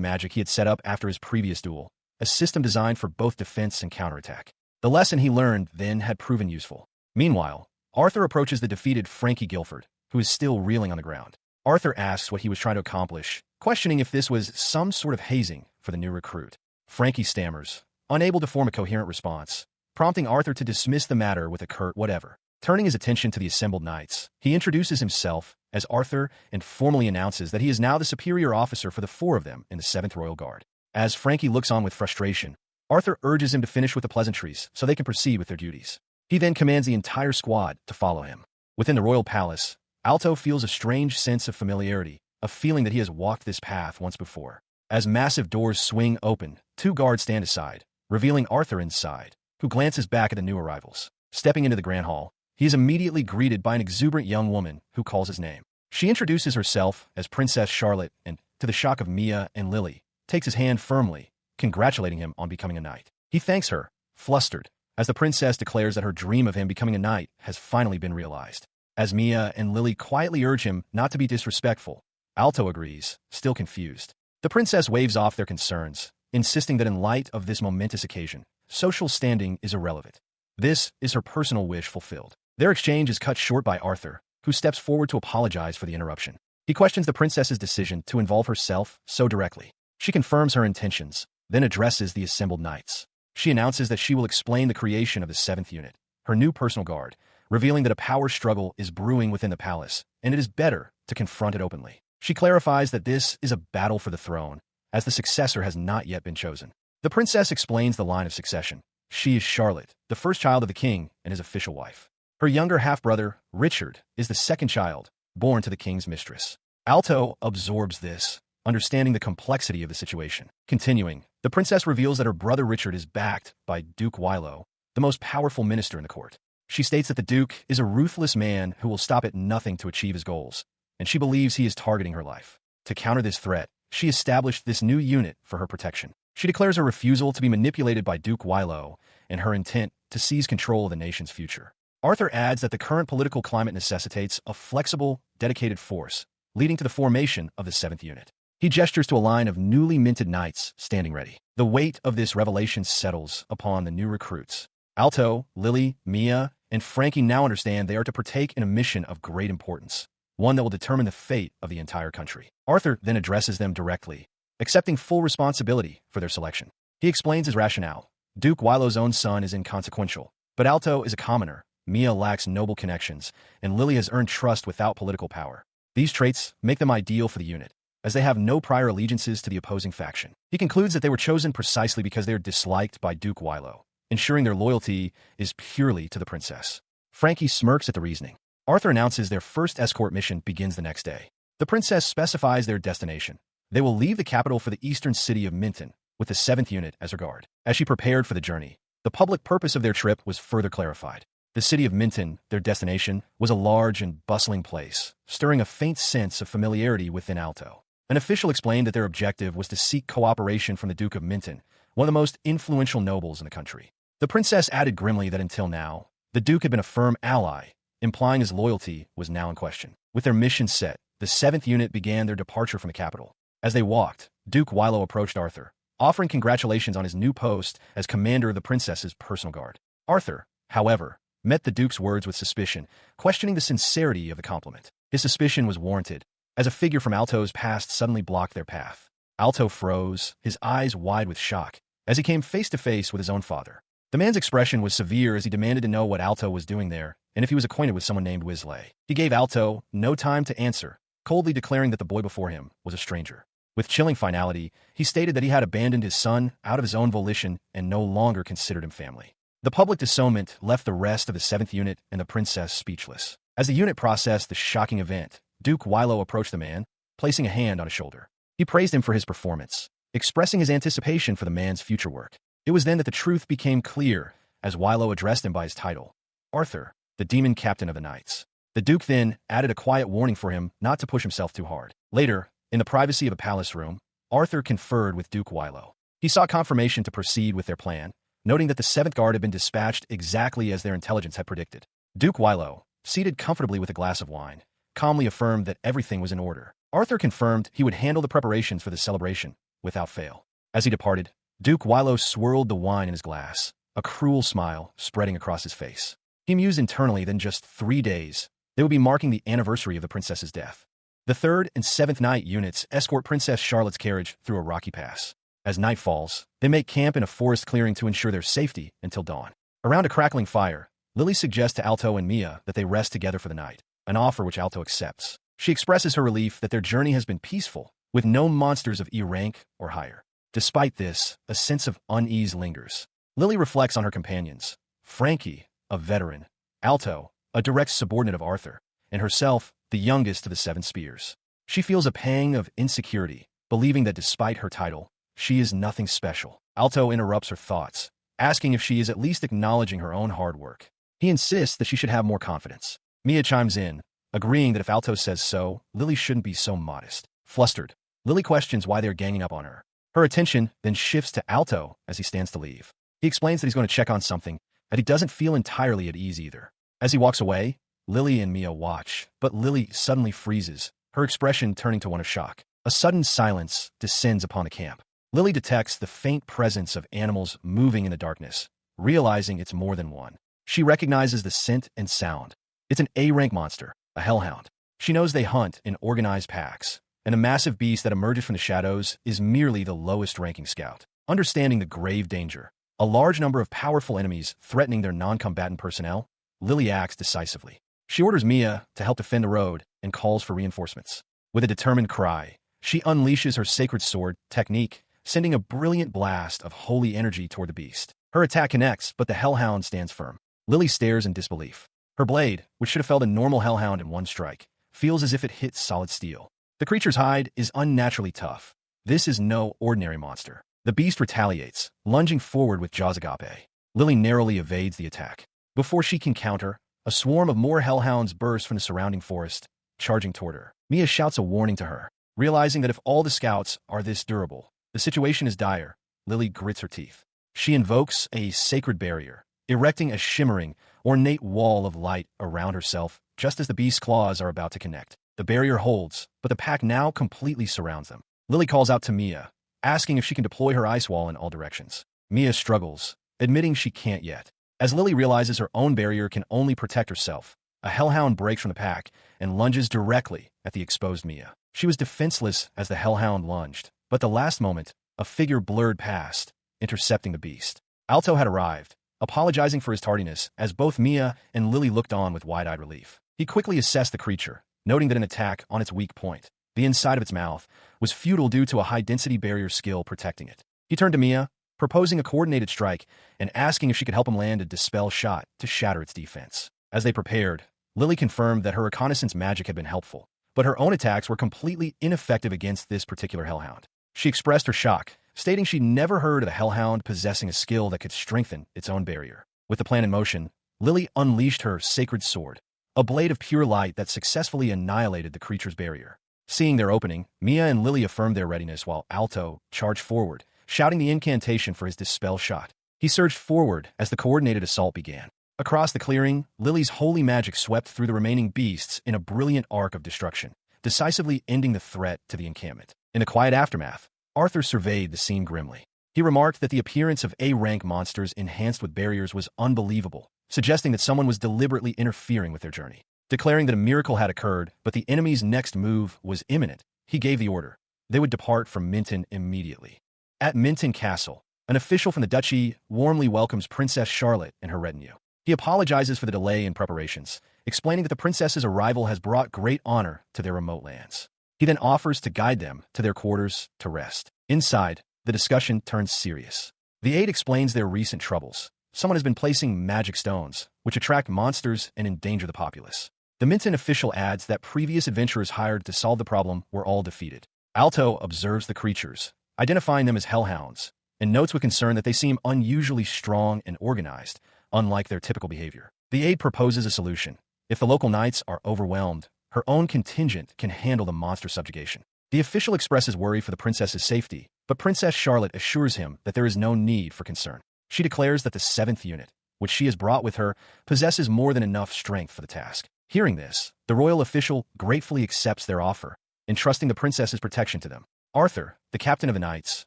Speaker 1: magic he had set up after his previous duel, a system designed for both defense and counterattack. The lesson he learned then had proven useful. Meanwhile, Arthur approaches the defeated Frankie Guilford, who is still reeling on the ground. Arthur asks what he was trying to accomplish, questioning if this was some sort of hazing for the new recruit. Frankie stammers, unable to form a coherent response, prompting Arthur to dismiss the matter with a curt whatever. Turning his attention to the assembled knights, he introduces himself as Arthur and formally announces that he is now the superior officer for the 4 of them in the 7th Royal Guard. As Frankie looks on with frustration, Arthur urges him to finish with the pleasantries so they can proceed with their duties. He then commands the entire squad to follow him. Within the royal palace, Alto feels a strange sense of familiarity, a feeling that he has walked this path once before. As massive doors swing open, 2 guards stand aside, revealing Arthur inside, who glances back at the new arrivals. Stepping into the Grand Hall, he is immediately greeted by an exuberant young woman who calls his name. She introduces herself as Princess Charlotte and, to the shock of Mia and Lily, takes his hand firmly, congratulating him on becoming a knight. He thanks her, flustered, as the princess declares that her dream of him becoming a knight has finally been realized. As Mia and Lily quietly urge him not to be disrespectful, Alto agrees, still confused. The princess waves off their concerns, insisting that in light of this momentous occasion, social standing is irrelevant. This is her personal wish fulfilled. Their exchange is cut short by Arthur, who steps forward to apologize for the interruption. He questions the princess's decision to involve herself so directly. She confirms her intentions, then addresses the assembled knights. She announces that she will explain the creation of the 7th unit, her new personal guard, revealing that a power struggle is brewing within the palace, and it is better to confront it openly. She clarifies that this is a battle for the throne, as the successor has not yet been chosen. The princess explains the line of succession. She is Charlotte, the first child of the king and his official wife. Her younger half-brother, Richard, is the second child, born to the king's mistress. Alto absorbs this, understanding the complexity of the situation. Continuing, the princess reveals that her brother Richard is backed by Duke Wilo, the most powerful minister in the court. She states that the Duke is a ruthless man who will stop at nothing to achieve his goals, and she believes he is targeting her life. To counter this threat, she established this new unit for her protection. She declares her refusal to be manipulated by Duke Wilo and her intent to seize control of the nation's future. Arthur adds that the current political climate necessitates a flexible, dedicated force, leading to the formation of the 7th unit. He gestures to a line of newly minted knights standing ready. The weight of this revelation settles upon the new recruits. Alto, Lily, Mia, and Frankie now understand they are to partake in a mission of great importance, one that will determine the fate of the entire country. Arthur then addresses them directly, accepting full responsibility for their selection. He explains his rationale. Duke Wilo's own son is inconsequential, but Alto is a commoner, Mia lacks noble connections, and Lily has earned trust without political power. These traits make them ideal for the unit, as they have no prior allegiances to the opposing faction. He concludes that they were chosen precisely because they are disliked by Duke Wilo, ensuring their loyalty is purely to the princess. Frankie smirks at the reasoning. Arthur announces their first escort mission begins the next day. The princess specifies their destination. They will leave the capital for the eastern city of Minton, with the 7th unit as her guard. As she prepared for the journey, the public purpose of their trip was further clarified. The city of Minton, their destination, was a large and bustling place, stirring a faint sense of familiarity within Alto. An official explained that their objective was to seek cooperation from the Duke of Minton, one of the most influential nobles in the country. The princess added grimly that until now, the Duke had been a firm ally, implying his loyalty was now in question. With their mission set, the 7th unit began their departure from the capital. As they walked, Duke Wilo approached Arthur, offering congratulations on his new post as commander of the princess's personal guard. Arthur, however, met the Duke's words with suspicion, questioning the sincerity of the compliment. His suspicion was warranted, as a figure from Alto's past suddenly blocked their path. Alto froze, his eyes wide with shock, as he came face to face with his own father. The man's expression was severe as he demanded to know what Alto was doing there, and if he was acquainted with someone named Wisley. He gave Alto no time to answer, coldly declaring that the boy before him was a stranger. With chilling finality, he stated that he had abandoned his son out of his own volition and no longer considered him family. The public disownment left the rest of the 7th unit and the princess speechless. As the unit processed the shocking event, Duke Wilo approached the man, placing a hand on his shoulder. He praised him for his performance, expressing his anticipation for the man's future work. It was then that the truth became clear, as Wilo addressed him by his title, Arthur, the demon captain of the knights. The Duke then added a quiet warning for him not to push himself too hard. Later, in the privacy of a palace room, Arthur conferred with Duke Wilo. He sought confirmation to proceed with their plan, noting that the 7th Guard had been dispatched exactly as their intelligence had predicted. Duke Wilo, seated comfortably with a glass of wine, calmly affirmed that everything was in order. Arthur confirmed he would handle the preparations for the celebration, without fail. As he departed, Duke Wilo swirled the wine in his glass, a cruel smile spreading across his face. He mused internally that in just 3 days, they would be marking the anniversary of the princess's death. The 3rd and 7th Night units escort Princess Charlotte's carriage through a rocky pass. As night falls, they make camp in a forest clearing to ensure their safety until dawn. Around a crackling fire, Lily suggests to Alto and Mia that they rest together for the night, an offer which Alto accepts. She expresses her relief that their journey has been peaceful, with no monsters of E rank or higher. Despite this, a sense of unease lingers. Lily reflects on her companions, Frankie, a veteran, Alto, a direct subordinate of Arthur, and herself, the youngest of the 7 Spears. She feels a pang of insecurity, believing that despite her title, she is nothing special. Alto interrupts her thoughts, asking if she is at least acknowledging her own hard work. He insists that she should have more confidence. Mia chimes in, agreeing that if Alto says so, Lily shouldn't be so modest. Flustered, Lily questions why they're ganging up on her. Her attention then shifts to Alto as he stands to leave. He explains that he's going to check on something, that he doesn't feel entirely at ease either. As he walks away, Lily and Mia watch, but Lily suddenly freezes, her expression turning to one of shock. A sudden silence descends upon the camp. Lily detects the faint presence of animals moving in the darkness, realizing it's more than one. She recognizes the scent and sound. It's an A-rank monster, a hellhound. She knows they hunt in organized packs, and the massive beast that emerges from the shadows is merely the lowest-ranking scout. Understanding the grave danger, a large number of powerful enemies threatening their non-combatant personnel, Lily acts decisively. She orders Mia to help defend the road and calls for reinforcements. With a determined cry, she unleashes her sacred sword technique, sending a brilliant blast of holy energy toward the beast. Her attack connects, but the hellhound stands firm. Lily stares in disbelief. Her blade, which should have felled a normal hellhound in one strike, feels as if it hit solid steel. The creature's hide is unnaturally tough. This is no ordinary monster. The beast retaliates, lunging forward with jaws agape. Lily narrowly evades the attack. Before she can counter, a swarm of more hellhounds bursts from the surrounding forest, charging toward her. Mia shouts a warning to her. Realizing that if all the scouts are this durable, the situation is dire, Lily grits her teeth. She invokes a sacred barrier, erecting a shimmering, ornate wall of light around herself just as the beast's claws are about to connect. The barrier holds, but the pack now completely surrounds them. Lily calls out to Mia, asking if she can deploy her ice wall in all directions. Mia struggles, admitting she can't yet. As Lily realizes her own barrier can only protect herself, a hellhound breaks from the pack and lunges directly at the exposed Mia. She was defenseless as the hellhound lunged, but at the last moment, a figure blurred past, intercepting the beast. Alto had arrived, apologizing for his tardiness as both Mia and Lily looked on with wide-eyed relief. He quickly assessed the creature, noting that an attack on its weak point, the inside of its mouth, was futile due to a high-density barrier skill protecting it. He turned to Mia, proposing a coordinated strike and asking if she could help him land a dispel shot to shatter its defense. As they prepared, Lily confirmed that her reconnaissance magic had been helpful, but her own attacks were completely ineffective against this particular hellhound. She expressed her shock, stating she'd never heard of a hellhound possessing a skill that could strengthen its own barrier. With the plan in motion, Lily unleashed her sacred sword, a blade of pure light that successfully annihilated the creature's barrier. Seeing their opening, Mia and Lily affirmed their readiness while Alto charged forward, shouting the incantation for his dispel shot. He surged forward as the coordinated assault began. Across the clearing, Lily's holy magic swept through the remaining beasts in a brilliant arc of destruction, decisively ending the threat to the encampment. In the quiet aftermath, Arthur surveyed the scene grimly. He remarked that the appearance of A-rank monsters enhanced with barriers was unbelievable, suggesting that someone was deliberately interfering with their journey. Declaring that a miracle had occurred, but the enemy's next move was imminent, he gave the order. They would depart from Minton immediately. At Minton Castle, an official from the duchy warmly welcomes Princess Charlotte and her retinue. He apologizes for the delay in preparations, explaining that the princess's arrival has brought great honor to their remote lands. He then offers to guide them to their quarters to rest. Inside, the discussion turns serious. The aide explains their recent troubles. Someone has been placing magic stones, which attract monsters and endanger the populace. The Minton official adds that previous adventurers hired to solve the problem were all defeated. Alto observes the creatures, identifying them as hellhounds, and notes with concern that they seem unusually strong and organized, unlike their typical behavior. The aide proposes a solution. If the local knights are overwhelmed, her own contingent can handle the monster subjugation. The official expresses worry for the princess's safety, but Princess Charlotte assures him that there is no need for concern. She declares that the 7th unit, which she has brought with her, possesses more than enough strength for the task. Hearing this, the royal official gratefully accepts their offer, entrusting the princess's protection to them. Arthur, the captain of the knights,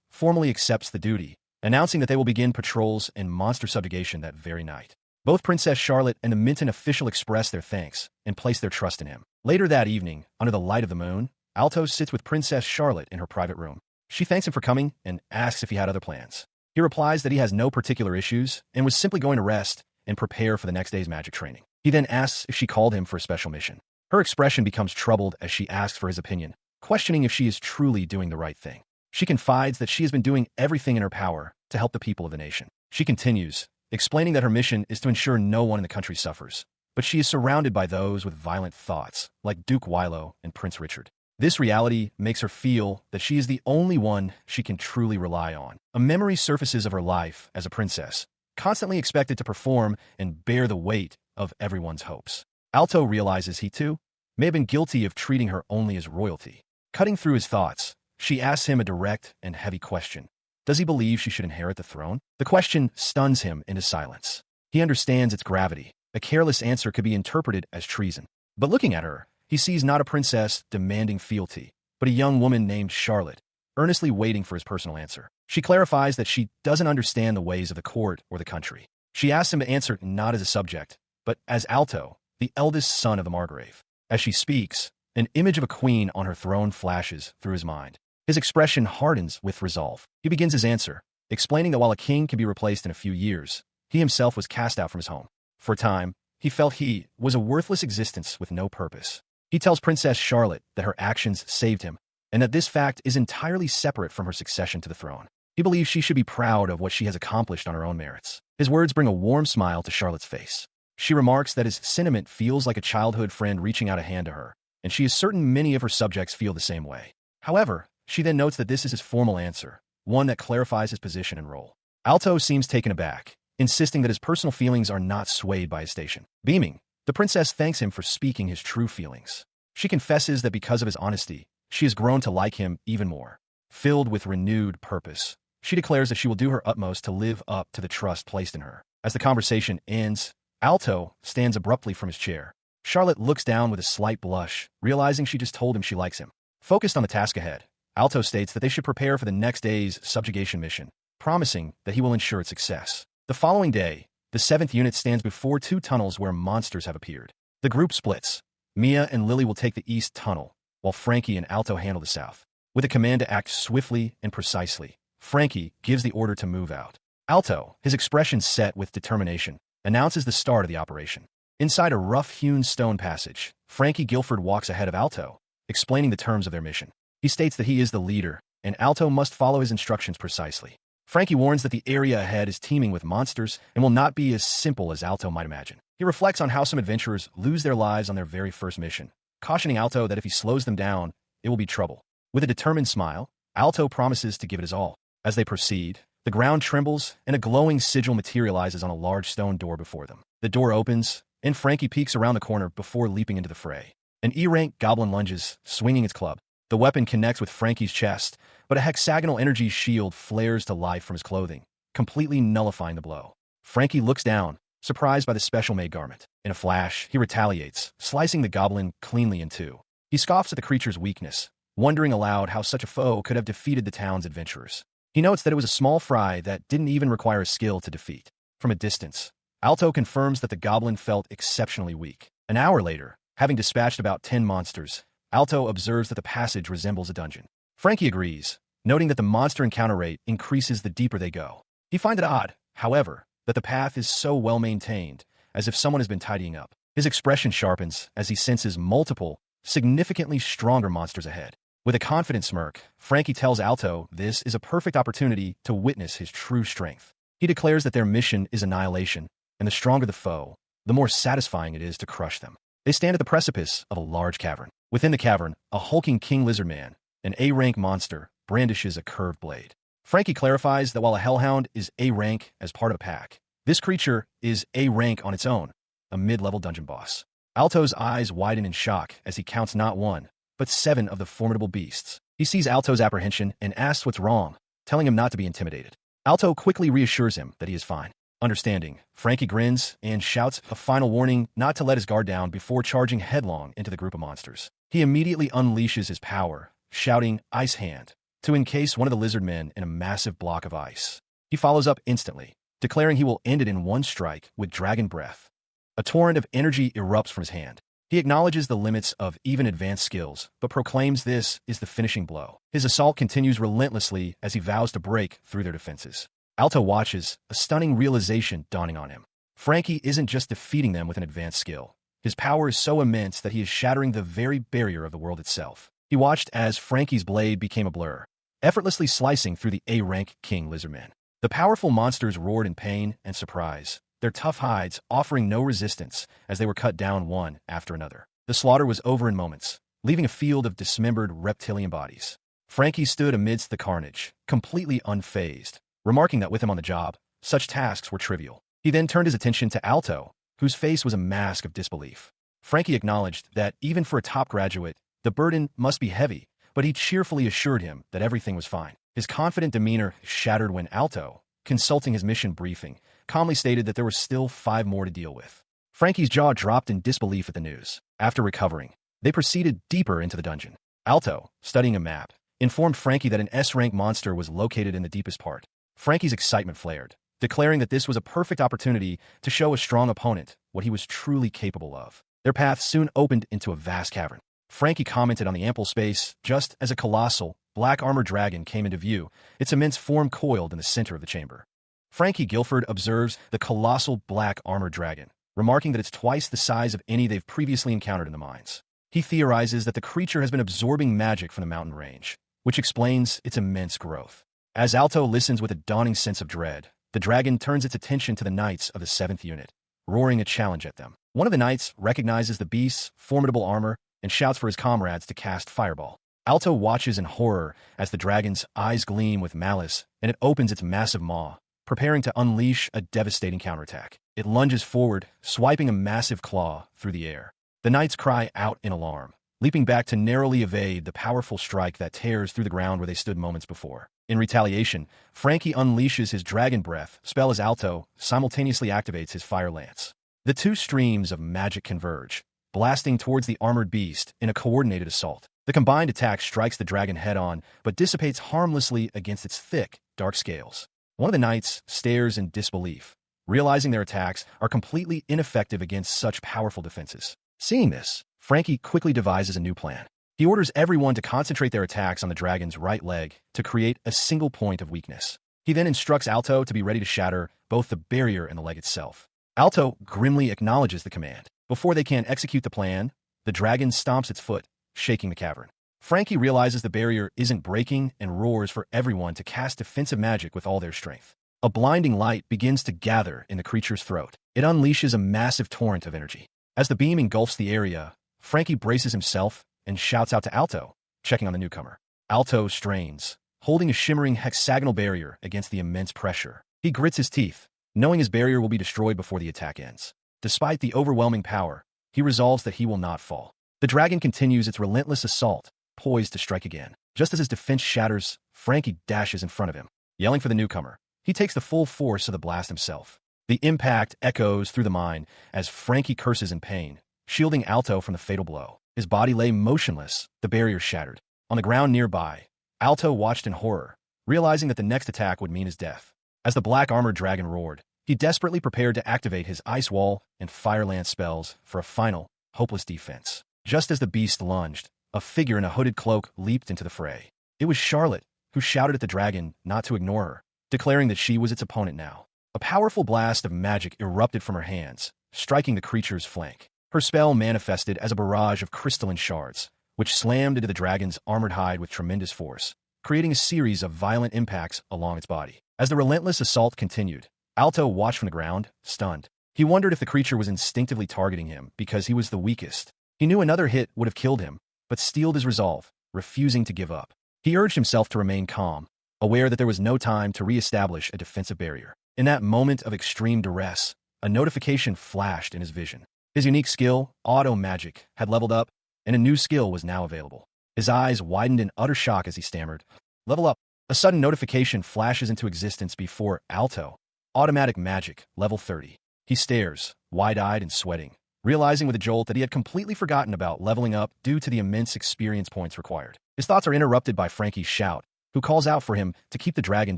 Speaker 1: formally accepts the duty, announcing that they will begin patrols and monster subjugation that very night. Both Princess Charlotte and the Minton official express their thanks and place their trust in him. Later that evening, under the light of the moon, Alto sits with Princess Charlotte in her private room. She thanks him for coming and asks if he had other plans. He replies that he has no particular issues and was simply going to rest and prepare for the next day's magic training. He then asks if she called him for a special mission. Her expression becomes troubled as she asks for his opinion, questioning if she is truly doing the right thing. She confides that she has been doing everything in her power to help the people of the nation. She continues, explaining that her mission is to ensure no one in the country suffers, but she is surrounded by those with violent thoughts, like Duke Wilo and Prince Richard. This reality makes her feel that she is the only one she can truly rely on. A memory surfaces of her life as a princess, constantly expected to perform and bear the weight of everyone's hopes. Alto realizes he, too, may have been guilty of treating her only as royalty. Cutting through his thoughts, she asks him a direct and heavy question. Does he believe she should inherit the throne? The question stuns him into silence. He understands its gravity. A careless answer could be interpreted as treason. But looking at her, he sees not a princess demanding fealty, but a young woman named Charlotte, earnestly waiting for his personal answer. She clarifies that she doesn't understand the ways of the court or the country. She asks him to answer not as a subject, but as Alto, the eldest son of the Margrave. As she speaks, an image of a queen on her throne flashes through his mind. His expression hardens with resolve. He begins his answer, explaining that while a king can be replaced in a few years, he himself was cast out from his home. For a time, he felt he was a worthless existence with no purpose. He tells Princess Charlotte that her actions saved him, and that this fact is entirely separate from her succession to the throne. He believes she should be proud of what she has accomplished on her own merits. His words bring a warm smile to Charlotte's face. She remarks that his sentiment feels like a childhood friend reaching out a hand to her, and she is certain many of her subjects feel the same way. However, she then notes that this is his formal answer, one that clarifies his position and role. Alto seems taken aback, insisting that his personal feelings are not swayed by his station. Beaming, the princess thanks him for speaking his true feelings. She confesses that because of his honesty, she has grown to like him even more. Filled with renewed purpose, she declares that she will do her utmost to live up to the trust placed in her. As the conversation ends, Alto stands abruptly from his chair. Charlotte looks down with a slight blush, realizing she just told him she likes him. Focused on the task ahead, Alto states that they should prepare for the next day's subjugation mission, promising that he will ensure its success. The following day, the 7th unit stands before 2 tunnels where monsters have appeared. The group splits. Mia and Lily will take the east tunnel, while Frankie and Alto handle the south. With a command to act swiftly and precisely, Frankie gives the order to move out. Alto, his expression set with determination, announces the start of the operation. Inside a rough-hewn stone passage, Frankie Guilford walks ahead of Alto, explaining the terms of their mission. He states that he is the leader, and Alto must follow his instructions precisely. Frankie warns that the area ahead is teeming with monsters and will not be as simple as Alto might imagine. He reflects on how some adventurers lose their lives on their very first mission, cautioning Alto that if he slows them down, it will be trouble. With a determined smile, Alto promises to give it his all. As they proceed, the ground trembles and a glowing sigil materializes on a large stone door before them. The door opens, and Frankie peeks around the corner before leaping into the fray. An E-rank goblin lunges, swinging its club. The weapon connects with Frankie's chest, but a hexagonal energy shield flares to life from his clothing, completely nullifying the blow. Frankie looks down, surprised by the special-made garment. In a flash, he retaliates, slicing the goblin cleanly in two. He scoffs at the creature's weakness, wondering aloud how such a foe could have defeated the town's adventurers. He notes that it was a small fry that didn't even require skill to defeat. From a distance, Alto confirms that the goblin felt exceptionally weak. An hour later, having dispatched about 10 monsters, Alto observes that the passage resembles a dungeon. Frankie agrees, noting that the monster encounter rate increases the deeper they go. He finds it odd, however, that the path is so well maintained, as if someone has been tidying up. His expression sharpens as he senses multiple, significantly stronger monsters ahead. With a confident smirk, Frankie tells Alto this is a perfect opportunity to witness his true strength. He declares that their mission is annihilation, and the stronger the foe, the more satisfying it is to crush them. They stand at the precipice of a large cavern. Within the cavern, a hulking king lizardman, an A-rank monster, brandishes a curved blade. Frankie clarifies that while a hellhound is A-rank as part of a pack, this creature is A-rank on its own, a mid-level dungeon boss. Alto's eyes widen in shock as he counts not 1, but 7 of the formidable beasts. He sees Alto's apprehension and asks what's wrong, telling him not to be intimidated. Alto quickly reassures him that he is fine. Understanding, Frankie grins and shouts a final warning not to let his guard down before charging headlong into the group of monsters. He immediately unleashes his power, shouting Ice Hand, to encase one of the lizard men in a massive block of ice. He follows up instantly, declaring he will end it in one strike with Dragon Breath. A torrent of energy erupts from his hand. He acknowledges the limits of even advanced skills, but proclaims this is the finishing blow. His assault continues relentlessly as he vows to break through their defenses. Alto watches, a stunning realization dawning on him. Frankie isn't just defeating them with an advanced skill. His power is so immense that he is shattering the very barrier of the world itself. He watched as Frankie's blade became a blur, effortlessly slicing through the A-rank king lizardman. The powerful monsters roared in pain and surprise, their tough hides offering no resistance as they were cut down one after another. The slaughter was over in moments, leaving a field of dismembered reptilian bodies. Frankie stood amidst the carnage, completely unfazed, remarking that with him on the job, such tasks were trivial. He then turned his attention to Alto, whose face was a mask of disbelief. Frankie acknowledged that even for a top graduate, the burden must be heavy, but he cheerfully assured him that everything was fine. His confident demeanor shattered when Alto, consulting his mission briefing, calmly stated that there were still 5 more to deal with. Frankie's jaw dropped in disbelief at the news. After recovering, they proceeded deeper into the dungeon. Alto, studying a map, informed Frankie that an S-rank monster was located in the deepest part. Frankie's excitement flared, declaring that this was a perfect opportunity to show a strong opponent what he was truly capable of. Their path soon opened into a vast cavern. Frankie commented on the ample space just as a colossal, black-armored dragon came into view, its immense form coiled in the center of the chamber. Frankie Guilford observes the colossal black-armored dragon, remarking that it's twice the size of any they've previously encountered in the mines. He theorizes that the creature has been absorbing magic from the mountain range, which explains its immense growth. As Alto listens with a dawning sense of dread, the dragon turns its attention to the knights of the 7th unit, roaring a challenge at them. One of the knights recognizes the beast's formidable armor and shouts for his comrades to cast Fireball. Alto watches in horror as the dragon's eyes gleam with malice and it opens its massive maw, preparing to unleash a devastating counterattack. It lunges forward, swiping a massive claw through the air. The knights cry out in alarm, leaping back to narrowly evade the powerful strike that tears through the ground where they stood moments before. In retaliation, Frankie unleashes his Dragon Breath spell as Alto simultaneously activates his Fire Lance. The two streams of magic converge, blasting towards the armored beast in a coordinated assault. The combined attack strikes the dragon head-on, but dissipates harmlessly against its thick, dark scales. One of the knights stares in disbelief, realizing their attacks are completely ineffective against such powerful defenses. Seeing this, Frankie quickly devises a new plan. He orders everyone to concentrate their attacks on the dragon's right leg to create a single point of weakness. He then instructs Alto to be ready to shatter both the barrier and the leg itself. Alto grimly acknowledges the command. Before they can execute the plan, the dragon stomps its foot, shaking the cavern. Frankie realizes the barrier isn't breaking and roars for everyone to cast defensive magic with all their strength. A blinding light begins to gather in the creature's throat. It unleashes a massive torrent of energy. As the beam engulfs the area, Frankie braces himself and shouts out to Alto, checking on the newcomer. Alto strains, holding a shimmering hexagonal barrier against the immense pressure. He grits his teeth, knowing his barrier will be destroyed before the attack ends. Despite the overwhelming power, he resolves that he will not fall. The dragon continues its relentless assault, poised to strike again. Just as his defense shatters, Frankie dashes in front of him. Yelling for the newcomer, he takes the full force of the blast himself. The impact echoes through the mine as Frankie curses in pain, shielding Alto from the fatal blow. His body lay motionless, the barrier shattered. On the ground nearby, Alto watched in horror, realizing that the next attack would mean his death. As the black armored dragon roared, he desperately prepared to activate his ice wall and fire lance spells for a final, hopeless defense. Just as the beast lunged, a figure in a hooded cloak leaped into the fray. It was Charlotte, who shouted at the dragon not to ignore her, declaring that she was its opponent now. A powerful blast of magic erupted from her hands, striking the creature's flank. Her spell manifested as a barrage of crystalline shards, which slammed into the dragon's armored hide with tremendous force, creating a series of violent impacts along its body. As the relentless assault continued, Alto watched from the ground, stunned. He wondered if the creature was instinctively targeting him because he was the weakest. He knew another hit would have killed him, but steeled his resolve, refusing to give up. He urged himself to remain calm, aware that there was no time to re-establish a defensive barrier. In that moment of extreme duress, a notification flashed in his vision. His unique skill, Auto Magic, had leveled up, and a new skill was now available. His eyes widened in utter shock as he stammered, "Level up." A sudden notification flashes into existence before Alto. Automatic Magic, level 30. He stares, wide-eyed and sweating, realizing with a jolt that he had completely forgotten about leveling up due to the immense experience points required. His thoughts are interrupted by Frankie's shout, who calls out for him to keep the dragon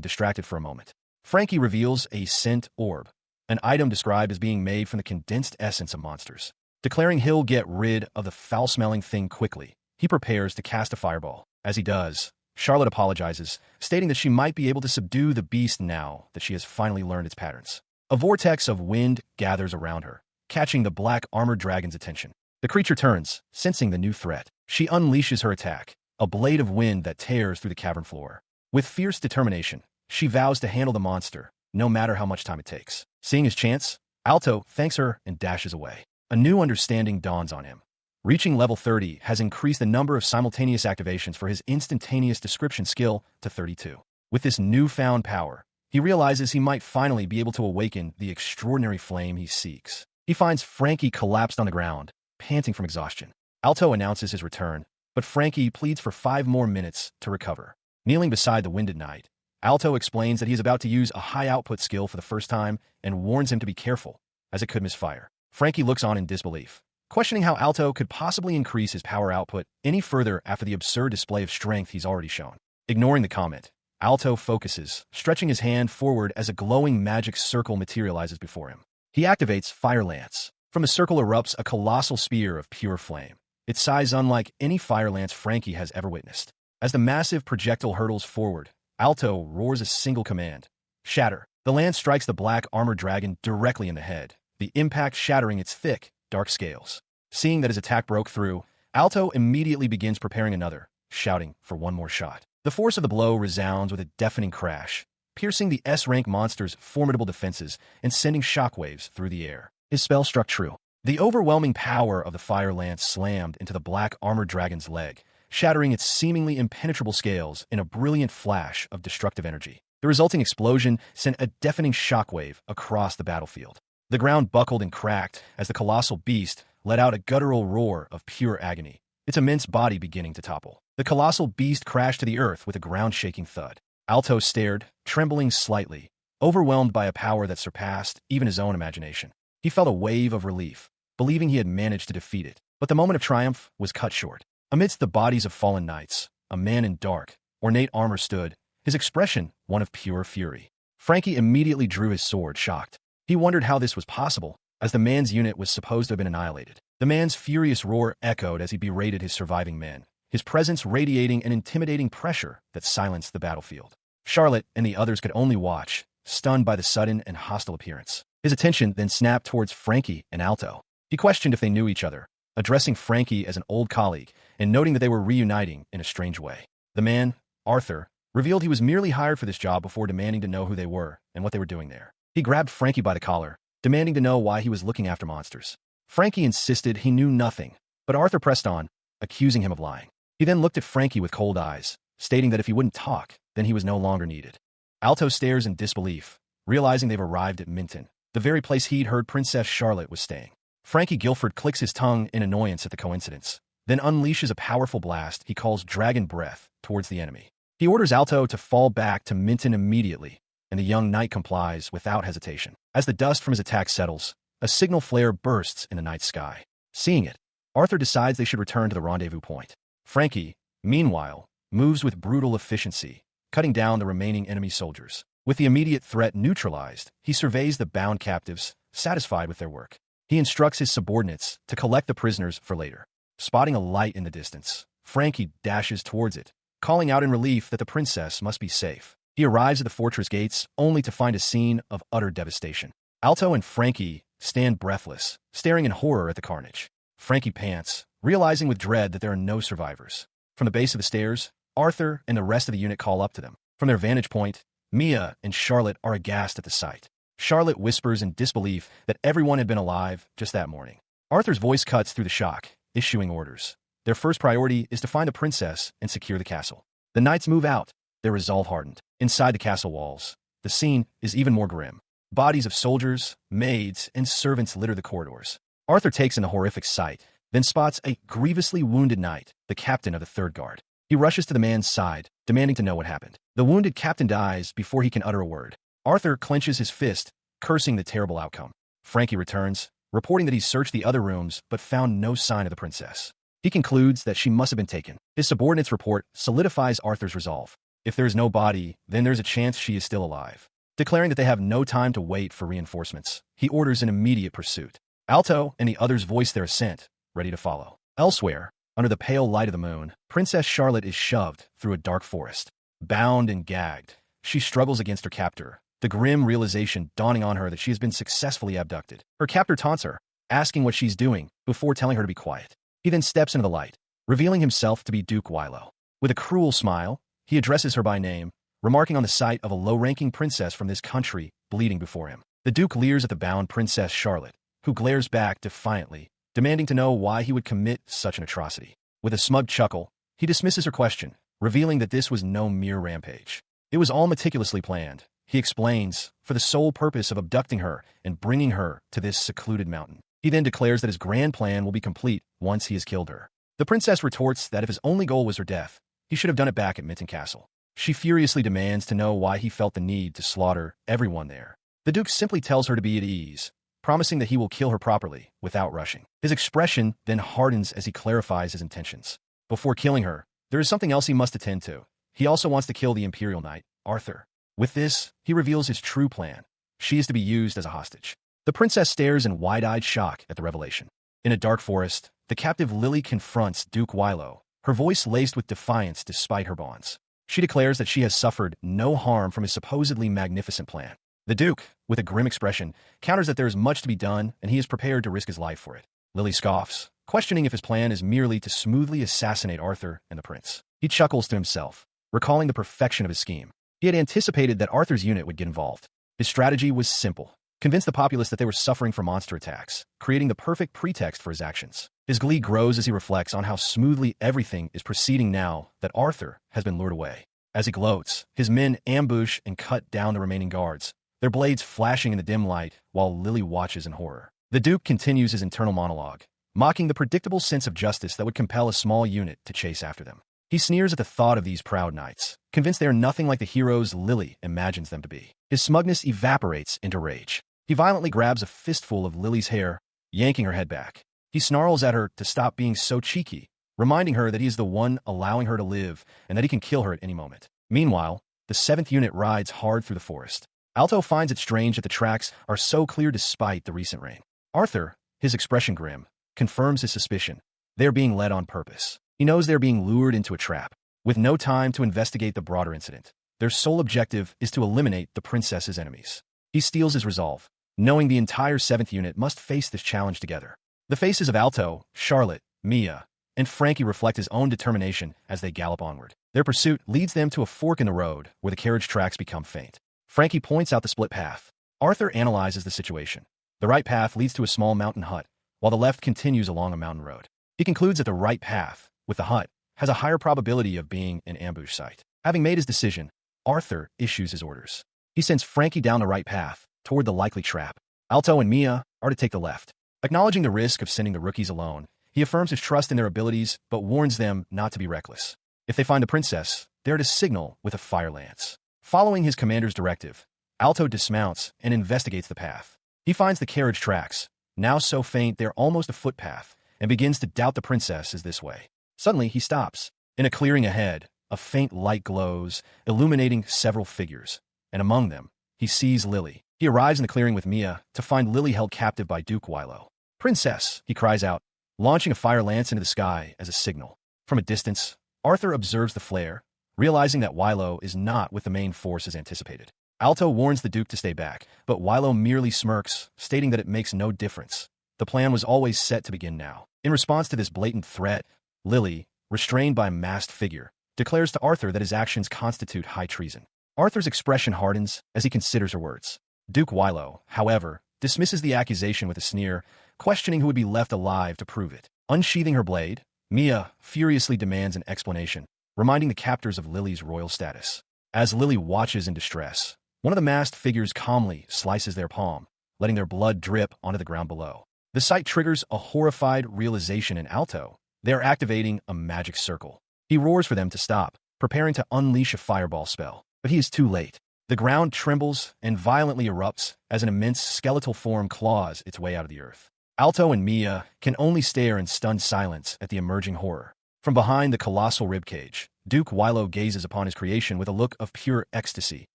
Speaker 1: distracted for a moment. Frankie reveals a scent orb, an item described as being made from the condensed essence of monsters. Declaring he'll get rid of the foul-smelling thing quickly, he prepares to cast a fireball. As he does, Charlotte apologizes, stating that she might be able to subdue the beast now that she has finally learned its patterns. A vortex of wind gathers around her, catching the black armored dragon's attention. The creature turns, sensing the new threat. She unleashes her attack, a blade of wind that tears through the cavern floor. With fierce determination, she vows to handle the monster, no matter how much time it takes. Seeing his chance, Alto thanks her and dashes away. A new understanding dawns on him. Reaching level 30 has increased the number of simultaneous activations for his instantaneous description skill to 32. With this newfound power, he realizes he might finally be able to awaken the extraordinary flame he seeks. He finds Frankie collapsed on the ground, panting from exhaustion. Alto announces his return, but Frankie pleads for 5 more minutes to recover. Kneeling beside the winded knight, Alto explains that he is about to use a high-output skill for the first time and warns him to be careful, as it could misfire. Frankie looks on in disbelief, questioning how Alto could possibly increase his power output any further after the absurd display of strength he's already shown. Ignoring the comment, Alto focuses, stretching his hand forward as a glowing magic circle materializes before him. He activates Fire Lance. From the circle erupts a colossal spear of pure flame, its size unlike any fire lance Frankie has ever witnessed. As the massive projectile hurtles forward, Alto roars a single command: shatter. The lance strikes the black armored dragon directly in the head, the impact shattering its thick, dark scales. Seeing that his attack broke through, Alto immediately begins preparing another, shouting for one more shot. The force of the blow resounds with a deafening crash, piercing the S-rank monster's formidable defenses and sending shockwaves through the air. His spell struck true. The overwhelming power of the fire lance slammed into the black armored dragon's leg, shattering its seemingly impenetrable scales in a brilliant flash of destructive energy. The resulting explosion sent a deafening shockwave across the battlefield. The ground buckled and cracked as the colossal beast let out a guttural roar of pure agony, its immense body beginning to topple. The colossal beast crashed to the earth with a ground-shaking thud. Alto stared, trembling slightly, overwhelmed by a power that surpassed even his own imagination. He felt a wave of relief, believing he had managed to defeat it. But the moment of triumph was cut short. Amidst the bodies of fallen knights, a man in dark, ornate armor stood, his expression one of pure fury. Frankie immediately drew his sword, shocked. He wondered how this was possible, as the man's unit was supposed to have been annihilated. The man's furious roar echoed as he berated his surviving men, his presence radiating an intimidating pressure that silenced the battlefield. Charlotte and the others could only watch, stunned by the sudden and hostile appearance. His attention then snapped towards Frankie and Alto. He questioned if they knew each other, addressing Frankie as an old colleague and noting that they were reuniting in a strange way. The man, Arthur, revealed he was merely hired for this job before demanding to know who they were and what they were doing there. He grabbed Frankie by the collar, demanding to know why he was looking after monsters. Frankie insisted he knew nothing, but Arthur pressed on, accusing him of lying. He then looked at Frankie with cold eyes, stating that if he wouldn't talk, then he was no longer needed. Alto stares in disbelief, realizing they've arrived at Minton, the very place he'd heard Princess Charlotte was staying. Frankie Guilford clicks his tongue in annoyance at the coincidence, then unleashes a powerful blast he calls Dragon Breath towards the enemy. He orders Alto to fall back to Minton immediately, and the young knight complies without hesitation. As the dust from his attack settles, a signal flare bursts in the night sky. Seeing it, Arthur decides they should return to the rendezvous point. Frankie, meanwhile, moves with brutal efficiency, cutting down the remaining enemy soldiers. With the immediate threat neutralized, he surveys the bound captives, satisfied with their work. He instructs his subordinates to collect the prisoners for later. Spotting a light in the distance, Frankie dashes towards it, calling out in relief that the princess must be safe. He arrives at the fortress gates only to find a scene of utter devastation. Alto and Frankie stand breathless, staring in horror at the carnage. Frankie pants, realizing with dread that there are no survivors. From the base of the stairs, Arthur and the rest of the unit call up to them. From their vantage point, Mia and Charlotte are aghast at the sight. Charlotte whispers in disbelief that everyone had been alive just that morning. Arthur's voice cuts through the shock, issuing orders. Their first priority is to find the princess and secure the castle. The knights move out, their resolve hardened. Inside the castle walls, the scene is even more grim. Bodies of soldiers, maids, and servants litter the corridors. Arthur takes in the horrific sight, then spots a grievously wounded knight, the captain of the third guard. He rushes to the man's side, demanding to know what happened. The wounded captain dies before he can utter a word. Arthur clenches his fist, cursing the terrible outcome. Frankie returns, reporting that he searched the other rooms but found no sign of the princess. He concludes that she must have been taken. His subordinate's report solidifies Arthur's resolve. If there is no body, then there's a chance she is still alive. Declaring that they have no time to wait for reinforcements, he orders an immediate pursuit. Alto and the others voice their assent, ready to follow. Elsewhere, under the pale light of the moon, Princess Charlotte is shoved through a dark forest. Bound and gagged, she struggles against her captor, the grim realization dawning on her that she has been successfully abducted. Her captor taunts her, asking what she's doing, before telling her to be quiet. He then steps into the light, revealing himself to be Duke Wilo. With a cruel smile, he addresses her by name, remarking on the sight of a low-ranking princess from this country bleeding before him. The Duke leers at the bound Princess Charlotte, who glares back defiantly, demanding to know why he would commit such an atrocity. With a smug chuckle, he dismisses her question, revealing that this was no mere rampage. It was all meticulously planned, he explains, for the sole purpose of abducting her and bringing her to this secluded mountain. He then declares that his grand plan will be complete once he has killed her. The princess retorts that if his only goal was her death, he should have done it back at Minton Castle. She furiously demands to know why he felt the need to slaughter everyone there. The Duke simply tells her to be at ease, promising that he will kill her properly, without rushing. His expression then hardens as he clarifies his intentions. Before killing her, there is something else he must attend to. He also wants to kill the Imperial Knight, Arthur. With this, he reveals his true plan. She is to be used as a hostage. The princess stares in wide-eyed shock at the revelation. In a dark forest, the captive Lily confronts Duke Wilo, her voice laced with defiance despite her bonds. She declares that she has suffered no harm from his supposedly magnificent plan. The Duke, with a grim expression, counters that there is much to be done and he is prepared to risk his life for it. Lily scoffs, questioning if his plan is merely to smoothly assassinate Arthur and the prince. He chuckles to himself, recalling the perfection of his scheme. He had anticipated that Arthur's unit would get involved. His strategy was simple: convince the populace that they were suffering from monster attacks, creating the perfect pretext for his actions. His glee grows as he reflects on how smoothly everything is proceeding now that Arthur has been lured away. As he gloats, his men ambush and cut down the remaining guards, their blades flashing in the dim light while Lily watches in horror. The Duke continues his internal monologue, mocking the predictable sense of justice that would compel a small unit to chase after them. He sneers at the thought of these proud knights, convinced they are nothing like the heroes Lily imagines them to be. His smugness evaporates into rage. He violently grabs a fistful of Lily's hair, yanking her head back. He snarls at her to stop being so cheeky, reminding her that he is the one allowing her to live and that he can kill her at any moment. Meanwhile, the 7th unit rides hard through the forest. Alto finds it strange that the tracks are so clear despite the recent rain. Arthur, his expression grim, confirms his suspicion. They are being led on purpose. He knows they are being lured into a trap. With no time to investigate the broader incident, their sole objective is to eliminate the princess's enemies. He steals his resolve, knowing the entire 7th unit must face this challenge together. The faces of Alto, Charlotte, Mia, and Frankie reflect his own determination as they gallop onward. Their pursuit leads them to a fork in the road where the carriage tracks become faint. Frankie points out the split path. Arthur analyzes the situation. The right path leads to a small mountain hut, while the left continues along a mountain road. He concludes that the right path, with the hut, has a higher probability of being an ambush site. Having made his decision, Arthur issues his orders. He sends Frankie down the right path, toward the likely trap. Alto and Mia are to take the left. Acknowledging the risk of sending the rookies alone, he affirms his trust in their abilities but warns them not to be reckless. If they find the princess, they are to signal with a fire lance. Following his commander's directive, Alto dismounts and investigates the path. He finds the carriage tracks, now so faint they're almost a footpath, and begins to doubt the princess is this way. Suddenly, he stops. In a clearing ahead, a faint light glows, illuminating several figures, and among them, he sees Lily. He arrives in the clearing with Mia to find Lily held captive by Duke Wilo. "Princess!" he cries out, launching a fire lance into the sky as a signal. From a distance, Arthur observes the flare, realizing that Wilo is not with the main force as anticipated. Alto warns the Duke to stay back, but Wilo merely smirks, stating that it makes no difference. The plan was always set to begin now. In response to this blatant threat, Lily, restrained by a masked figure, declares to Arthur that his actions constitute high treason. Arthur's expression hardens as he considers her words. Duke Wilo, however, dismisses the accusation with a sneer, questioning who would be left alive to prove it. Unsheathing her blade, Mia furiously demands an explanation, reminding the captors of Lily's royal status. As Lily watches in distress, one of the masked figures calmly slices their palm, letting their blood drip onto the ground below. The sight triggers a horrified realization in Alto. They are activating a magic circle. He roars for them to stop, preparing to unleash a fireball spell. But he is too late. The ground trembles and violently erupts as an immense skeletal form claws its way out of the earth. Alto and Mia can only stare in stunned silence at the emerging horror. From behind the colossal ribcage, Duke Wilo gazes upon his creation with a look of pure ecstasy,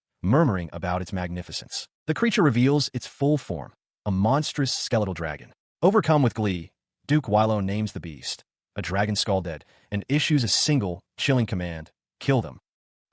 Speaker 1: murmuring about its magnificence. The creature reveals its full form, a monstrous skeletal dragon. Overcome with glee, Duke Wilo names the beast, a dragon skull-dead, and issues a single, chilling command: kill them.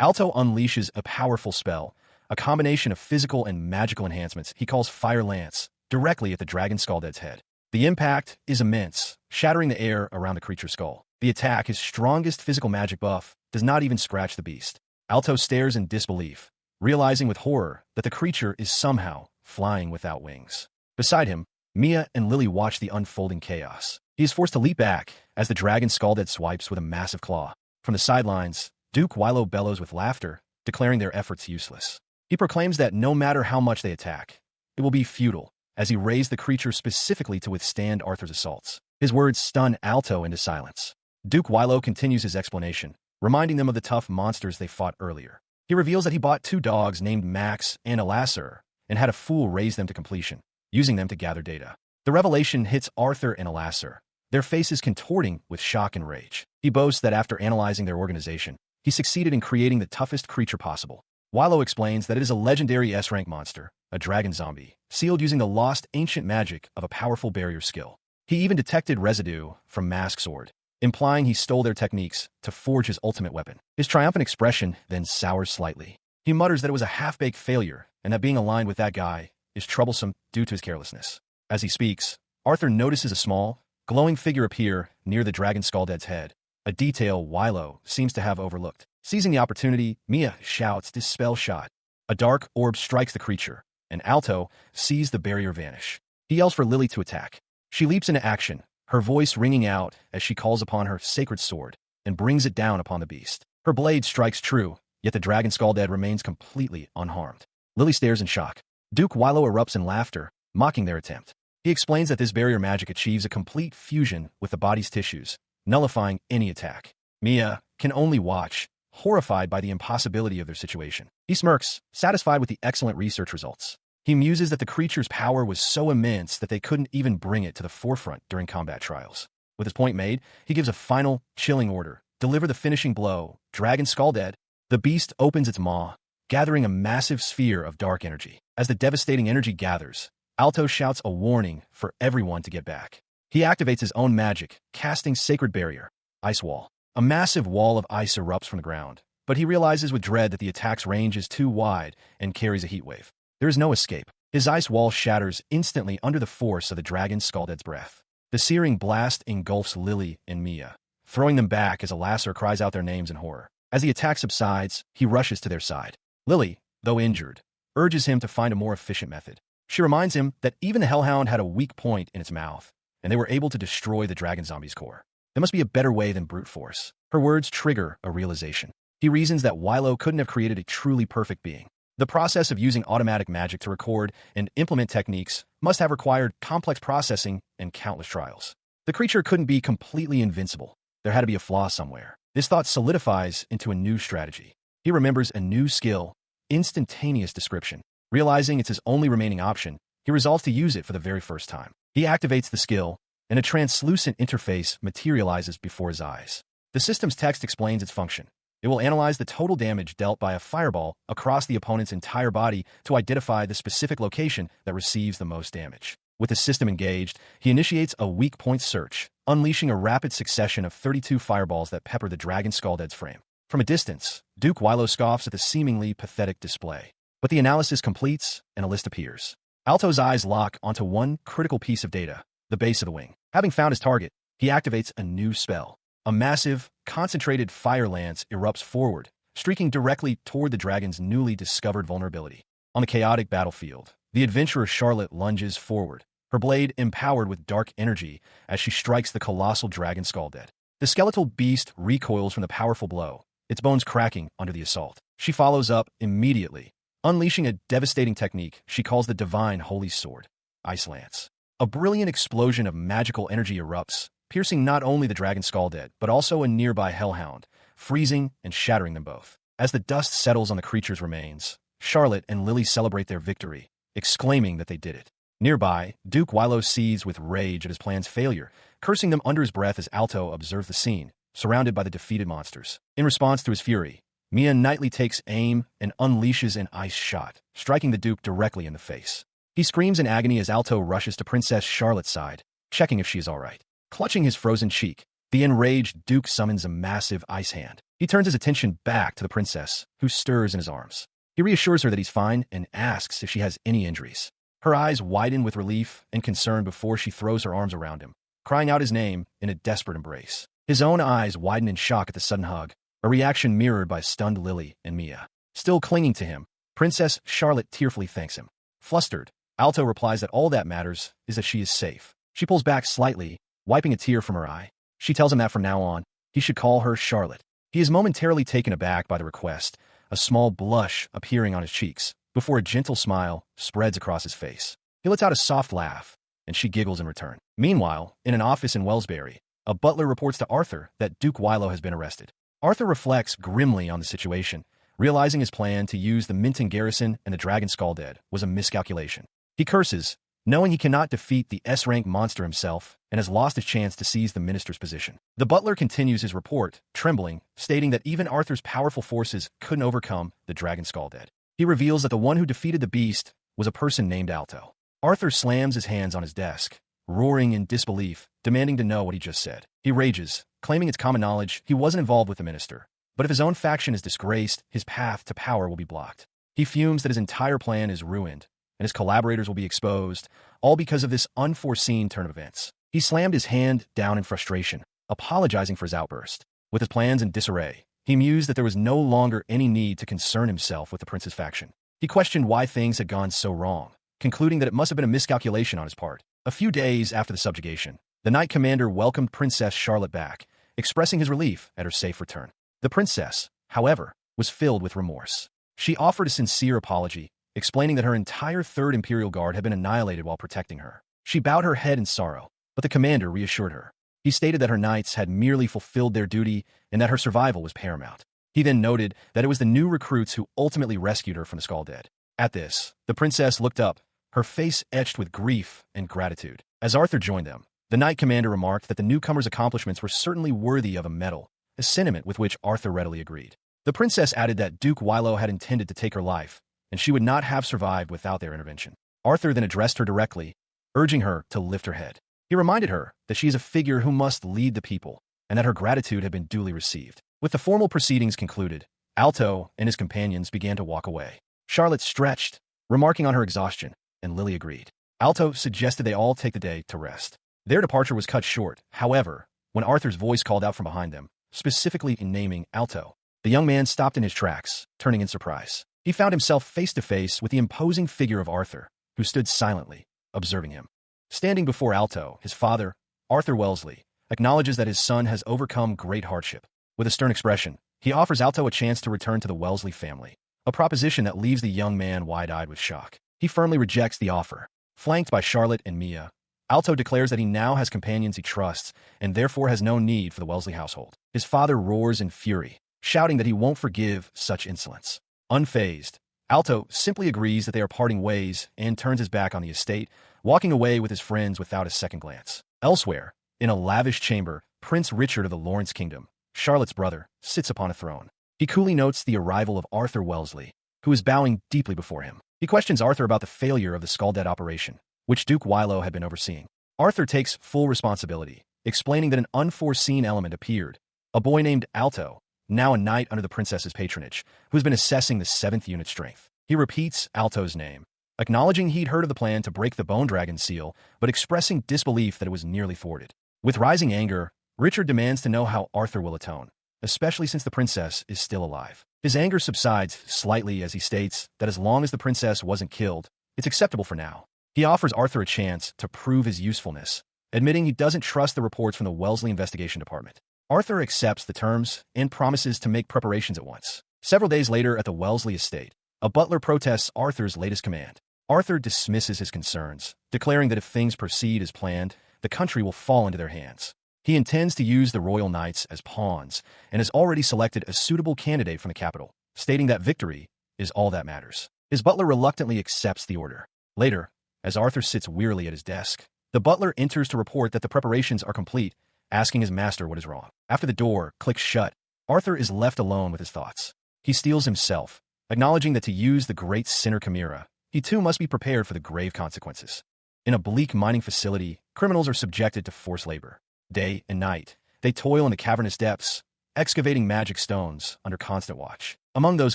Speaker 1: Alto unleashes a powerful spell, a combination of physical and magical enhancements he calls Fire Lance, directly at the dragon skull-dead's head. The impact is immense, shattering the air around the creature's skull. The attack, his strongest physical magic buff, does not even scratch the beast. Alto stares in disbelief, realizing with horror that the creature is somehow flying without wings. Beside him, Mia and Lily watch the unfolding chaos. He is forced to leap back as the dragon skull-dead swipes with a massive claw. From the sidelines, Duke Wilo bellows with laughter, declaring their efforts useless. He proclaims that no matter how much they attack, it will be futile, as he raised the creature specifically to withstand Arthur's assaults. His words stun Alto into silence. Duke Wilo continues his explanation, reminding them of the tough monsters they fought earlier. He reveals that he bought 2 dogs named Max and Elasser and had a fool raise them to completion, using them to gather data. The revelation hits Arthur and Elasser, their faces contorting with shock and rage. He boasts that after analyzing their organization, he succeeded in creating the toughest creature possible. Wilo explains that it is a legendary S-rank monster, a dragon zombie, sealed using the lost ancient magic of a powerful barrier skill. He even detected residue from Mask's sword, implying he stole their techniques to forge his ultimate weapon. His triumphant expression then sours slightly. He mutters that it was a half-baked failure and that being aligned with that guy is troublesome due to his carelessness. As he speaks, Arthur notices a small, glowing figure appear near the dragon skull-dead's head, a detail Wilo seems to have overlooked. Seizing the opportunity, Mia shouts, "Dispel shot." A dark orb strikes the creature, and Alto sees the barrier vanish. He yells for Lily to attack. She leaps into action, her voice ringing out as she calls upon her sacred sword and brings it down upon the beast. Her blade strikes true, yet the dragon skull-dead remains completely unharmed. Lily stares in shock. Duke Wilo erupts in laughter, mocking their attempt. He explains that this barrier magic achieves a complete fusion with the body's tissues, nullifying any attack. Mia can only watch, horrified by the impossibility of their situation. He smirks, satisfied with the excellent research results. He muses that the creature's power was so immense that they couldn't even bring it to the forefront during combat trials. With his point made, he gives a final, chilling order. Deliver the finishing blow. Dragon skull dead. The beast opens its maw, gathering a massive sphere of dark energy. As the devastating energy gathers, Alto shouts a warning for everyone to get back. He activates his own magic, casting Sacred Barrier, Ice Wall. A massive wall of ice erupts from the ground, but he realizes with dread that the attack's range is too wide and carries a heat wave. There is no escape. His ice wall shatters instantly under the force of the dragon skulldead's breath. The searing blast engulfs Lily and Mia, throwing them back as a lasser cries out their names in horror. As the attack subsides, he rushes to their side. Lily, though injured, urges him to find a more efficient method. She reminds him that even the Hellhound had a weak point in its mouth, and they were able to destroy the dragon zombie's core. There must be a better way than brute force. Her words trigger a realization. He reasons that Wilo couldn't have created a truly perfect being. The process of using automatic magic to record and implement techniques must have required complex processing and countless trials. The creature couldn't be completely invincible. There had to be a flaw somewhere. This thought solidifies into a new strategy. He remembers a new skill, instantaneous description. Realizing it's his only remaining option, he resolves to use it for the very first time. He activates the skill, and a translucent interface materializes before his eyes. The system's text explains its function. It will analyze the total damage dealt by a fireball across the opponent's entire body to identify the specific location that receives the most damage. With the system engaged, he initiates a weak point search, unleashing a rapid succession of 32 fireballs that pepper the dragon skulldead's frame. From a distance, Duke Wilo scoffs at the seemingly pathetic display. But the analysis completes, and a list appears. Alto's eyes lock onto one critical piece of data, the base of the wing. Having found his target, he activates a new spell. A massive, concentrated fire lance erupts forward, streaking directly toward the dragon's newly discovered vulnerability. On the chaotic battlefield, the adventurer Charlotte lunges forward, her blade empowered with dark energy as she strikes the colossal dragon skulldead. The skeletal beast recoils from the powerful blow, its bones cracking under the assault. She follows up immediately, unleashing a devastating technique she calls the Divine Holy Sword, Ice Lance. A brilliant explosion of magical energy erupts, piercing not only the dragon skulldead, but also a nearby hellhound, freezing and shattering them both. As the dust settles on the creature's remains, Charlotte and Lily celebrate their victory, exclaiming that they did it. Nearby, Duke Wilo seethes with rage at his plan's failure, cursing them under his breath as Alto observes the scene, surrounded by the defeated monsters. In response to his fury, Mia nightly takes aim and unleashes an ice shot, striking the Duke directly in the face. He screams in agony as Alto rushes to Princess Charlotte's side, checking if she is all right. Clutching his frozen cheek, the enraged Duke summons a massive ice hand. He turns his attention back to the princess, who stirs in his arms. He reassures her that he's fine and asks if she has any injuries. Her eyes widen with relief and concern before she throws her arms around him, crying out his name in a desperate embrace. His own eyes widen in shock at the sudden hug, a reaction mirrored by stunned Lily and Mia. Still clinging to him, Princess Charlotte tearfully thanks him. Flustered, Alto replies that all that matters is that she is safe. She pulls back slightly, wiping a tear from her eye. She tells him that from now on, he should call her Charlotte. He is momentarily taken aback by the request, a small blush appearing on his cheeks, before a gentle smile spreads across his face. He lets out a soft laugh, and she giggles in return. Meanwhile, in an office in Wellsbury, a butler reports to Arthur that Duke Wilo has been arrested. Arthur reflects grimly on the situation, realizing his plan to use the Minton garrison and the dragon skulldead was a miscalculation. He curses, knowing he cannot defeat the S-rank monster himself and has lost his chance to seize the minister's position. The butler continues his report, trembling, stating that even Arthur's powerful forces couldn't overcome the dragon skulldead. He reveals that the one who defeated the beast was a person named Alto. Arthur slams his hands on his desk, roaring in disbelief, demanding to know what he just said. He rages, claiming it's common knowledge he wasn't involved with the minister. But if his own faction is disgraced, his path to power will be blocked. He fumes that his entire plan is ruined, and his collaborators will be exposed, all because of this unforeseen turn of events. He slammed his hand down in frustration, apologizing for his outburst. With his plans in disarray, he mused that there was no longer any need to concern himself with the prince's faction. He questioned why things had gone so wrong, concluding that it must have been a miscalculation on his part. A few days after the subjugation, the Knight Commander welcomed Princess Charlotte back, expressing his relief at her safe return. The princess, however, was filled with remorse. She offered a sincere apology, explaining that her entire Third Imperial Guard had been annihilated while protecting her. She bowed her head in sorrow, but the commander reassured her. He stated that her knights had merely fulfilled their duty and that her survival was paramount. He then noted that it was the new recruits who ultimately rescued her from the skulldead. At this, the princess looked up, her face etched with grief and gratitude. As Arthur joined them, the knight commander remarked that the newcomer's accomplishments were certainly worthy of a medal, a sentiment with which Arthur readily agreed. The princess added that Duke Wilo had intended to take her life, and she would not have survived without their intervention. Arthur then addressed her directly, urging her to lift her head. He reminded her that she is a figure who must lead the people, and that her gratitude had been duly received. With the formal proceedings concluded, Alto and his companions began to walk away. Charlotte stretched, remarking on her exhaustion, and Lily agreed. Alto suggested they all take the day to rest. Their departure was cut short, however, when Arthur's voice called out from behind them, specifically in naming Alto. The young man stopped in his tracks, turning in surprise. He found himself face to face with the imposing figure of Arthur, who stood silently, observing him. Standing before Alto, his father, Arthur Wellesley, acknowledges that his son has overcome great hardship. With a stern expression, he offers Alto a chance to return to the Wellesley family, a proposition that leaves the young man wide-eyed with shock. He firmly rejects the offer. Flanked by Charlotte and Mia, Alto declares that he now has companions he trusts and therefore has no need for the Wellesley household. His father roars in fury, shouting that he won't forgive such insolence. Unfazed, Alto simply agrees that they are parting ways and turns his back on the estate, walking away with his friends without a second glance. Elsewhere, in a lavish chamber, Prince Richard of the Lawrence Kingdom, Charlotte's brother, sits upon a throne. He coolly notes the arrival of Arthur Wellesley, who is bowing deeply before him. He questions Arthur about the failure of the Scalded operation, which Duke Wilo had been overseeing. Arthur takes full responsibility, explaining that an unforeseen element appeared, a boy named Alto, now a knight under the princess's patronage, who has been assessing the 7th unit strength. He repeats Alto's name, acknowledging he'd heard of the plan to break the Bone Dragon seal, but expressing disbelief that it was nearly thwarted. With rising anger, Richard demands to know how Arthur will atone, especially since the princess is still alive. His anger subsides slightly as he states that as long as the princess wasn't killed, it's acceptable for now. He offers Arthur a chance to prove his usefulness, admitting he doesn't trust the reports from the Wellesley Investigation Department. Arthur accepts the terms and promises to make preparations at once. Several days later at the Wellesley estate, a butler protests Arthur's latest command. Arthur dismisses his concerns, declaring that if things proceed as planned, the country will fall into their hands. He intends to use the royal knights as pawns and has already selected a suitable candidate from the capital, stating that victory is all that matters. His butler reluctantly accepts the order. Later, as Arthur sits wearily at his desk, the butler enters to report that the preparations are complete, asking his master what is wrong. After the door clicks shut, Arthur is left alone with his thoughts. He steels himself, acknowledging that to use the great sinner Chimera, he too must be prepared for the grave consequences. In a bleak mining facility, criminals are subjected to forced labor. Day and night, they toil in the cavernous depths, excavating magic stones under constant watch. Among those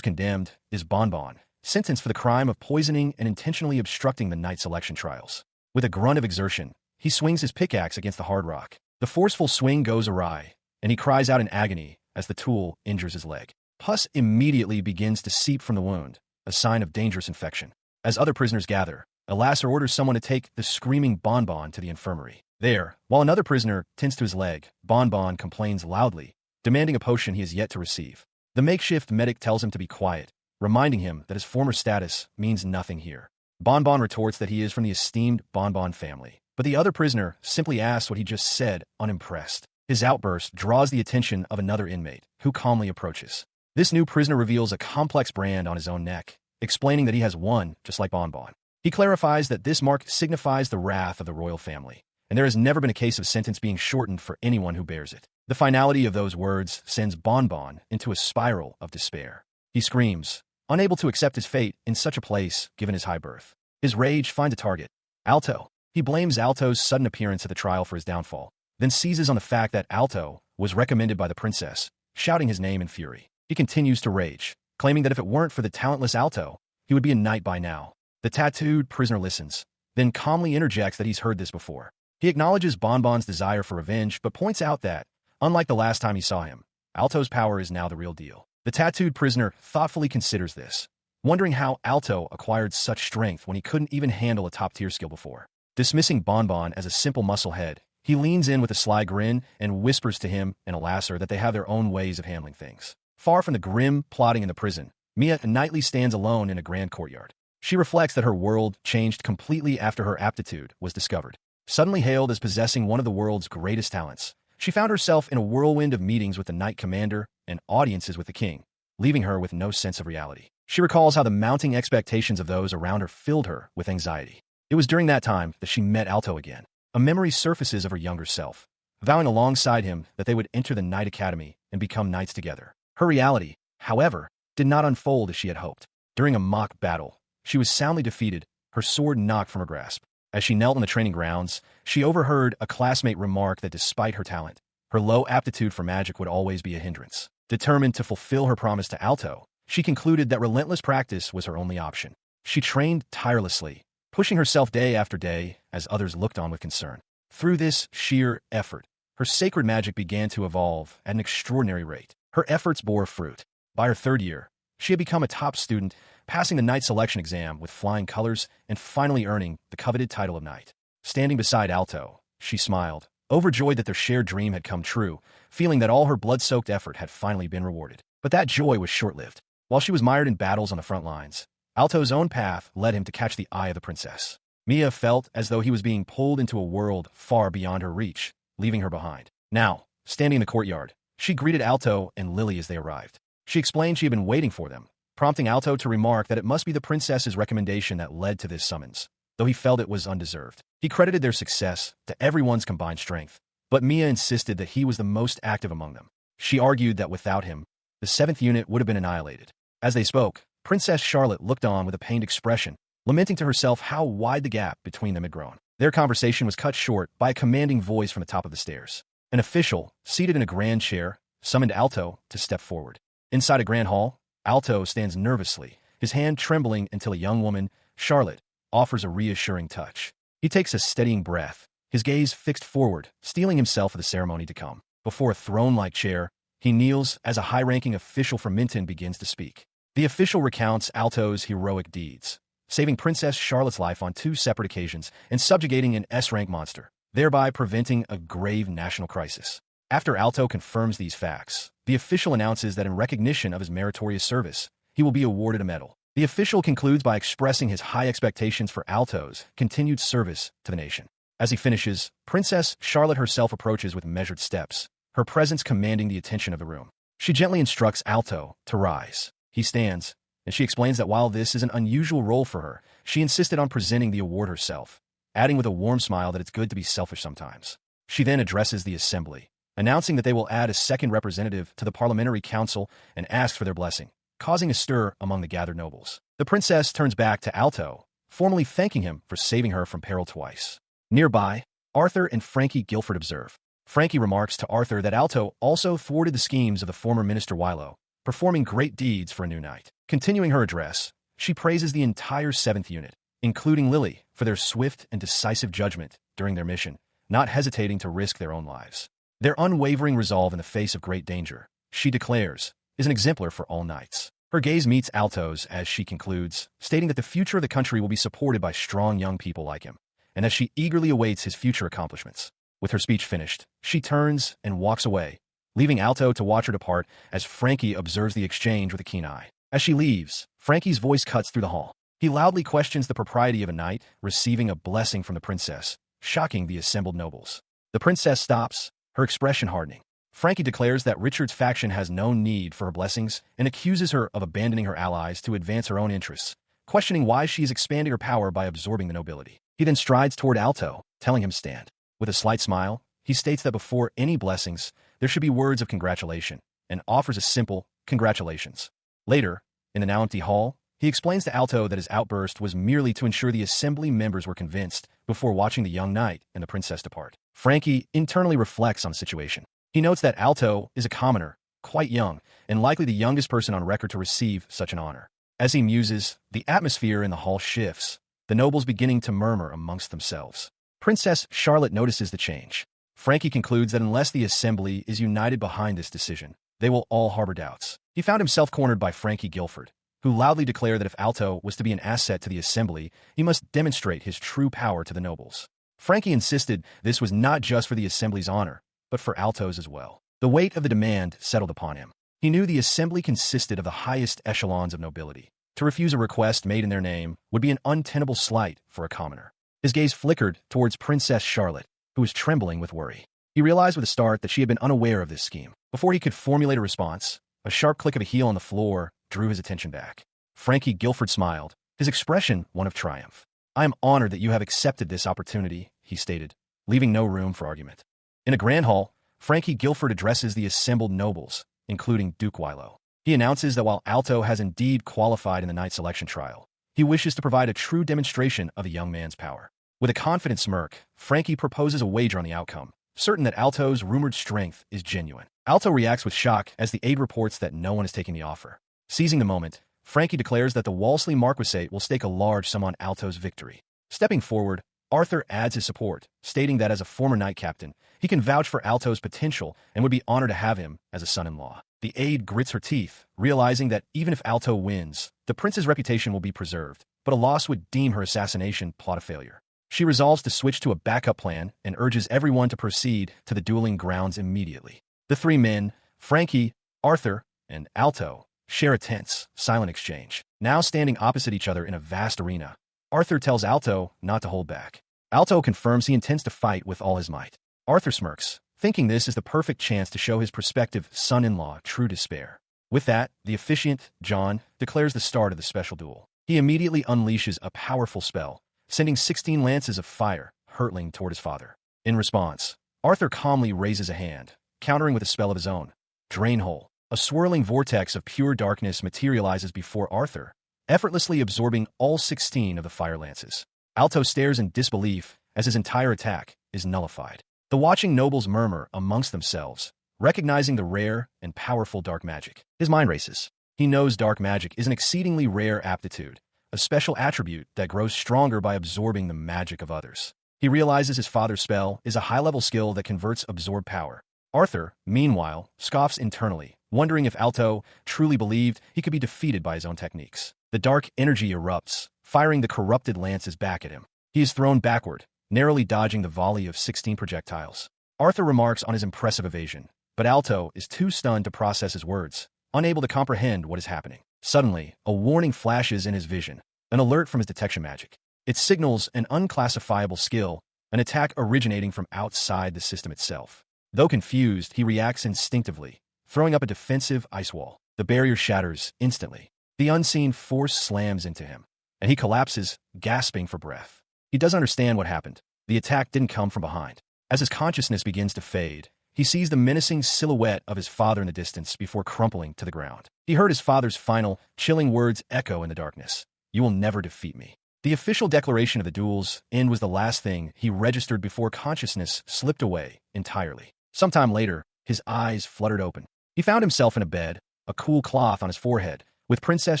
Speaker 1: condemned is Bonbon, sentenced for the crime of poisoning and intentionally obstructing the night selection trials. With a grunt of exertion, he swings his pickaxe against the hard rock. The forceful swing goes awry, and he cries out in agony as the tool injures his leg. Pus immediately begins to seep from the wound, a sign of dangerous infection. As other prisoners gather, a lasser orders someone to take the screaming Bonbon to the infirmary. There, while another prisoner tends to his leg, Bonbon complains loudly, demanding a potion he has yet to receive. The makeshift medic tells him to be quiet, reminding him that his former status means nothing here. Bonbon retorts that he is from the esteemed Bonbon family, but the other prisoner simply asks what he just said, unimpressed. His outburst draws the attention of another inmate, who calmly approaches. This new prisoner reveals a complex brand on his own neck, explaining that he has one just like Bonbon. He clarifies that this mark signifies the wrath of the royal family, and there has never been a case of sentence being shortened for anyone who bears it. The finality of those words sends Bonbon into a spiral of despair. He screams, unable to accept his fate in such a place given his high birth. His rage finds a target. Alto. He blames Alto's sudden appearance at the trial for his downfall, then seizes on the fact that Alto was recommended by the princess, shouting his name in fury. He continues to rage, claiming that if it weren't for the talentless Alto, he would be a knight by now. The tattooed prisoner listens, then calmly interjects that he's heard this before. He acknowledges Bonbon's desire for revenge, but points out that, unlike the last time he saw him, Alto's power is now the real deal. The tattooed prisoner thoughtfully considers this, wondering how Alto acquired such strength when he couldn't even handle a top-tier skill before. Dismissing Bonbon as a simple musclehead, he leans in with a sly grin and whispers to him and a lasser that they have their own ways of handling things. Far from the grim plotting in the prison, Mia nightly stands alone in a grand courtyard. She reflects that her world changed completely after her aptitude was discovered. Suddenly hailed as possessing one of the world's greatest talents, she found herself in a whirlwind of meetings with the knight commander and audiences with the king, leaving her with no sense of reality. She recalls how the mounting expectations of those around her filled her with anxiety. It was during that time that she met Alto again. A memory surfaces of her younger self, vowing alongside him that they would enter the Knight Academy and become knights together. Her reality, however, did not unfold as she had hoped. During a mock battle, she was soundly defeated, her sword knocked from her grasp. As she knelt on the training grounds, she overheard a classmate remark that despite her talent, her low aptitude for magic would always be a hindrance. Determined to fulfill her promise to Alto, she concluded that relentless practice was her only option. She trained tirelessly, pushing herself day after day as others looked on with concern. Through this sheer effort, her sacred magic began to evolve at an extraordinary rate. Her efforts bore fruit. By her third year, she had become a top student, passing the knight selection exam with flying colors and finally earning the coveted title of knight. Standing beside Alto, she smiled, overjoyed that their shared dream had come true, feeling that all her blood-soaked effort had finally been rewarded. But that joy was short-lived. While she was mired in battles on the front lines, Alto's own path led him to catch the eye of the princess. Mia felt as though he was being pulled into a world far beyond her reach, leaving her behind. Now, standing in the courtyard, she greeted Alto and Lily as they arrived. She explained she had been waiting for them, prompting Alto to remark that it must be the princess's recommendation that led to this summons, though he felt it was undeserved. He credited their success to everyone's combined strength, but Mia insisted that he was the most active among them. She argued that without him, the 7th unit would have been annihilated. As they spoke, Princess Charlotte looked on with a pained expression, lamenting to herself how wide the gap between them had grown. Their conversation was cut short by a commanding voice from the top of the stairs. An official, seated in a grand chair, summoned Alto to step forward. Inside a grand hall, Alto stands nervously, his hand trembling until a young woman, Charlotte, offers a reassuring touch. He takes a steadying breath, his gaze fixed forward, steeling himself for the ceremony to come. Before a throne-like chair, he kneels as a high-ranking official from Minton begins to speak. The official recounts Alto's heroic deeds, saving Princess Charlotte's life on 2 separate occasions and subjugating an S-rank monster, thereby preventing a grave national crisis. After Alto confirms these facts, the official announces that in recognition of his meritorious service, he will be awarded a medal. The official concludes by expressing his high expectations for Alto's continued service to the nation. As he finishes, Princess Charlotte herself approaches with measured steps, her presence commanding the attention of the room. She gently instructs Alto to rise. He stands, and she explains that while this is an unusual role for her, she insisted on presenting the award herself, adding with a warm smile that it's good to be selfish sometimes. She then addresses the assembly, announcing that they will add a second representative to the Parliamentary Council and asks for their blessing, causing a stir among the gathered nobles. The princess turns back to Alto, formally thanking him for saving her from peril twice. Nearby, Arthur and Frankie Guilford observe. Frankie remarks to Arthur that Alto also thwarted the schemes of the former Minister Wilo, performing great deeds for a new knight. Continuing her address, she praises the entire 7th unit, including Lily, for their swift and decisive judgment during their mission, not hesitating to risk their own lives. Their unwavering resolve in the face of great danger, she declares, is an exemplar for all knights. Her gaze meets Alto's as she concludes, stating that the future of the country will be supported by strong young people like him, and that she eagerly awaits his future accomplishments. With her speech finished, she turns and walks away, leaving Alto to watch her depart as Frankie observes the exchange with a keen eye. As she leaves, Frankie's voice cuts through the hall. He loudly questions the propriety of a knight receiving a blessing from the princess, shocking the assembled nobles. The princess stops, her expression hardening. Frankie declares that Richard's faction has no need for her blessings and accuses her of abandoning her allies to advance her own interests, questioning why she is expanding her power by absorbing the nobility. He then strides toward Alto, telling him to stand. With a slight smile, he states that before any blessings, there should be words of congratulation, and offers a simple congratulations. Later, in the now empty hall, he explains to Alto that his outburst was merely to ensure the assembly members were convinced before watching the young knight and the princess depart. Frankie internally reflects on the situation. He notes that Alto is a commoner, quite young, and likely the youngest person on record to receive such an honor. As he muses, the atmosphere in the hall shifts, the nobles beginning to murmur amongst themselves. Princess Charlotte notices the change. Frankie concludes that unless the assembly is united behind this decision, they will all harbor doubts. He found himself cornered by Frankie Guilford, who loudly declared that if Alto was to be an asset to the assembly, he must demonstrate his true power to the nobles. Frankie insisted this was not just for the assembly's honor, but for Alto's as well. The weight of the demand settled upon him. He knew the assembly consisted of the highest echelons of nobility. To refuse a request made in their name would be an untenable slight for a commoner. His gaze flickered towards Princess Charlotte, who was trembling with worry. He realized with a start that she had been unaware of this scheme. Before he could formulate a response, a sharp click of a heel on the floor drew his attention back. Frankie Guilford smiled, his expression one of triumph. "I am honored that you have accepted this opportunity," he stated, leaving no room for argument. In a grand hall, Frankie Guilford addresses the assembled nobles, including Duke Wilo. He announces that while Alto has indeed qualified in the night selection trial, he wishes to provide a true demonstration of a young man's power. With a confident smirk, Frankie proposes a wager on the outcome, certain that Alto's rumored strength is genuine. Alto reacts with shock as the aide reports that no one is taking the offer. Seizing the moment, Frankie declares that the Walsley Marquisate will stake a large sum on Alto's victory. Stepping forward, Arthur adds his support, stating that as a former knight captain, he can vouch for Alto's potential and would be honored to have him as a son-in-law. The aide grits her teeth, realizing that even if Alto wins, the prince's reputation will be preserved, but a loss would deem her assassination plot a failure. She resolves to switch to a backup plan and urges everyone to proceed to the dueling grounds immediately. The three men, Frankie, Arthur, and Alto, share a tense, silent exchange. Now standing opposite each other in a vast arena, Arthur tells Alto not to hold back. Alto confirms he intends to fight with all his might. Arthur smirks, thinking this is the perfect chance to show his prospective son-in-law true despair. With that, the officiant, John, declares the start of the special duel. He immediately unleashes a powerful spell, sending 16 lances of fire hurtling toward his father. In response, Arthur calmly raises a hand, countering with a spell of his own. Drainhole. A swirling vortex of pure darkness materializes before Arthur, effortlessly absorbing all 16 of the fire lances. Alto stares in disbelief as his entire attack is nullified. The watching nobles murmur amongst themselves, recognizing the rare and powerful dark magic. His mind races. He knows dark magic is an exceedingly rare aptitude, a special attribute that grows stronger by absorbing the magic of others. He realizes his father's spell is a high-level skill that converts absorbed power. Arthur, meanwhile, scoffs internally, wondering if Alto truly believed he could be defeated by his own techniques. The dark energy erupts, firing the corrupted lances back at him. He is thrown backward, narrowly dodging the volley of 16 projectiles. Arthur remarks on his impressive evasion, but Alto is too stunned to process his words, unable to comprehend what is happening. Suddenly, a warning flashes in his vision, an alert from his detection magic. It signals an unclassifiable skill, an attack originating from outside the system itself. Though confused, he reacts instinctively, throwing up a defensive ice wall. The barrier shatters instantly. The unseen force slams into him, and he collapses, gasping for breath. He doesn't understand what happened. The attack didn't come from behind. As his consciousness begins to fade, he sees the menacing silhouette of his father in the distance before crumpling to the ground. He heard his father's final, chilling words echo in the darkness. "You will never defeat me." The official declaration of the duel's end was the last thing he registered before consciousness slipped away entirely. Sometime later, his eyes fluttered open. He found himself in a bed, a cool cloth on his forehead, with Princess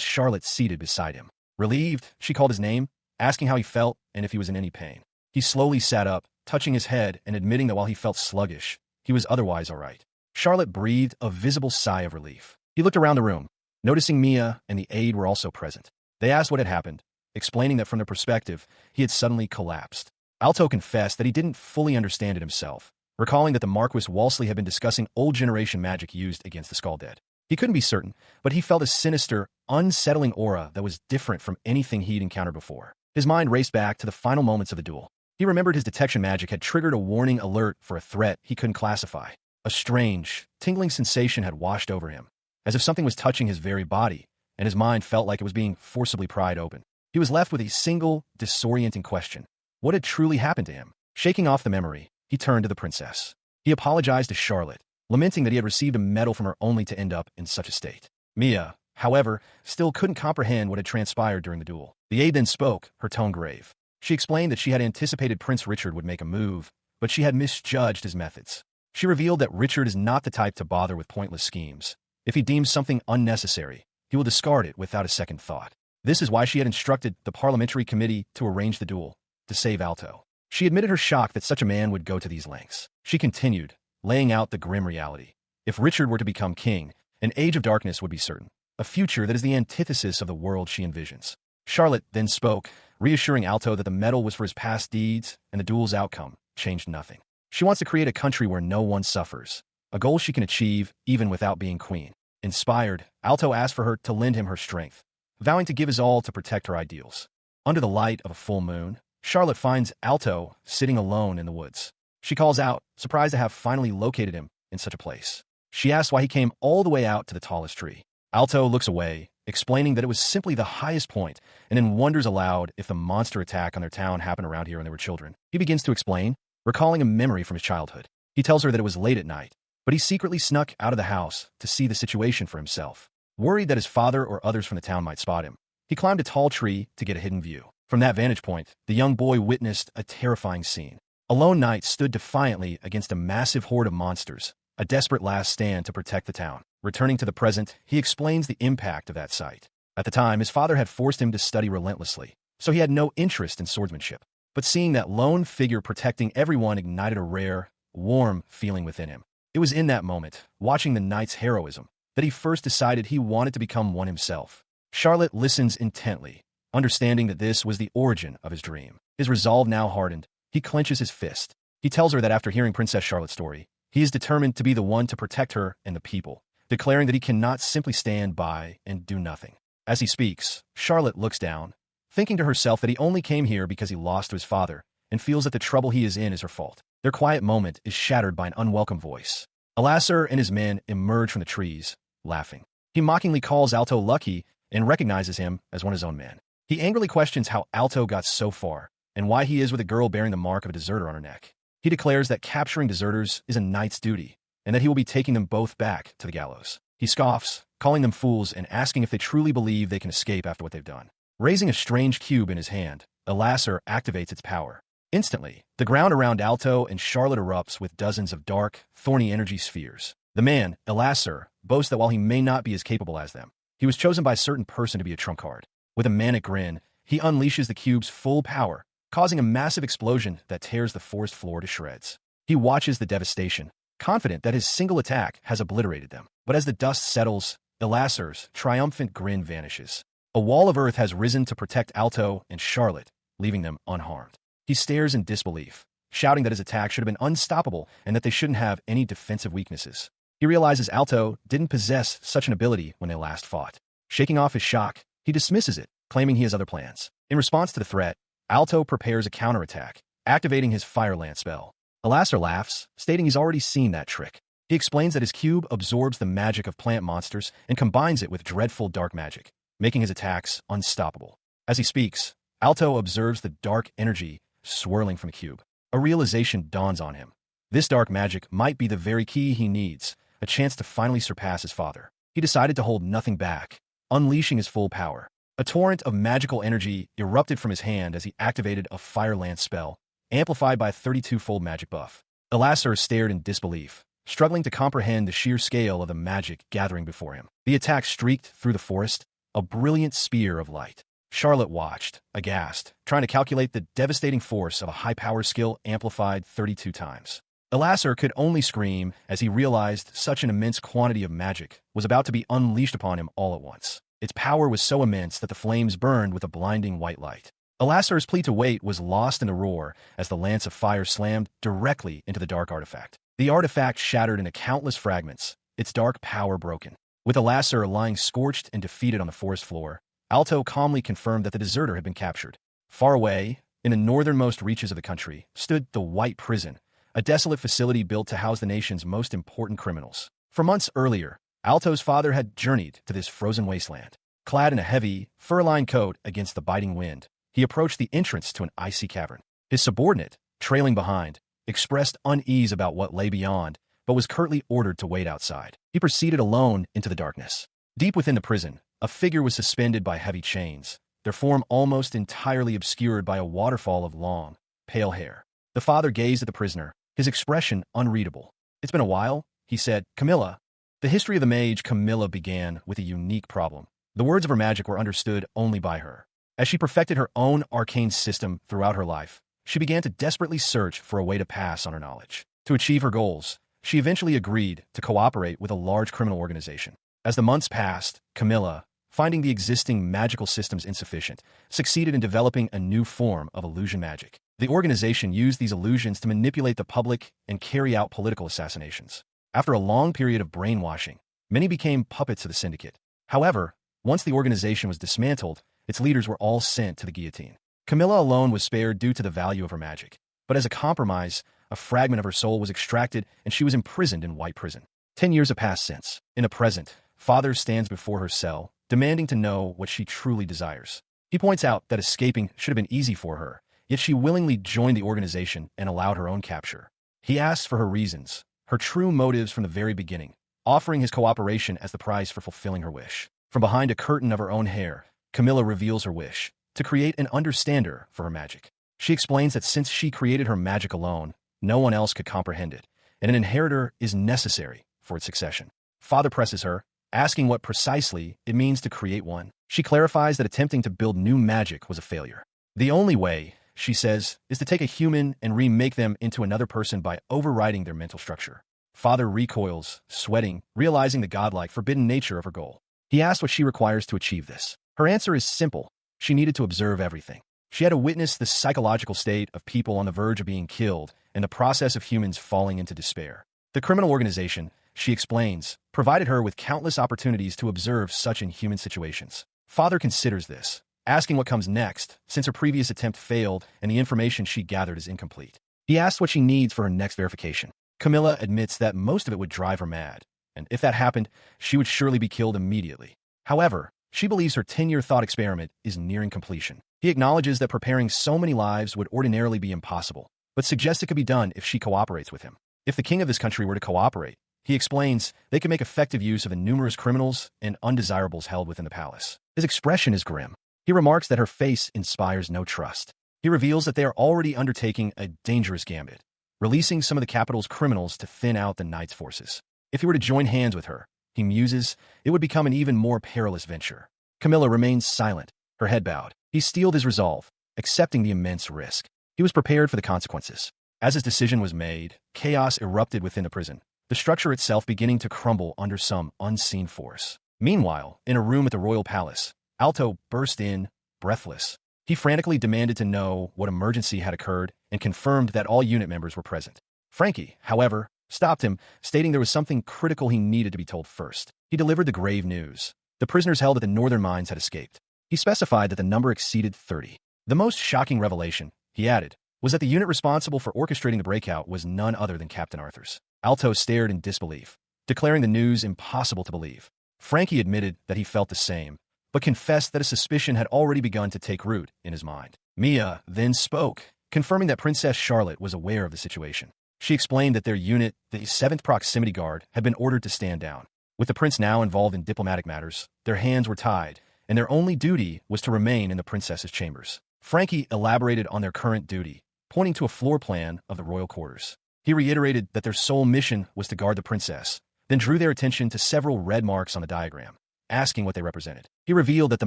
Speaker 1: Charlotte seated beside him. Relieved, she called his name, asking how he felt and if he was in any pain. He slowly sat up, touching his head and admitting that while he felt sluggish, he was otherwise all right. Charlotte breathed a visible sigh of relief. He looked around the room, noticing Mia and the aide were also present. They asked what had happened, explaining that from their perspective, he had suddenly collapsed. Alto confessed that he didn't fully understand it himself, recalling that the Marquis Walsley had been discussing old generation magic used against the Skull-Dead. He couldn't be certain, but he felt a sinister, unsettling aura that was different from anything he'd encountered before. His mind raced back to the final moments of the duel. He remembered his detection magic had triggered a warning alert for a threat he couldn't classify. A strange, tingling sensation had washed over him, as if something was touching his very body, and his mind felt like it was being forcibly pried open. He was left with a single, disorienting question. What had truly happened to him? Shaking off the memory, he turned to the princess. He apologized to Charlotte, lamenting that he had received a medal from her only to end up in such a state. Mia, however, still couldn't comprehend what had transpired during the duel. The aide then spoke, her tone grave. She explained that she had anticipated Prince Richard would make a move, but she had misjudged his methods. She revealed that Richard is not the type to bother with pointless schemes. If he deems something unnecessary, he will discard it without a second thought. This is why she had instructed the parliamentary committee to arrange the duel, to save Alto. She admitted her shock that such a man would go to these lengths. She continued, laying out the grim reality. If Richard were to become king, an age of darkness would be certain, a future that is the antithesis of the world she envisions. Charlotte then spoke, reassuring Alto that the medal was for his past deeds and the duel's outcome changed nothing. She wants to create a country where no one suffers, a goal she can achieve even without being queen. Inspired, Alto asked for her to lend him her strength, vowing to give his all to protect her ideals. Under the light of a full moon, Charlotte finds Alto sitting alone in the woods. She calls out, surprised to have finally located him in such a place. She asks why he came all the way out to the tallest tree. Alto looks away, explaining that it was simply the highest point, and then wonders aloud if the monster attack on their town happened around here when they were children. He begins to explain, recalling a memory from his childhood. He tells her that it was late at night, but he secretly snuck out of the house to see the situation for himself. Worried that his father or others from the town might spot him, he climbed a tall tree to get a hidden view. From that vantage point, the young boy witnessed a terrifying scene. A lone knight stood defiantly against a massive horde of monsters, a desperate last stand to protect the town. Returning to the present, he explains the impact of that sight. At the time, his father had forced him to study relentlessly, so he had no interest in swordsmanship. But seeing that lone figure protecting everyone ignited a rare, warm feeling within him. It was in that moment, watching the knight's heroism, that he first decided he wanted to become one himself. Charlotte listens intently, understanding that this was the origin of his dream. His resolve now hardened, he clenches his fist. He tells her that after hearing Princess Charlotte's story, he is determined to be the one to protect her and the people, declaring that he cannot simply stand by and do nothing. As he speaks, Charlotte looks down, thinking to herself that he only came here because he lost to his father, and feels that the trouble he is in is her fault. Their quiet moment is shattered by an unwelcome voice. Alasar and his men emerge from the trees, laughing. He mockingly calls Alto lucky and recognizes him as one of his own men. He angrily questions how Alto got so far, and why he is with a girl bearing the mark of a deserter on her neck. He declares that capturing deserters is a knight's duty, and that he will be taking them both back to the gallows. He scoffs, calling them fools and asking if they truly believe they can escape after what they've done. Raising a strange cube in his hand, Alasar activates its power. Instantly, the ground around Alto and Charlotte erupts with dozens of dark, thorny energy spheres. The man, Alasar, boasts that while he may not be as capable as them, he was chosen by a certain person to be a trump card. With a manic grin, he unleashes the cube's full power, causing a massive explosion that tears the forest floor to shreds. He watches the devastation, confident that his single attack has obliterated them. But as the dust settles, Alasar's triumphant grin vanishes. A wall of earth has risen to protect Alto and Charlotte, leaving them unharmed. He stares in disbelief, shouting that his attack should have been unstoppable and that they shouldn't have any defensive weaknesses. He realizes Alto didn't possess such an ability when they last fought. Shaking off his shock, he dismisses it, claiming he has other plans. In response to the threat, Alto prepares a counterattack, activating his Fire Lance spell. Alasar laughs, stating he's already seen that trick. He explains that his cube absorbs the magic of plant monsters and combines it with dreadful dark magic, making his attacks unstoppable. As he speaks, Alto observes the dark energy swirling from the cube. A realization dawns on him. This dark magic might be the very key he needs, a chance to finally surpass his father. He decided to hold nothing back, unleashing his full power. A torrent of magical energy erupted from his hand as he activated a Fire Lance spell, amplified by a 32-fold magic buff. Alasar stared in disbelief, struggling to comprehend the sheer scale of the magic gathering before him. The attack streaked through the forest, a brilliant spear of light. Charlotte watched, aghast, trying to calculate the devastating force of a high-power skill amplified 32 times. Alasar could only scream as he realized such an immense quantity of magic was about to be unleashed upon him all at once. Its power was so immense that the flames burned with a blinding white light. Alasar's plea to wait was lost in the roar as the lance of fire slammed directly into the dark artifact. The artifact shattered into countless fragments, its dark power broken. With Alasar lying scorched and defeated on the forest floor, Alto calmly confirmed that the deserter had been captured. Far away, in the northernmost reaches of the country, stood the White Prison, a desolate facility built to house the nation's most important criminals. For months earlier, Alto's father had journeyed to this frozen wasteland. Clad in a heavy, fur-lined coat against the biting wind, he approached the entrance to an icy cavern. His subordinate, trailing behind, expressed unease about what lay beyond, but was curtly ordered to wait outside. He proceeded alone into the darkness. Deep within the prison, a figure was suspended by heavy chains, their form almost entirely obscured by a waterfall of long, pale hair. The father gazed at the prisoner, his expression unreadable. "It's been a while," he said. "Camilla." The history of the mage Camilla began with a unique problem. The words of her magic were understood only by her. As she perfected her own arcane system throughout her life, she began to desperately search for a way to pass on her knowledge. To achieve her goals, she eventually agreed to cooperate with a large criminal organization. As the months passed, Camilla, finding the existing magical systems insufficient, succeeded in developing a new form of illusion magic. The organization used these illusions to manipulate the public and carry out political assassinations. After a long period of brainwashing, many became puppets of the syndicate. However, once the organization was dismantled, its leaders were all sent to the guillotine. Camilla alone was spared due to the value of her magic, but as a compromise, a fragment of her soul was extracted and she was imprisoned in White Prison. 10 years have passed since. In the present, Father stands before her cell, demanding to know what she truly desires. He points out that escaping should have been easy for her, yet she willingly joined the organization and allowed her own capture. He asks for her reasons, her true motives from the very beginning, offering his cooperation as the price for fulfilling her wish. From behind a curtain of her own hair, Camilla reveals her wish, to create an understander for her magic. She explains that since she created her magic alone, no one else could comprehend it, and an inheritor is necessary for its succession. Father presses her, asking what precisely it means to create one. She clarifies that attempting to build new magic was a failure. The only way, she says, is to take a human and remake them into another person by overriding their mental structure. Father recoils, sweating, realizing the godlike, forbidden nature of her goal. He asks what she requires to achieve this. Her answer is simple. She needed to observe everything. She had to witness the psychological state of people on the verge of being killed and the process of humans falling into despair. The criminal organization, she explains, provided her with countless opportunities to observe such inhuman situations. Father considers this, asking what comes next, since her previous attempt failed and the information she gathered is incomplete. He asks what she needs for her next verification. Camilla admits that most of it would drive her mad, and if that happened, she would surely be killed immediately. However, she believes her 10-year thought experiment is nearing completion. He acknowledges that preparing so many lives would ordinarily be impossible, but suggests it could be done if she cooperates with him. If the king of this country were to cooperate, he explains, they could make effective use of the numerous criminals and undesirables held within the palace. His expression is grim. He remarks that her face inspires no trust. He reveals that they are already undertaking a dangerous gambit, releasing some of the capital's criminals to thin out the knight's forces. If he were to join hands with her, he muses, it would become an even more perilous venture. Camilla remains silent, her head bowed. He steeled his resolve, accepting the immense risk. He was prepared for the consequences. As his decision was made, chaos erupted within the prison, the structure itself beginning to crumble under some unseen force. Meanwhile, in a room at the royal palace, Alto burst in, breathless. He frantically demanded to know what emergency had occurred and confirmed that all unit members were present. Frankie, however, stopped him, stating there was something critical he needed to be told first. He delivered the grave news. The prisoners held at the northern mines had escaped. He specified that the number exceeded 30. The most shocking revelation, he added, was that the unit responsible for orchestrating the breakout was none other than Captain Arthur's. Alto stared in disbelief, declaring the news impossible to believe. Frankie admitted that he felt the same, but confessed that a suspicion had already begun to take root in his mind. Mia then spoke, confirming that Princess Charlotte was aware of the situation. She explained that their unit, the 7th Proximity Guard, had been ordered to stand down. With the prince now involved in diplomatic matters, their hands were tied, and their only duty was to remain in the princess's chambers. Frankie elaborated on their current duty, pointing to a floor plan of the royal quarters. He reiterated that their sole mission was to guard the princess, then drew their attention to several red marks on the diagram, asking what they represented. He revealed that the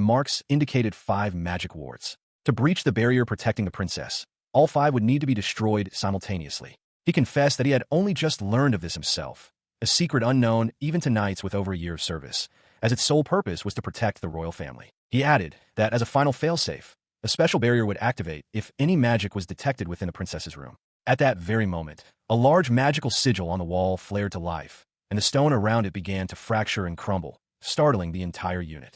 Speaker 1: marks indicated 5 magic wards. To breach the barrier protecting the princess, all 5 would need to be destroyed simultaneously. He confessed that he had only just learned of this himself, a secret unknown even to knights with over a year of service, as its sole purpose was to protect the royal family. He added that as a final failsafe, a special barrier would activate if any magic was detected within the princess's room. At that very moment, a large magical sigil on the wall flared to life, and the stone around it began to fracture and crumble, startling the entire unit.